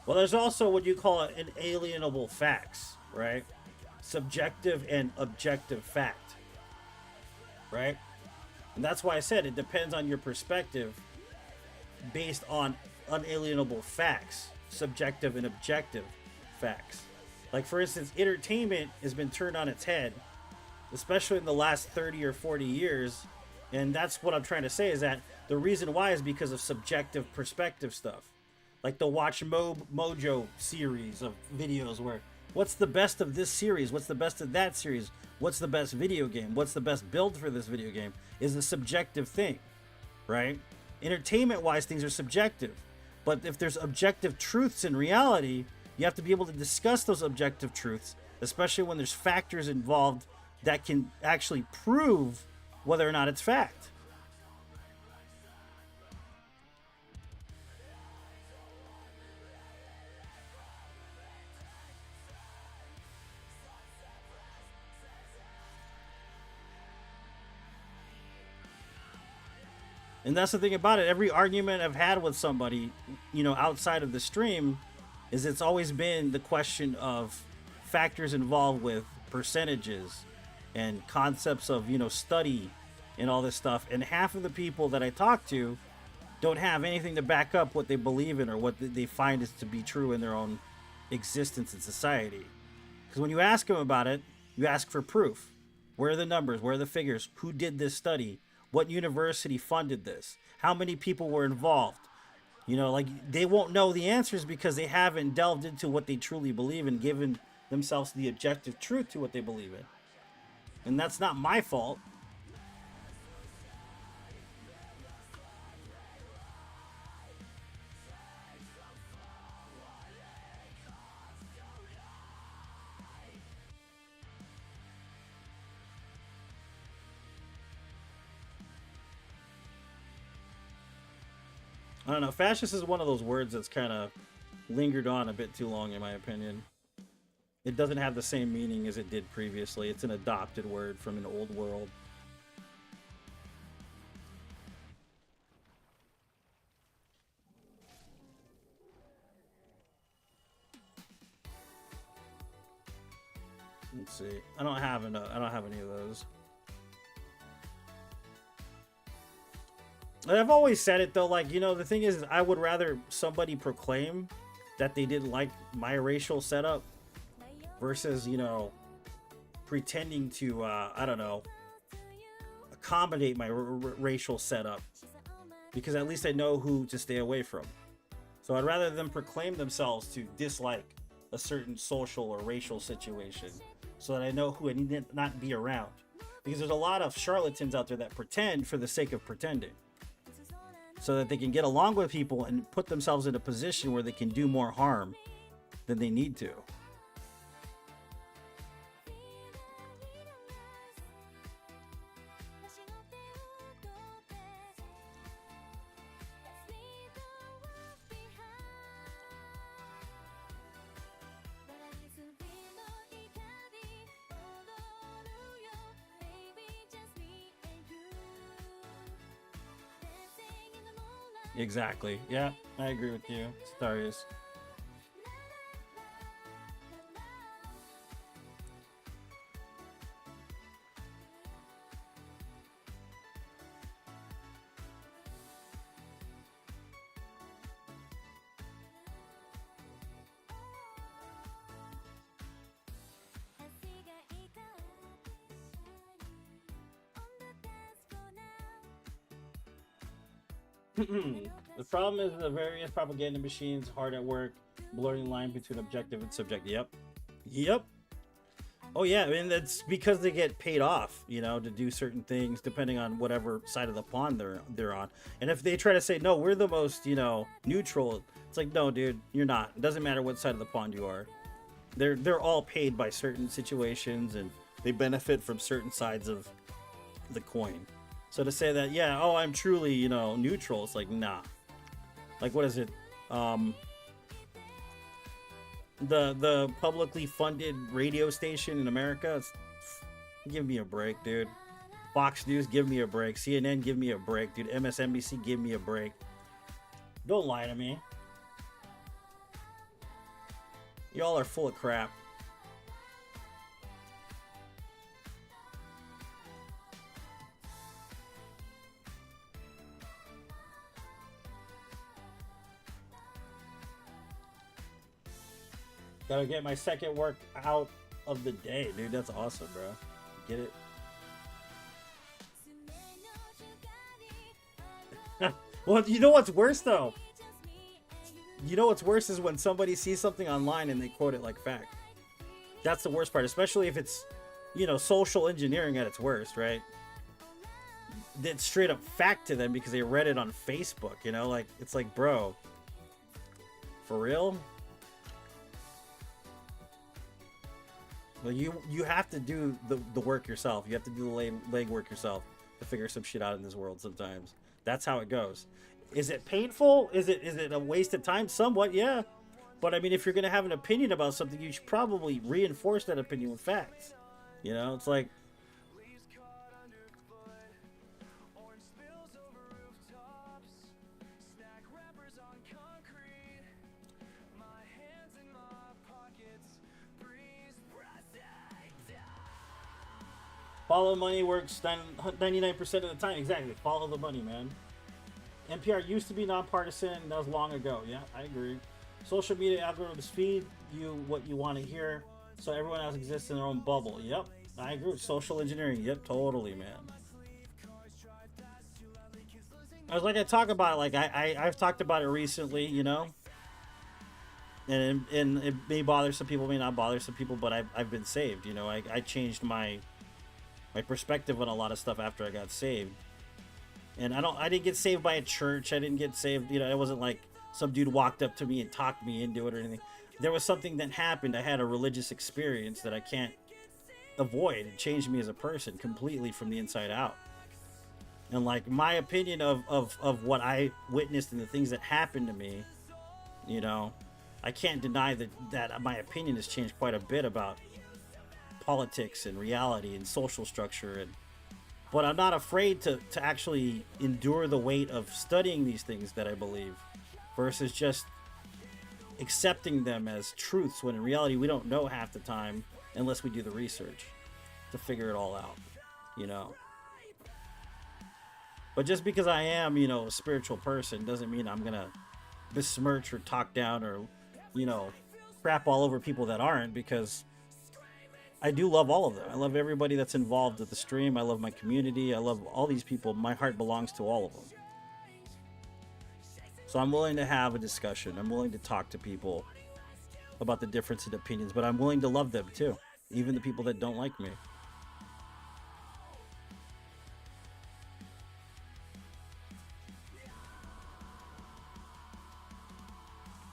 Well, there's also what you call inalienable facts, right? Subjective and objective fact, right? And that's why I said it depends on your perspective based on unalienable facts, subjective and objective facts. Like, for instance, entertainment has been turned on its head, especially in the last 30 or 40 years. And that's what I'm trying to say, is that the reason why is because of subjective perspective stuff. Like the Watch Mojo series of videos where, what's the best of this series? What's the best of that series? What's the best video game? What's the best build for this video game? Is a subjective thing, right? Entertainment-wise, things are subjective. But if there's objective truths in reality, you have to be able to discuss those objective truths, especially when there's factors involved that can actually prove whether or not it's fact. And that's the thing about it. Every argument I've had with somebody, you know, outside of the stream, is it's always been the question of factors involved with percentages and concepts of, you know, study and all this stuff. And half of the people that I talk to don't have anything to back up what they believe in or what they find is to be true in their own existence in society. Because when you ask them about it, you ask for proof. Where are the numbers? Where are the figures? Who did this study? What university funded this? How many people were involved? You know, like, they won't know the answers because they haven't delved into what they truly believe and given themselves the objective truth to what they believe in. And that's not my fault. I don't know. Fascist is one of those words that's kind of lingered on a bit too long, in my opinion. It doesn't have the same meaning as it did previously. It's an adopted word from an old world. Let's see. I don't have any of those. And I've always said it though, like, you know, the thing is I would rather somebody proclaim that they didn't like my racial setup versus, you know, pretending to, I don't know, accommodate my racial setup, because at least I know who to stay away from. So I'd rather them proclaim themselves to dislike a certain social or racial situation so that I know who I need to not be around. because there's a lot of charlatans out there that pretend for the sake of pretending, so that they can get along with people and put themselves in a position where they can do more harm than they need to. Exactly. Yeah, I agree with you, Starius. The problem is the various propaganda machines hard at work, blurring the line between objective and subjective. Yep. Yep. Oh yeah, I mean that's because they get paid off, you know, to do certain things depending on whatever side of the pond they're on. And if they try to say, no, we're the most, you know, neutral, it's like, no, dude, you're not. It doesn't matter what side of the pond you are. They're all paid by certain situations, and they benefit from certain sides of the coin. So to say that, yeah, oh, I'm truly, you know, neutral, it's like, nah. Like, what is it? The publicly funded radio station in America, give me a break, dude. Fox News, give me a break. CNN, give me a break, dude. MSNBC, give me a break. Don't lie to me. Y'all are full of crap. Gotta get my second workout of the day, dude. That's awesome, bro. Get it? Well, you know what's worse, though? You know what's worse is when somebody sees something online and they quote it like fact. That's the worst part, especially if it's, you know, social engineering at its worst, right? It's straight up fact to them because they read it on Facebook, you know? Like, it's like, bro, for real? Well, you have to do the work yourself. You have to do the leg work yourself to figure some shit out in this world sometimes. That's how it goes. Is it painful? Is it a waste of time? Somewhat, yeah. But I mean, if you're going to have an opinion about something, you should probably reinforce that opinion with facts. You know, it's like... Follow money works 99% of the time. Exactly. Follow the money, man. NPR used to be nonpartisan. That was long ago. Yeah, I agree. Social media algorithms feed you what you want to hear, so everyone else exists in their own bubble. Yep, I agree. Social engineering. Yep, totally, man. I was like, I talk about it. Like I've talked about it recently, you know. And it may bother some people, may not bother some people, but I've been saved. You know, I changed my perspective on a lot of stuff after I got saved. And I didn't get saved by a church. I didn't get saved, you know, it wasn't like some dude walked up to me and talked me into it or anything. There was something that happened. I had a religious experience that I can't avoid. It changed me as a person completely from the inside out. And like my opinion of what I witnessed and the things that happened to me, you know, I can't deny that my opinion has changed quite a bit about politics and reality and social structure, but I'm not afraid to actually endure the weight of studying these things that I believe versus just accepting them as truths when in reality we don't know half the time unless we do the research to figure it all out, you know. But just because I am, you know, a spiritual person doesn't mean I'm gonna besmirch or talk down or, you know, crap all over people that aren't, because I do love all of them. I love everybody that's involved with the stream. I love my community. I love all these people. My heart belongs to all of them. So I'm willing to have a discussion. I'm willing to talk to people about the difference in opinions, but I'm willing to love them too, even the people that don't like me.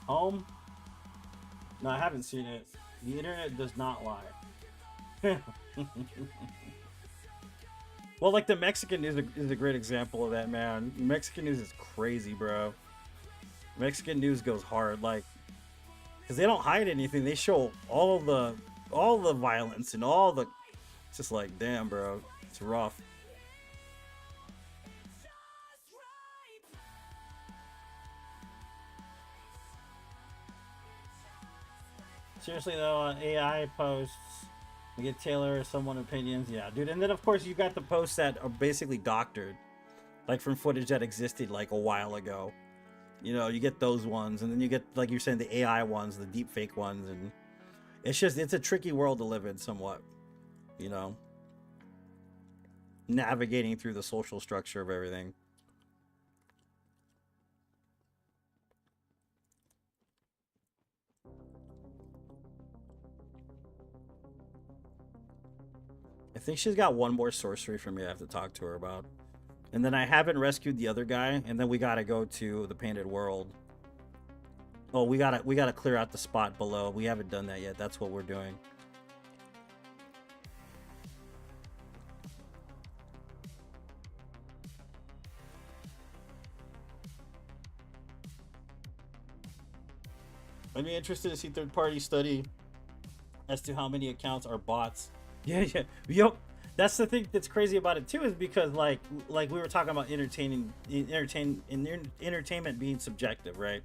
Home? No, I haven't seen it. The internet does not lie. Well, like the Mexican news is a great example of that, man. Mexican news is crazy, bro. Mexican news goes hard, like, because they don't hide anything. They show all the violence and all the. It's just like, damn, bro, it's rough. Seriously though, AI posts, we get Taylor or someone opinions, yeah, dude. And then of course you got the posts that are basically doctored, like from footage that existed like a while ago. You know, you get those ones, and then you get, like you're saying, the AI ones, the deep fake ones, and it's a tricky world to live in somewhat, you know, navigating through the social structure of everything. I think she's got one more sorcery for me I have to talk to her about. And then I haven't rescued the other guy, and then we gotta go to the Painted World. Oh, we gotta clear out the spot below. We haven't done that yet. That's what we're doing. I'd be interested to see third-party study as to how many accounts are bots. Yeah, yeah. Yep. That's the thing that's crazy about it too, is because like we were talking about entertainment being subjective, right?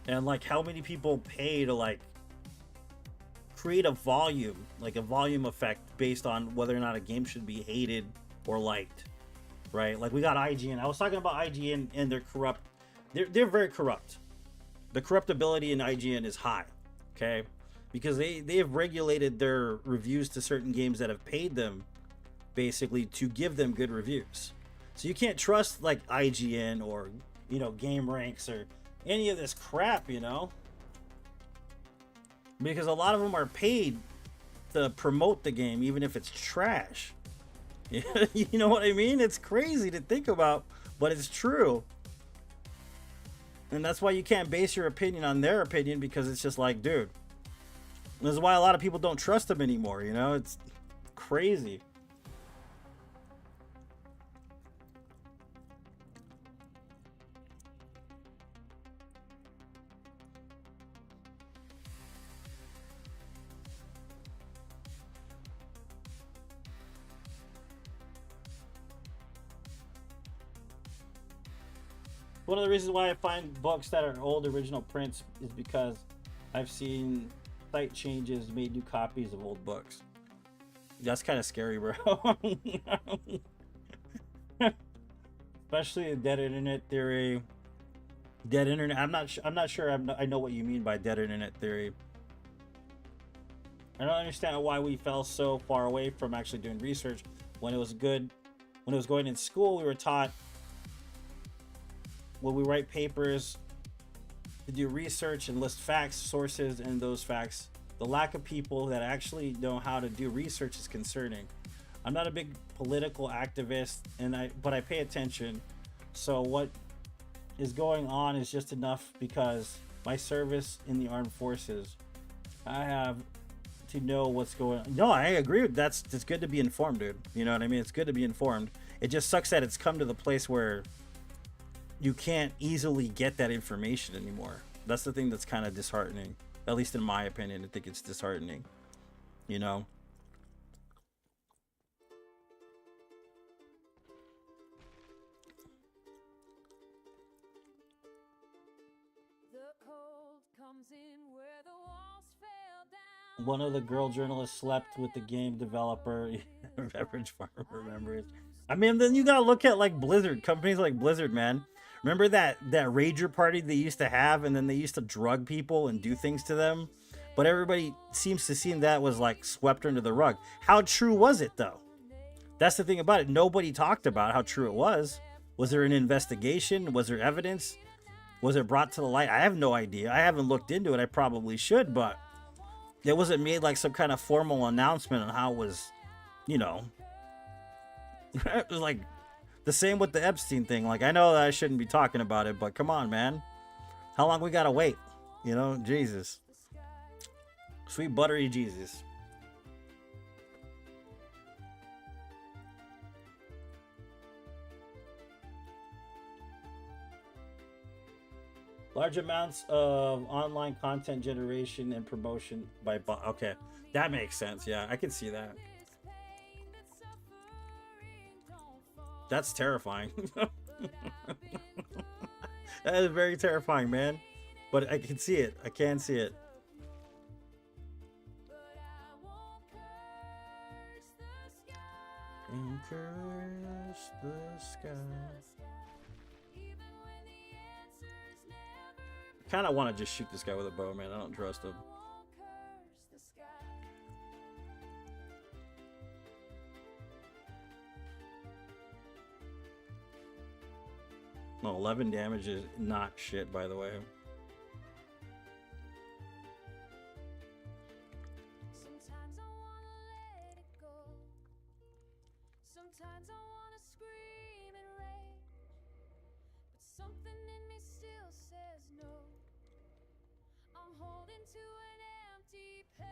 And like how many people pay to like create a volume, like a volume effect based on whether or not a game should be hated or liked, right? Like we got IGN. I was talking about IGN and they're corrupt. They're very corrupt. The corruptibility in IGN is high, okay? Because they have regulated their reviews to certain games that have paid them basically to give them good reviews. So you can't trust like IGN or, you know, Game Ranks or any of this crap, you know, because a lot of them are paid to promote the game even if it's trash. You know what I mean? It's crazy to think about, but it's true. And that's why you can't base your opinion on their opinion, because it's just like, dude, this is why a lot of people don't trust them anymore, you know? It's crazy. One of the reasons why I find books that are old original prints is because I've seen site changes made new copies of old books. That's kind of scary, bro. Especially dead internet theory. Dead internet. I'm not sure. I know what you mean by dead internet theory. I don't understand why we fell so far away from actually doing research when it was good. When it was going in school, we were taught when we write papers to do research and list facts, sources, and those facts. The lack of people that actually know how to do research is concerning. I'm not a big political activist, but I pay attention. So what is going on is just enough because my service in the armed forces, I have to know what's going on. No, I agree with that. It's good to be informed, dude. You know what I mean? It's good to be informed. It just sucks that it's come to the place where you can't easily get that information anymore. That's the thing that's kind of disheartening. At least in my opinion, I think it's disheartening. You know? The cold comes in where the walls fell down. One of the girl journalists slept with the game developer. Average farmer remembers. I mean, then you gotta look at like Blizzard, companies like Blizzard, man. Remember that rager party they used to have, and then they used to drug people and do things to them? But everybody seems to seem that was like swept under the rug. How true was it though? That's the thing about it. Nobody talked about how true it was. Was there an investigation? Was there evidence? Was it brought to the light? I have no idea. I haven't looked into it. I probably should, but it wasn't made like some kind of formal announcement on how it was, you know. It was like the same with the Epstein thing. Like, I know that I shouldn't be talking about it, but come on, man. How long we gotta wait? You know, Jesus. Sweet buttery Jesus. Large amounts of online content generation and promotion by okay, that makes sense. Yeah, I can see that. That's terrifying. That is very terrifying, man. But I can see it. I can see it. And curse the sky. I kind of want to just shoot this guy with a bow, man. I don't trust him. No, 11 damage is not shit, by the way. Sometimes I wanna let it go. Sometimes I wanna scream and rage, but something in me still says no. I'm holding to an empty page.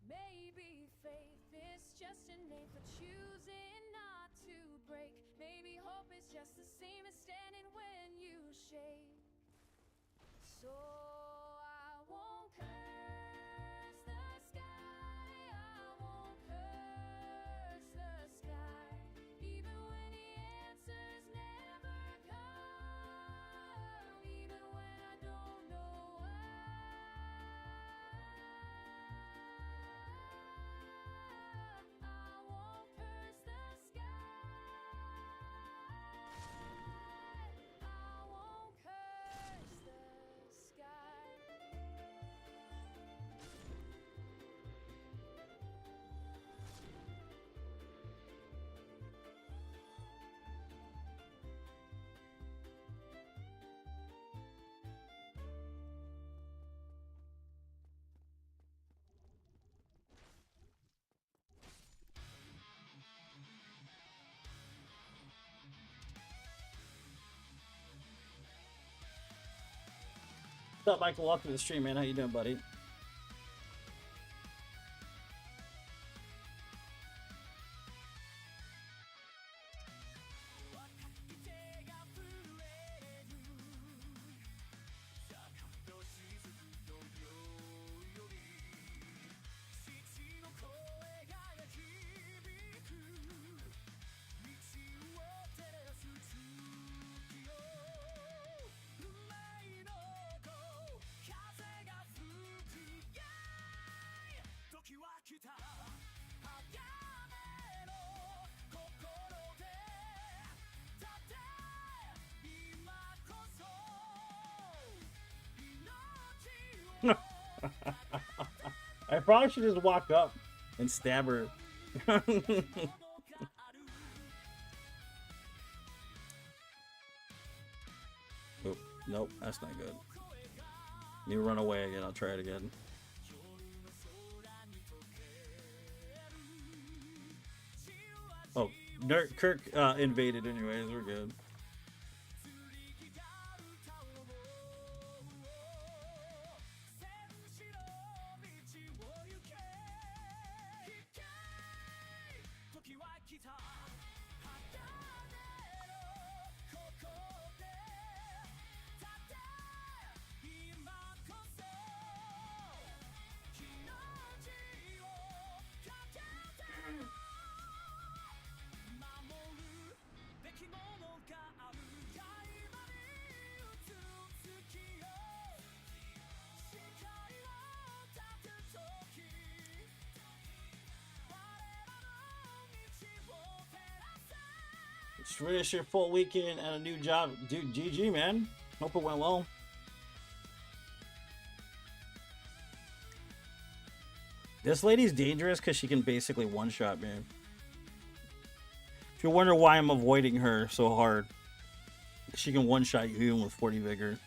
Maybe faith is just innate for choosing not to break. Maybe hope is just the same as standing when you shake. So I won't curse the sky. I won't curse the sky. Even when the answers never come. Even when I don't know why. I won't curse the sky. I won't curse the sky. What's up, Michael? Welcome to the stream, man. How you doing, buddy? I probably should just walk up and stab her. Oh, nope, that's not good. You run away again, I'll try it again. Oh, Kirk invaded anyways, we're good. Just finished your full weekend and a new job. Dude, GG, man. Hope it went well. This lady's dangerous because she can basically one-shot me. If you wonder why I'm avoiding her so hard, she can one-shot you even with 40 vigor.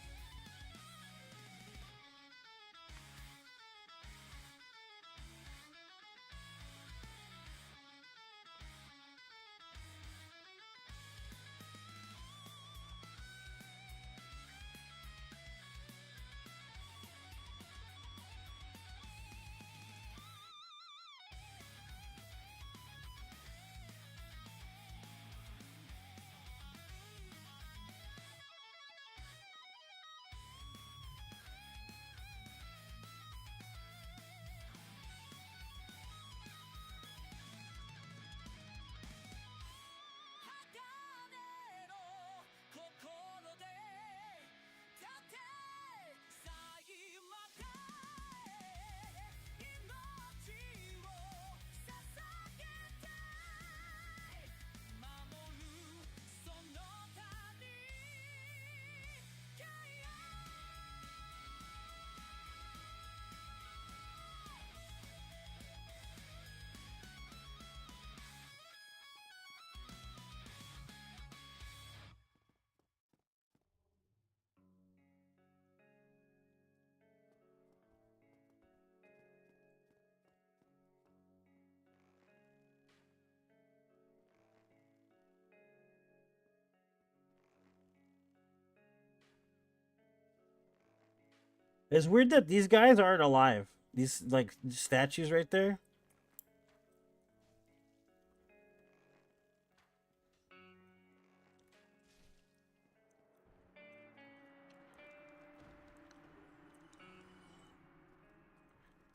It's weird that these guys aren't alive. These like statues right there.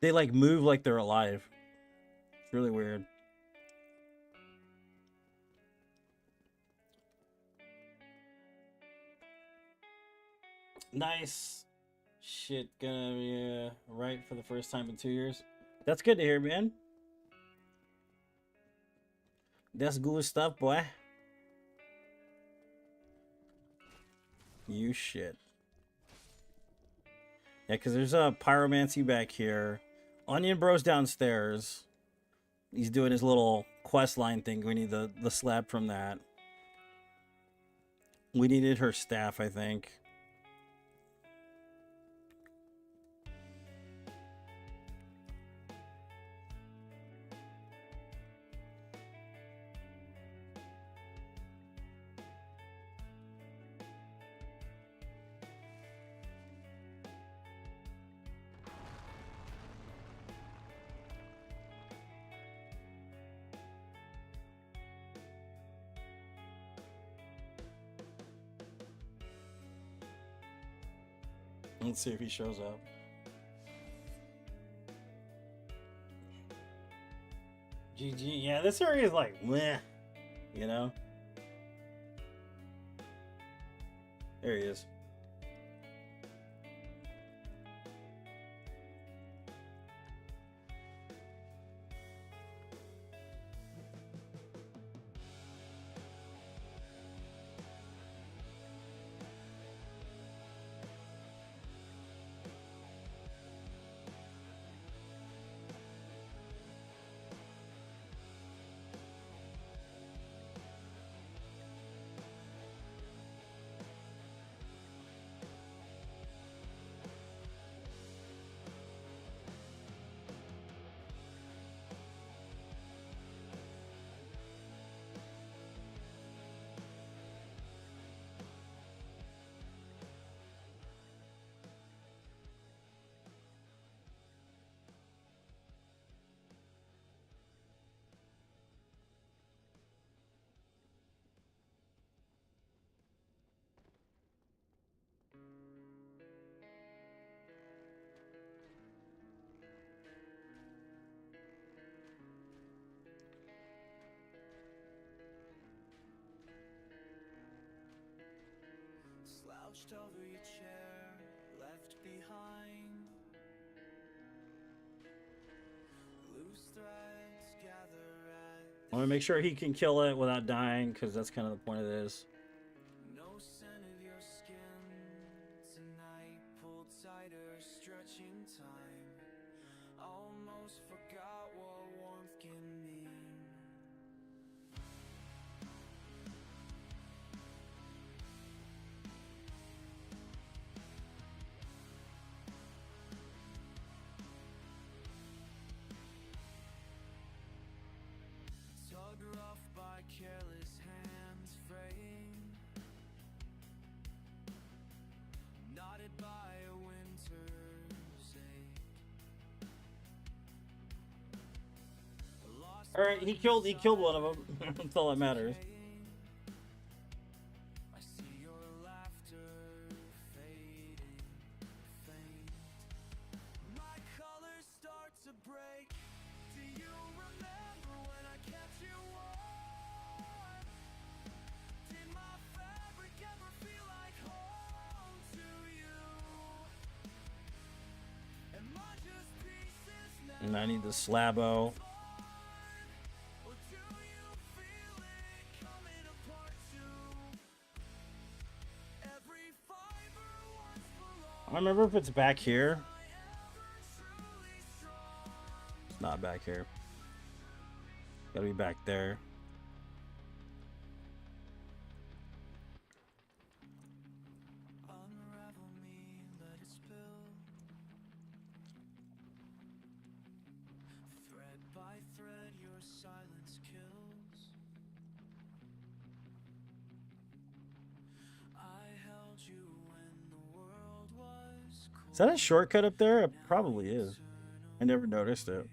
They like move like they're alive. It's really weird. Nice. Shit, gonna be right for the first time in 2 years. That's good to hear, man. That's good stuff, boy. You shit. Yeah, because there's a pyromancy back here. Onion Bro's downstairs. He's doing his little quest line thing. We need the slab from that. We needed her staff, I think. Let's see if he shows up. GG. Yeah, this area is like, meh. You know? There he is. Slouched over your chair, left behind. Loose threads gather at I want to make sure he can kill it without dying, because that's kind of the point of this. no scent of your skin. Tonight pulled tighter, stretching time. Almost forgot what warmth can mean. Tugged rough by careless hands, fraying. Knotted by a winter's ache. Lost All right, he killed one of them. That's all that matters. I see your laughter fading, faint. My colors start to break. Do you remember when I kept you warm? Did my fabric ever feel like home to you? Am I just pieces now? And I need the slabo. Or do you feel it coming apart too? Every fiber once belonged. I don't remember if it's back here. Am I ever truly strong? It's not back here. Gotta be back there. Unravel me, let it spill. Thread by thread, your silence kills. I held you when the world was cold. Is that a shortcut up there? It probably is. I never noticed it.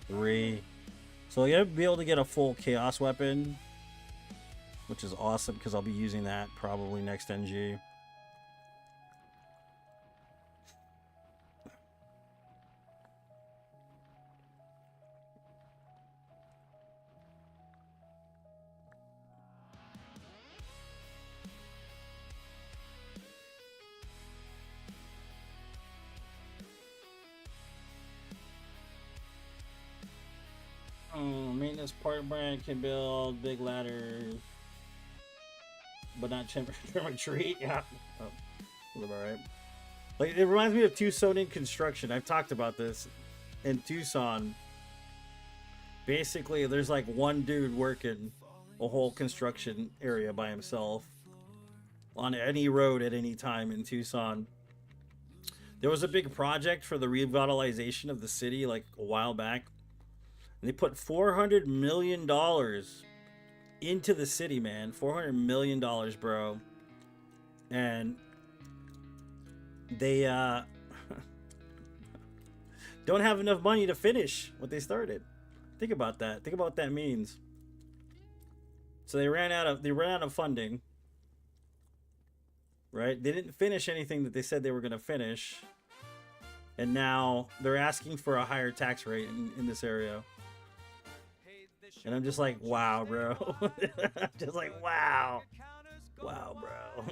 Three. So you'll be able to get a full chaos weapon, which is awesome because I'll be using that probably next NG. Maintenance part brand can build big ladders, but not trim a tree. Yeah, oh, alright. Like it reminds me of Tucsonian construction. I've talked about this in Tucson. Basically, there's like one dude working a whole construction area by himself on any road at any time in Tucson. There was a big project for the revitalization of the city like a while back. And they put $400 million into the city, man. $400 million, bro. And they don't have enough money to finish what they started. Think about that. Think about what that means. So they ran out of funding. Right? They didn't finish anything that they said they were going to finish. And now they're asking for a higher tax rate in this area. And I'm just like, wow, bro. I'm just like, wow. Wow, bro.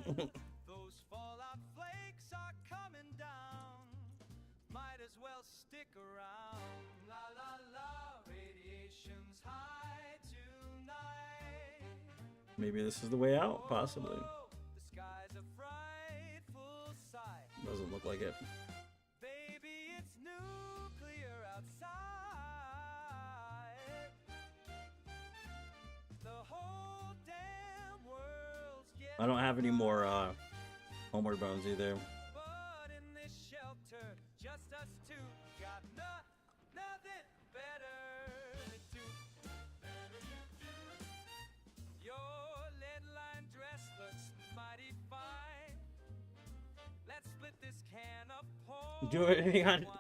Those fallout flakes are coming down. Might as well stick around. La la la, radiation's high tonight. Maybe this is the way out, possibly. The sky's a frightful sight. Doesn't look like it. Baby, it's nuclear outside. The whole damn world's getting I don't have any more homeward bones either. but in this shelter, just us two, got nothing better to do. Your lead-lined dress looks mighty fine. Let's split this can of porn Do anything on wine.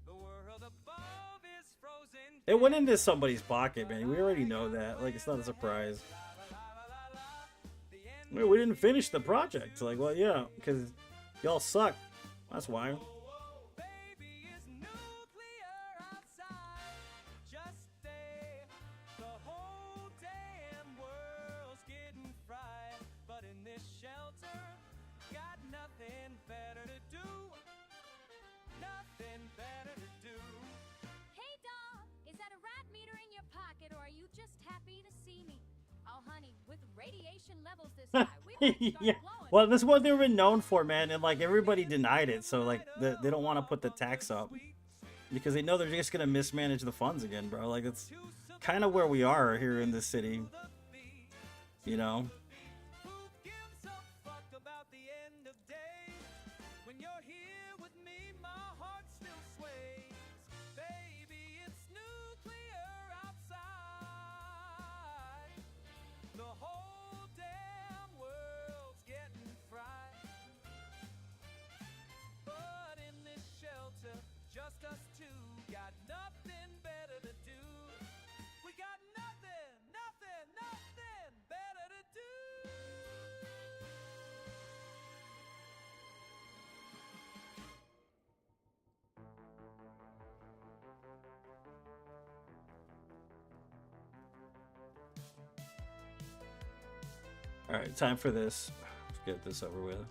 The world above is frozen. it went into somebody's pocket, man. We already know that. Like, it's not a surprise. Well, we didn't finish the project. Like, well, yeah, because y'all suck. That's why. Baby, it's nuclear outside. Just stay. The whole damn world's getting fried. But in this shelter, got nothing better to do. Nothing better to do. Hey, dog, is that a rat meter in your pocket, or are you just happy to see me? Oh, honey, with radiation levels this high, we might start Yeah. glowing. Well, this is what they've been known for, man. And, like, everybody denied it. So, like, they don't want to put the tax up. Because they know they're just going to mismanage the funds again, bro. Like, it's kind of where we are here in this city. You know? Who gives a fuck about the end of days? When you're here with me, my heart still sways. Baby, it's nuclear outside. The whole damn world's getting fried. But in this shelter, just us two, got nothing better to do. We got nothing better to do. All right, time for this. Let's get this over with.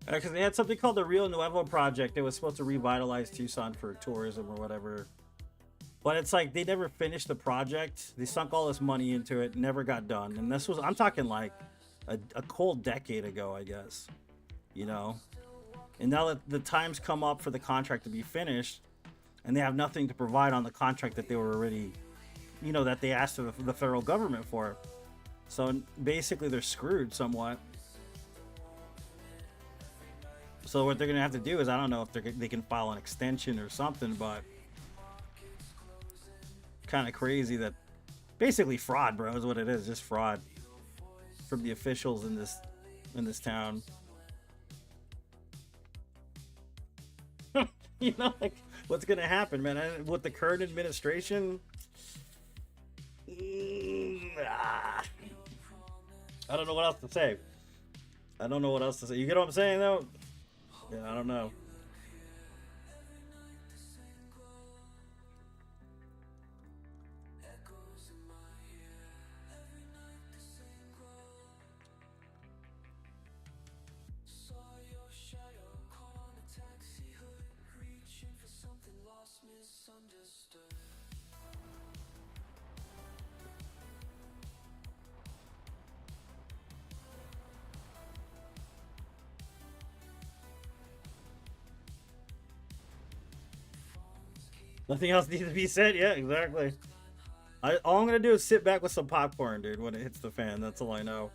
Because they had something called the Rio Nuevo Project. It was supposed to revitalize Tucson for tourism or whatever. But it's like they never finished the project. They sunk all this money into it, never got done. And this was, I'm talking like a cold decade ago, I guess. You know? And now that the time's come up for the contract to be finished, and they have nothing to provide on the contract that they were already, that they asked the federal government for. So basically, they're screwed somewhat. So what they're gonna have to do is, I don't know if they can file an extension or something, but kind of crazy that basically fraud, bro, is what it is. Just fraud from the officials in this town. Like, what's gonna happen, man? With the current administration, I don't know what else to say. You get what I'm saying, though? Yeah, I don't know. Nothing else needs to be said. Yeah, exactly. All I'm gonna do is sit back with some popcorn, dude, when it hits the fan. That's all I know.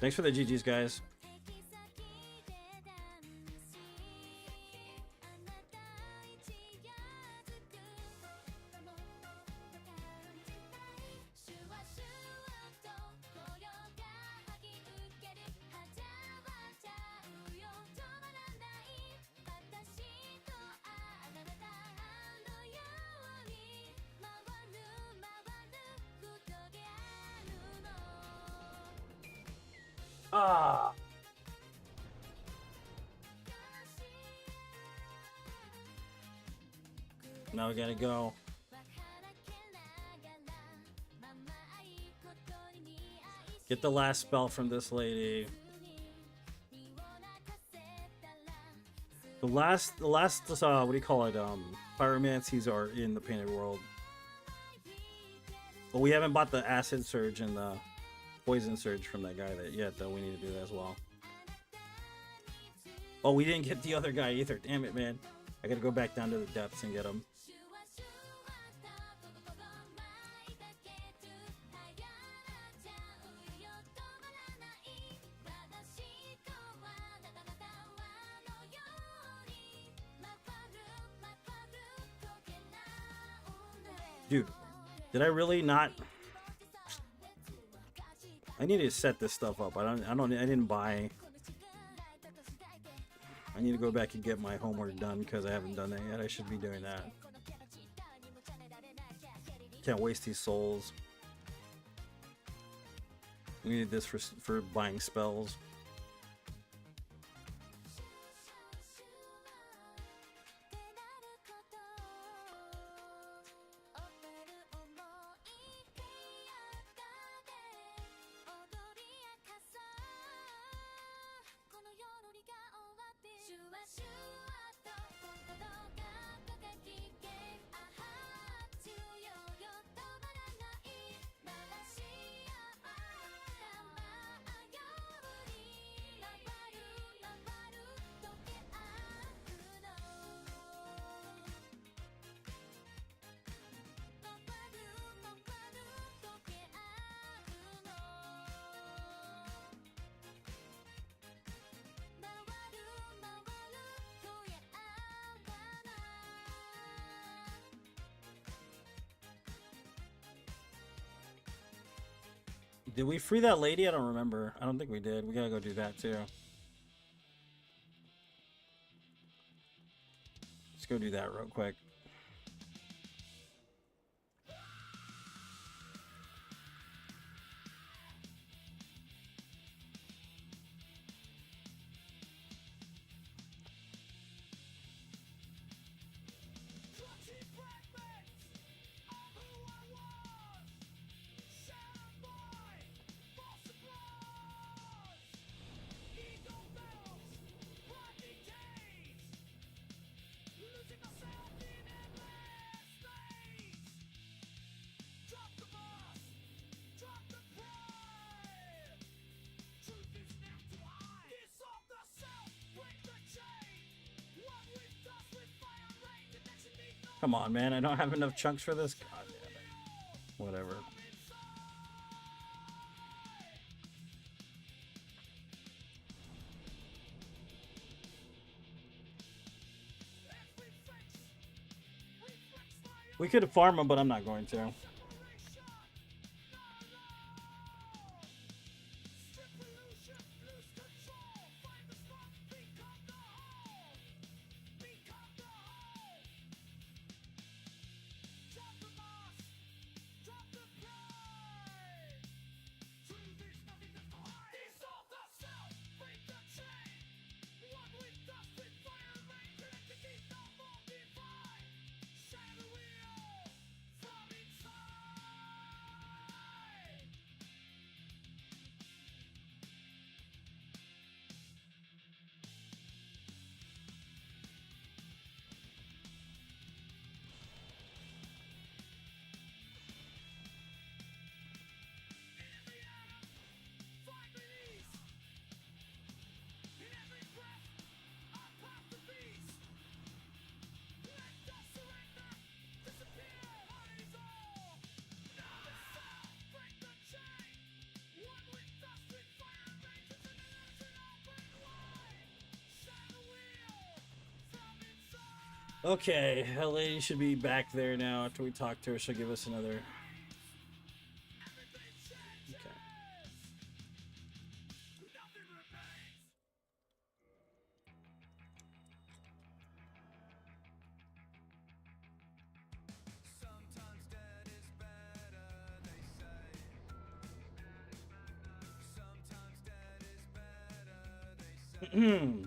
Thanks for the GGs, guys. Ah. Now we gotta go. Get the last spell from this lady. The last, what do you call it? Pyromancies are in the Painted World. But we haven't bought the Acid Surge and the Poison Surge from that guy yet, though. We need to do that as well. Oh, we didn't get the other guy either. Damn it, man. I gotta go back down to the depths and get him. Dude, did I really not? I need to set this stuff up. I didn't buy. I need to go back and get my homework done because I haven't done that yet. I should be doing that. Can't waste these souls. We need this for buying spells. Did we free that lady? I don't remember. I don't think we did. We gotta go do that too. Let's go do that real quick. Come on, man. I don't have enough chunks for this. God damn it. Whatever. We could farm them, but I'm not going to. Okay, that lady should be back there now. After we talk to her, she'll give us another. Okay.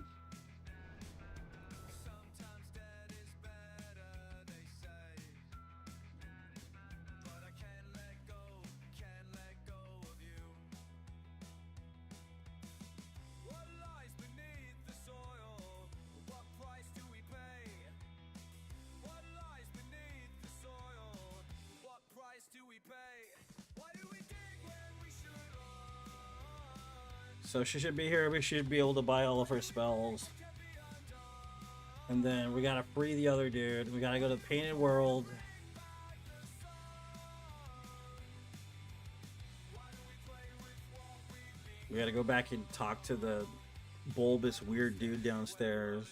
So she should be here. We should be able to buy all of her spells. And then we gotta free the other dude. We gotta go to the Painted World. We gotta go back and talk to the bulbous weird dude downstairs.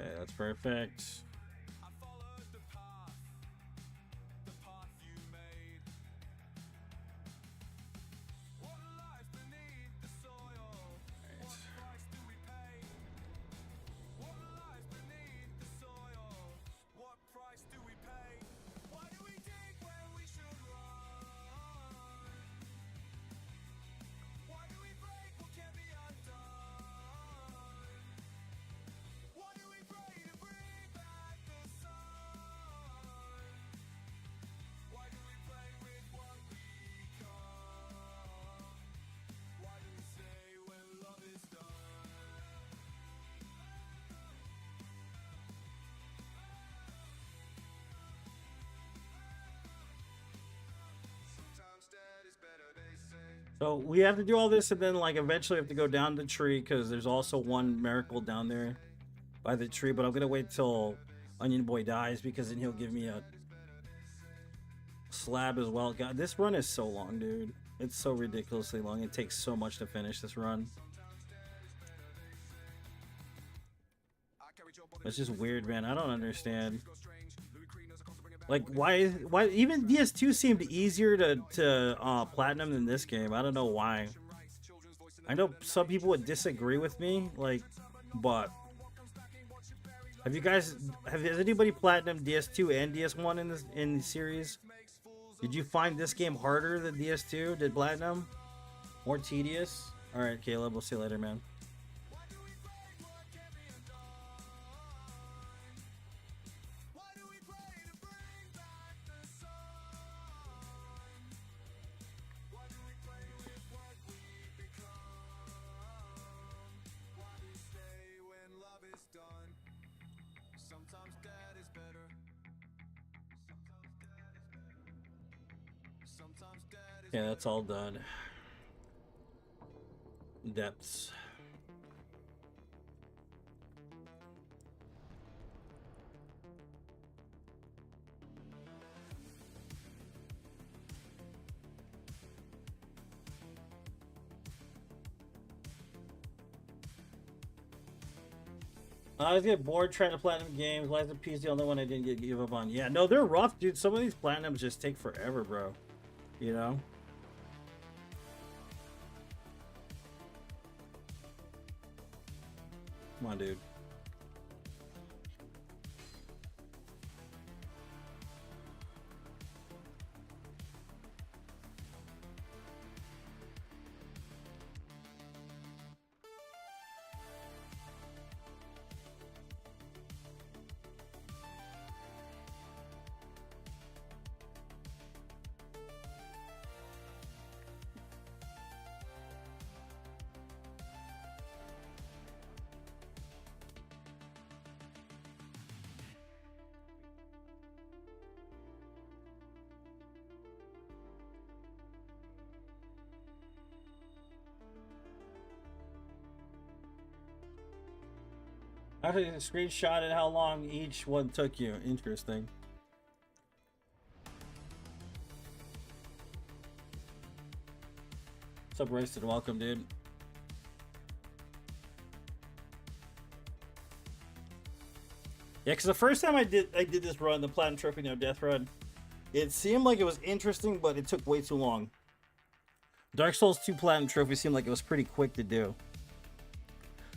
Okay, that's perfect. I followed the path you made. What lies beneath the soil? What price do we pay? What lies beneath the soil? What price do we pay? Why do we dig when we should run? Why do we break what can be undone? Why do we pray to bring back the sun? Why do we play with what we become? Why do we say when love is done? Sometimes dead is better, they say. So we have to do all this, and then like eventually have to go down the tree because there's also one miracle down there by the tree. But I'm gonna wait till Onion Boy dies because then he'll give me a slab as well. God, this run is so long, dude. It's so ridiculously long. It takes so much to finish this run. It's just weird, man. I don't understand. Like, why even DS2 seemed easier to platinum than this game. I don't know why. I know some people would disagree with me, like, but has anybody platinum DS2 and DS1 in the series? Did you find this game harder than DS2 did platinum? More tedious? All right, Caleb, we'll see you later, man. Sometimes dead is better. Sometimes dead is Yeah, that's all done. Depths. I always get bored trying to platinum games. Lies of Peace the only one I didn't give up on. Yeah, no, they're rough, dude. Some of these platinums just take forever, bro. You know? Come on, dude. Actually, screenshotted how long each one took you. Interesting. What's up, Royston? Welcome, dude. Yeah, because the first time I did this run, the Platinum Trophy No Death Run, it seemed like it was interesting, but it took way too long. Dark Souls 2 Platinum Trophy seemed like it was pretty quick to do.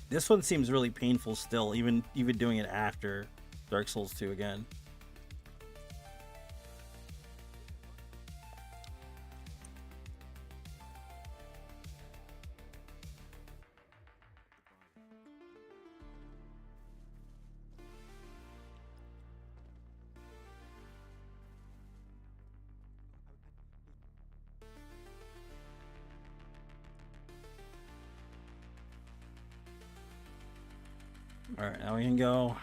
This one seems really painful still, even doing it after Dark Souls 2 again. Alright, now we can go.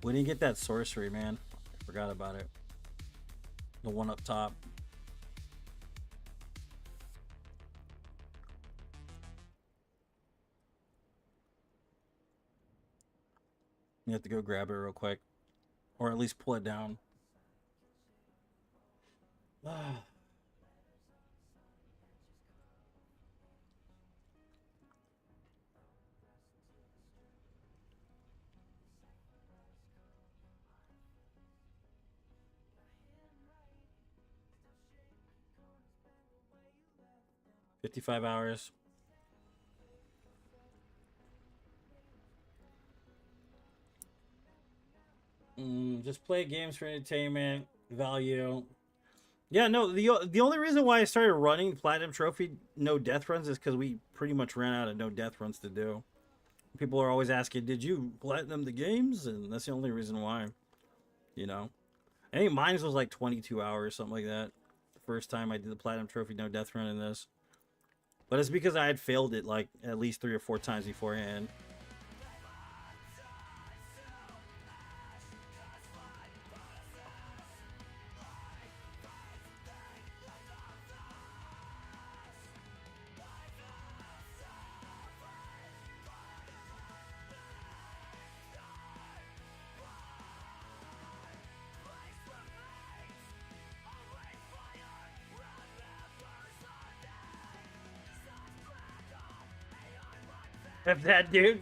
We didn't get that sorcery, man. Forgot about it. The one up top. You have to go grab it real quick. Or at least pull it down. 55 hours. Just play games for entertainment, value. Yeah, no, the only reason why I started running Platinum Trophy no death runs is because we pretty much ran out of no death runs to do. People are always asking, did you Platinum the games? And that's the only reason why, you know. I think mine was like 22 hours, something like that. The first time I did the Platinum Trophy no death run in this. But it's because I had failed it like at least 3 or 4 times beforehand. If that dude.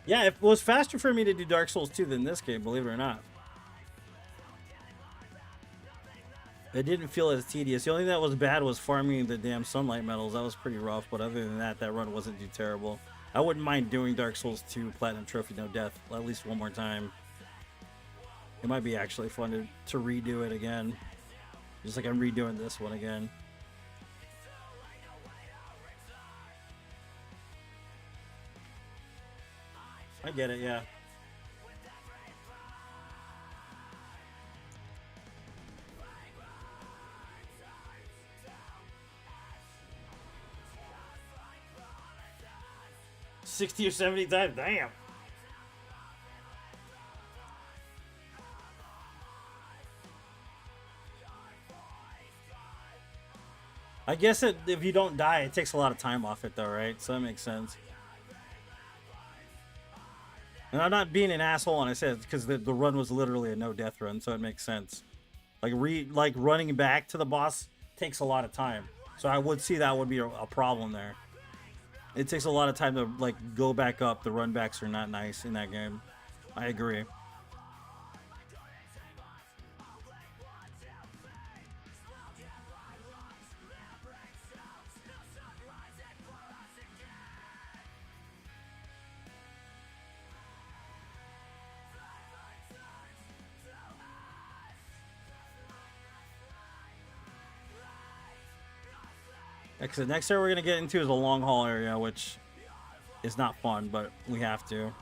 Yeah, it was faster for me to do Dark Souls 2 than this game, believe it or not. It didn't feel as tedious. The only thing that was bad was farming the damn sunlight metals. That was pretty rough, but other than that, that run wasn't too terrible. I wouldn't mind doing Dark Souls 2 Platinum Trophy No Death at least one more time. It might be actually fun to redo it again. Just like I'm redoing this one again. I get it, yeah. $60 or $70, damn. I guess if you don't die, it takes a lot of time off it, though, right? So that makes sense. And I'm not being an asshole when I said it, because the run was literally a no-death run, so it makes sense. Like running back to the boss takes a lot of time, so I would see that would be a problem there. It takes a lot of time to like go back up. The run backs are not nice in that game. I agree. Because the next area we're going to get into is a long haul area, which is not fun, but we have to.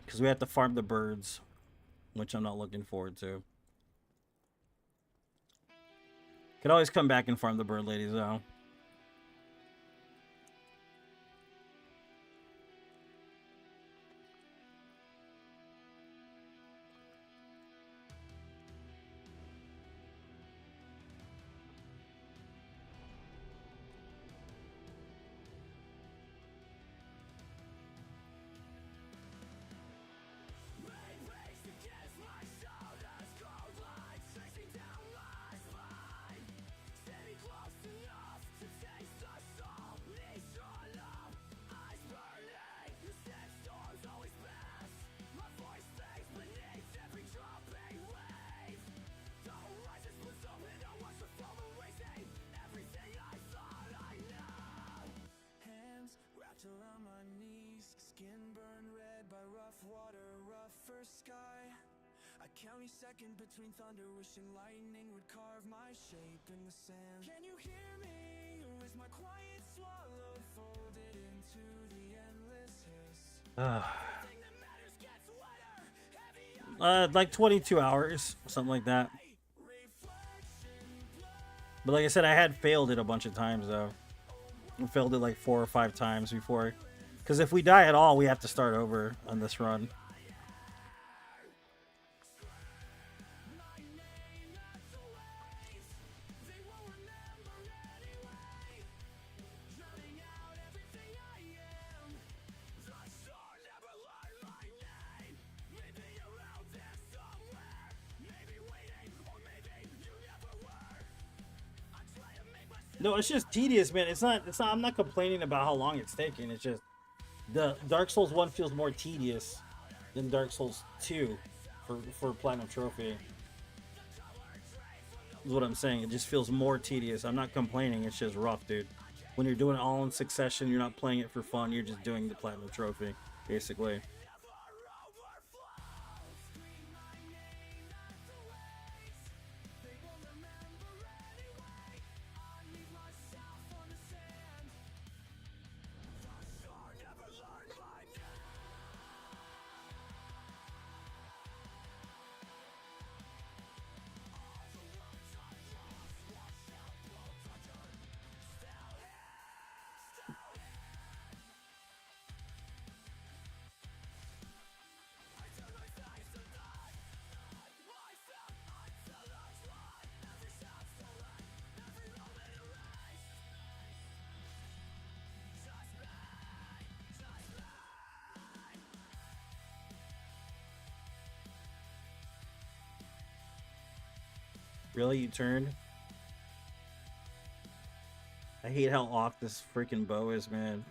Because we have to farm the birds, which I'm not looking forward to. Could always come back and farm the bird ladies, though. County second between thunder, wishing lightning would carve my shape in the sand. Can you hear me? Or is my quiet swallow folded into the endless hiss? Like 22 hours, something like that. But like I said, I had failed it a bunch of times though. I failed it like 4 or 5 times before. Because if we die at all, we have to start over on this run. No, it's just tedious, man. It's not. I'm not complaining about how long it's taking. It's just the Dark Souls 1 feels more tedious than Dark Souls 2 for Platinum Trophy. Is what I'm saying. It just feels more tedious. I'm not complaining. It's just rough, dude. When you're doing it all in succession, you're not playing it for fun. You're just doing the Platinum Trophy, basically. Really, you turned? I hate how off this freaking bow is, man.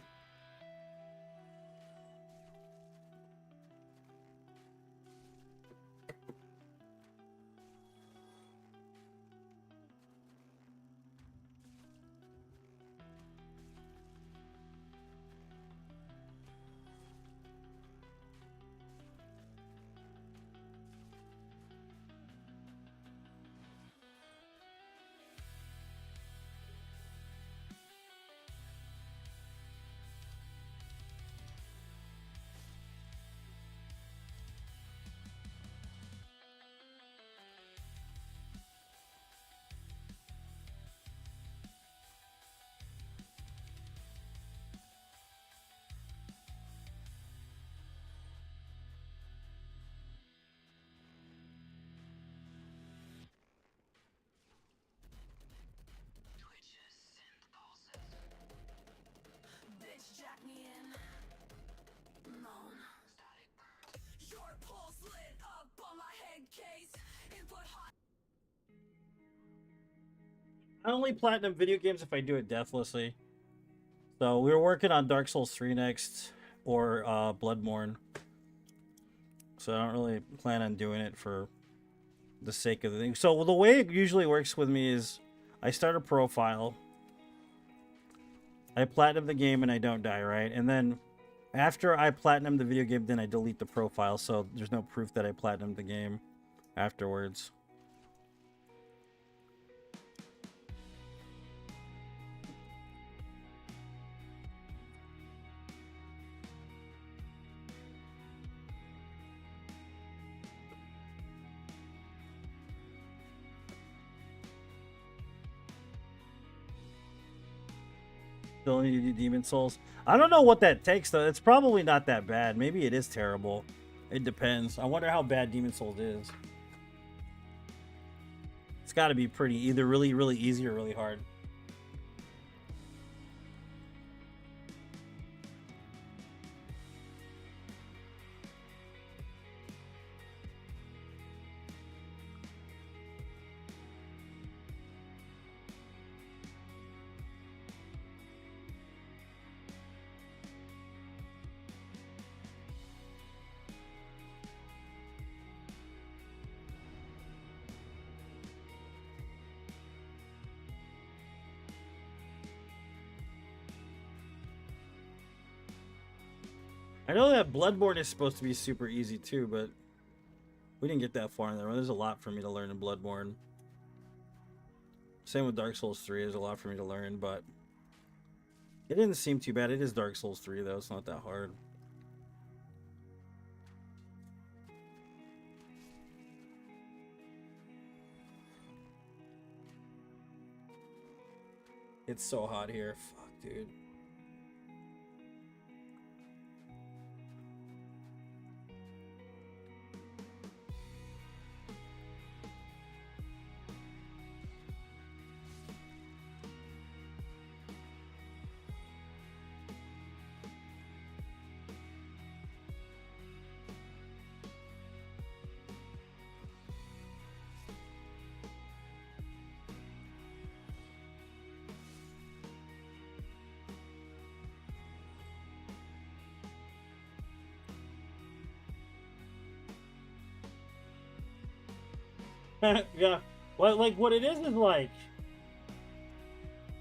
I only platinum video games if I do it deathlessly. So we were working on Dark Souls 3 next, or Bloodborne. So I don't really plan on doing it for the sake of the thing. So the way it usually works with me is I start a profile, I platinum the game, and I don't die, right? And then after I platinum the video game, then I delete the profile, so there's no proof that I platinumed the game afterwards. Still need to do Demon Souls. I don't know what that takes though. It's probably not that bad. Maybe it is terrible. It depends. I wonder how bad Demon Souls is. It's got to be pretty either really, really easy or really hard. I know that Bloodborne is supposed to be super easy too, but we didn't get that far in there. There's a lot for me to learn in Bloodborne. Same with Dark Souls 3. There's a lot for me to learn, but it didn't seem too bad. It is Dark Souls 3 though. It's not that hard. It's so hot here. Fuck, dude. Yeah. Well, like what it is like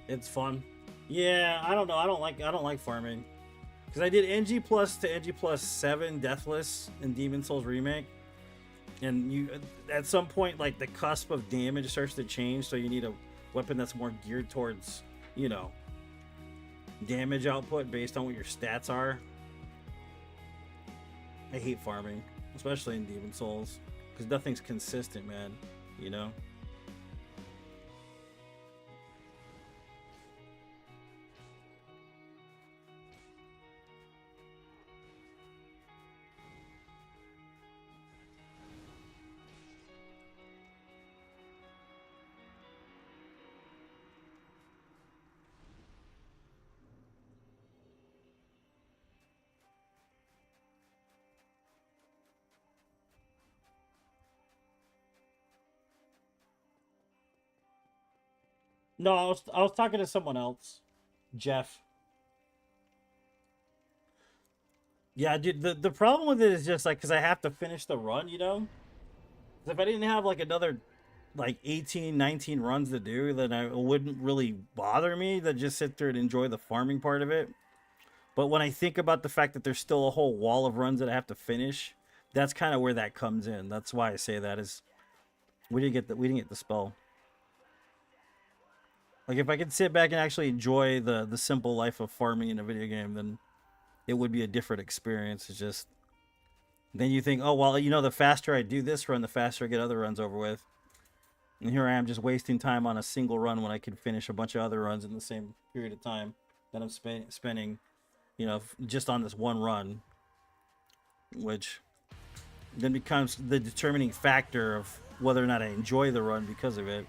it's fun. Yeah, I don't know. I don't like farming. Cuz I did NG plus to NG plus 7 Deathless in Demon Souls remake. And you at some point like the cusp of damage starts to change, so you need a weapon that's more geared towards, you know, damage output based on what your stats are. I hate farming, especially in Demon Souls, because nothing's consistent, man, you know? No, I was talking to someone else, Jeff. Yeah, dude. The problem with it is just like because I have to finish the run, you know. 'Cause if I didn't have like another like 18, 19 runs to do, then it wouldn't really bother me to just sit there and enjoy the farming part of it. But when I think about the fact that there's still a whole wall of runs that I have to finish, that's kind of where that comes in. That's why I say that is we didn't get the spell. Like if I could sit back and actually enjoy the simple life of farming in a video game, then it would be a different experience. It's just then you think, oh well, you know, the faster I do this run, the faster I get other runs over with. And here I am just wasting time on a single run when I could finish a bunch of other runs in the same period of time that I'm spending, you know, just on this one run, which then becomes the determining factor of whether or not I enjoy the run because of it.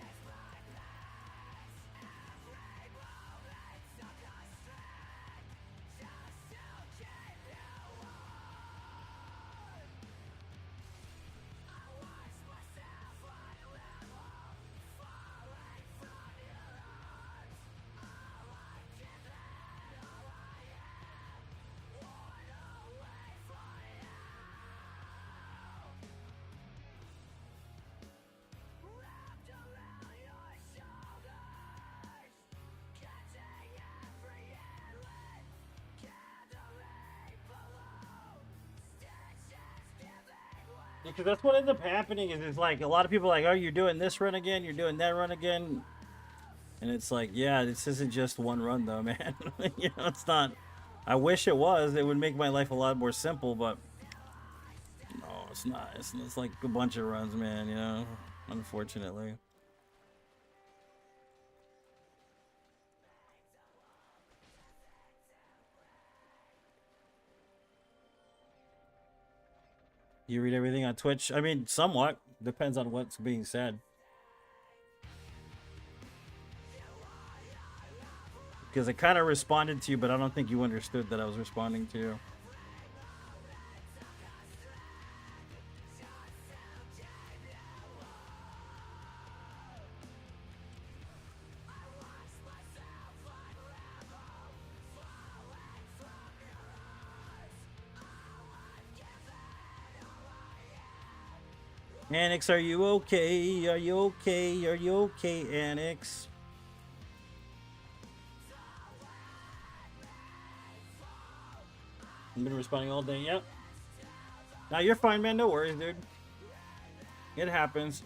Because that's what ends up happening is it's like a lot of people are like, oh, you're doing this run again, you're doing that run again. And it's like, yeah, this isn't just one run though, man. You know, it's not. I wish it was. It would make my life a lot more simple, but no, it's not. It's like a bunch of runs, man, you know, unfortunately. You read everything on Twitch? I mean, somewhat. Depends on what's being said. Because I kind of responded to you, but I don't think you understood that I was responding to you. Anix, are you okay? Are you okay? Are you okay, Anix? I've been responding all day. Yep. Now you're fine, man. No worries, dude. It happens.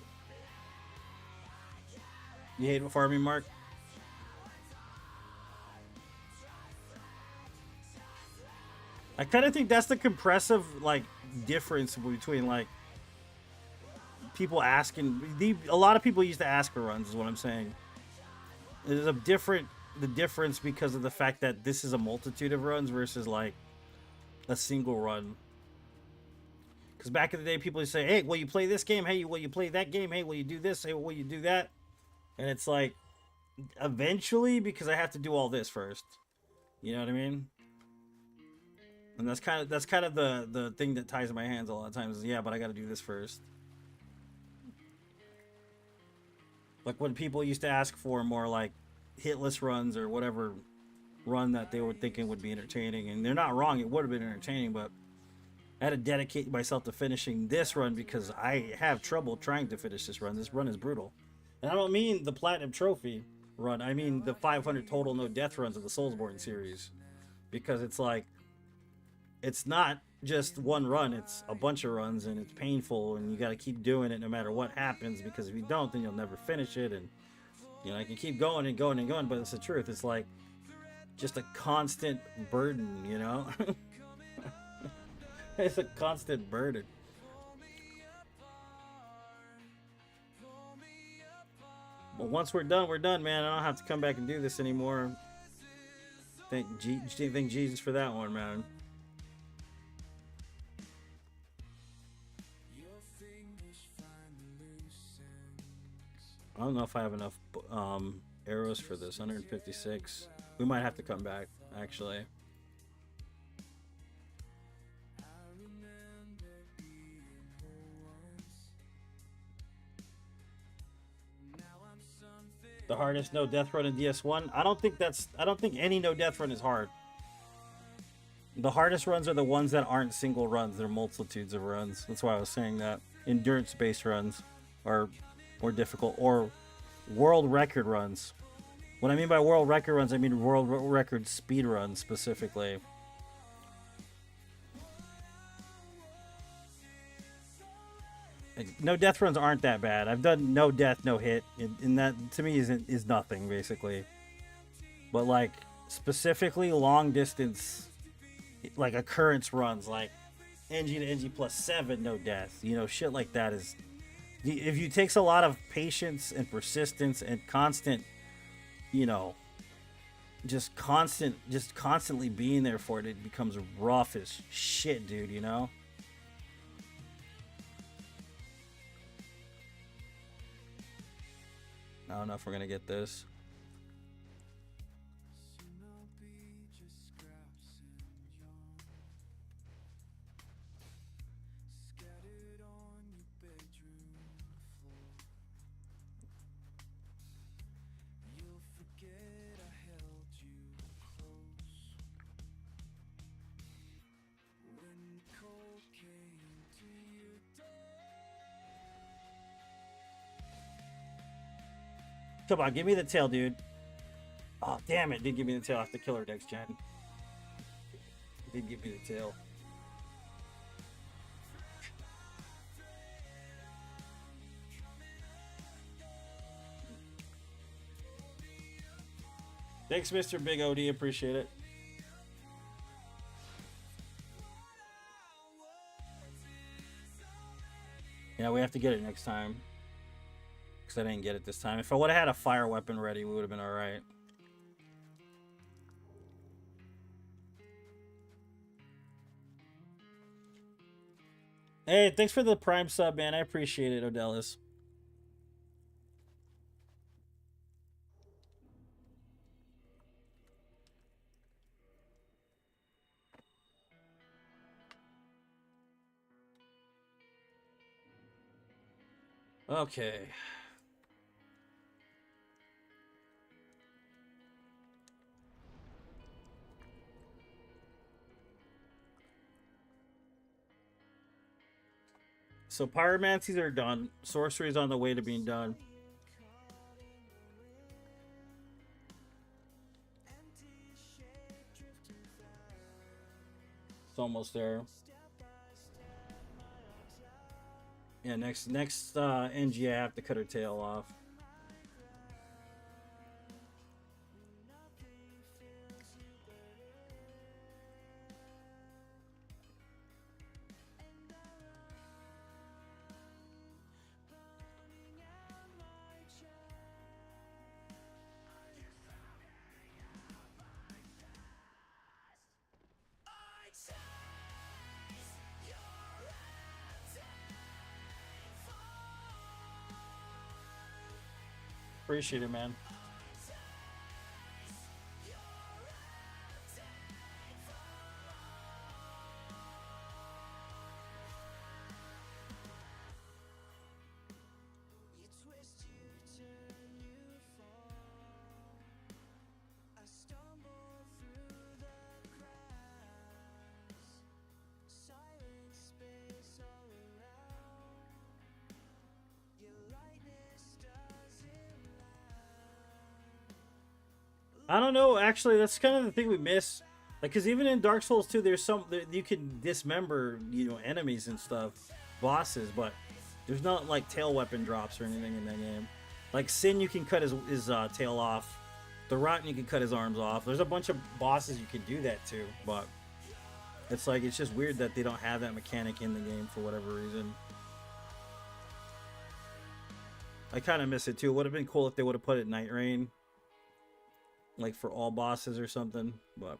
You hate farming, Mark? I kind of think that's the compressive like difference between like people asking. A lot of people used to ask for runs, is what I'm saying. There's a different the difference because of the fact that this is a multitude of runs versus like a single run. Because back in the day, people would say, "Hey, will you play this game? Hey, will you play that game? Hey, will you do this? Hey, will you do that?" And it's like, eventually, because I have to do all this first. You know what I mean? And that's kind of the thing that ties my hands a lot of times. Is, yeah, but I got to do this first. Like when people used to ask for more like hitless runs or whatever run that they were thinking would be entertaining, and they're not wrong. It would have been entertaining, but I had to dedicate myself to finishing this run because I have trouble trying to finish this run. This run is brutal. And I don't mean the Platinum Trophy run. I mean the 500 total no death runs of the Soulsborne series. Because it's like, it's not just one run. It's a bunch of runs, and it's painful, and you got to keep doing it no matter what happens. Because if you don't, then you'll never finish it. And, you know, I can keep going and going and going, but it's the truth. It's like just a constant burden, you know? It's a constant burden. But once we're done, man. I don't have to come back and do this anymore. Thank Jesus for that one, man. I don't know if I have enough arrows for this. 156. We might have to come back, actually. The hardest no death run in DS1. I don't think any no death run is hard. The hardest runs are the ones that aren't single runs. They're multitudes of runs. That's why I was saying that. Endurance based runs are more difficult, or world record runs. What I mean by world record runs, I mean world record speed runs specifically. No death runs aren't that bad. I've done no death, no hit, and that to me is nothing basically. But like specifically long distance, like occurrence runs, like NG to NG plus 7 no death, you know, shit like that is. If you takes a lot of patience and persistence and constant, you know, just constantly being there for it, it becomes rough as shit, dude. You know. I don't know if we're gonna get this. Come on, give me the tail, dude. Oh, damn it. Did give me the tail after Killer next gen. Did give me the tail. Thanks, Mr. Big OD. Appreciate it. Yeah, we have to get it next time. I didn't get it this time. If I would have had a fire weapon ready, we would have been alright. Hey, thanks for the Prime sub, man. I appreciate it, Odellis. Okay. So pyromancies are done. Sorcery is on the way to being done. It's almost there. Yeah, next NG I have to cut her tail off. appreciate it, man. I don't know. Actually, that's kind of the thing we miss. Like, because even in Dark Souls 2, there's some that you can dismember, you know, enemies and stuff, bosses, but there's not like tail weapon drops or anything in that game. Like Sin, you can cut his tail off. The Rotten, you can cut his arms off. There's a bunch of bosses you can do that to, but it's like it's just weird that they don't have that mechanic in the game for whatever reason. I kind of miss it too. It would have been cool if they would have put it Night Rain, like for all bosses or something, but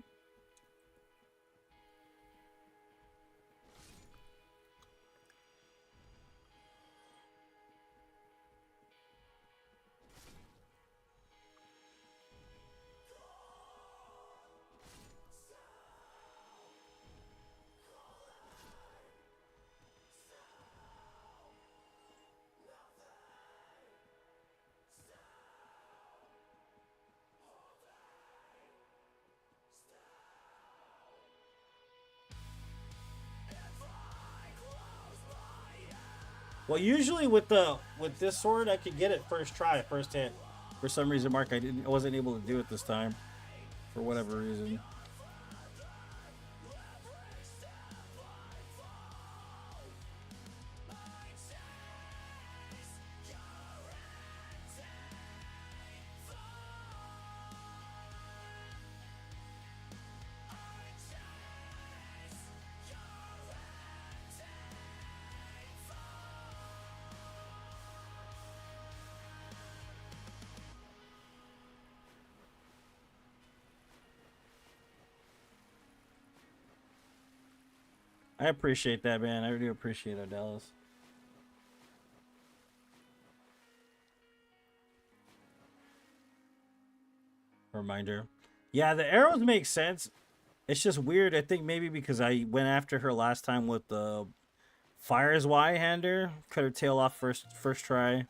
well, usually with this sword, I could get it first try, first hit. For some reason, Mark, I wasn't able to do it this time, for whatever reason. I appreciate that, man. I really appreciate it, Dallas. Reminder. Yeah, the arrows make sense. It's just weird. I think maybe because I went after her last time with the Fire's Y-hander, cut her tail off first try.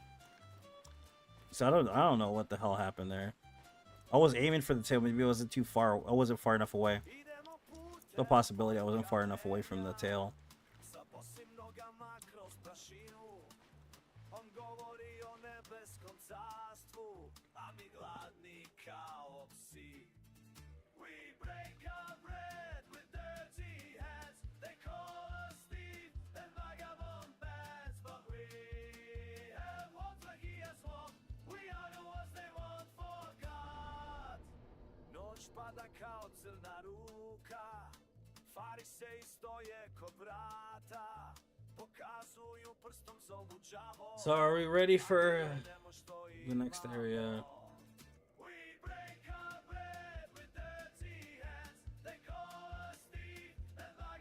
So I don't know what the hell happened there. I was aiming for the tail, maybe it wasn't too far. I wasn't far enough away. No possibility I wasn't far enough away from the tail. Pada kao crna ruka, farisej stoje ko vrata, pokazuju prstom zovu đavo. So are we ready for the next area?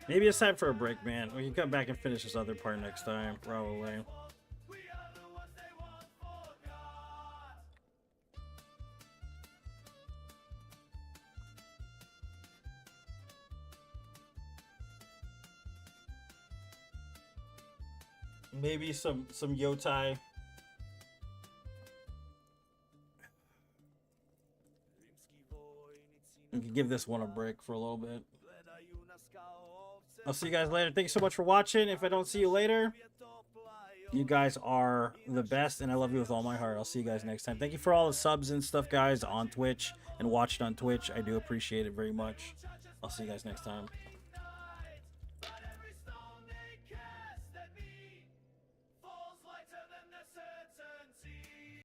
Maybe it's time for a break, man. We can come back and finish this other part next time, probably. Maybe some yotai. We can give this one a break for a little bit. I'll see you guys later. Thank you so much for watching. If I don't see you later, you guys are the best, and I love you with all my heart. I'll see you guys next time. Thank you for all the subs and stuff, guys, on Twitch and watching on Twitch. I do appreciate it very much. I'll see you guys next time.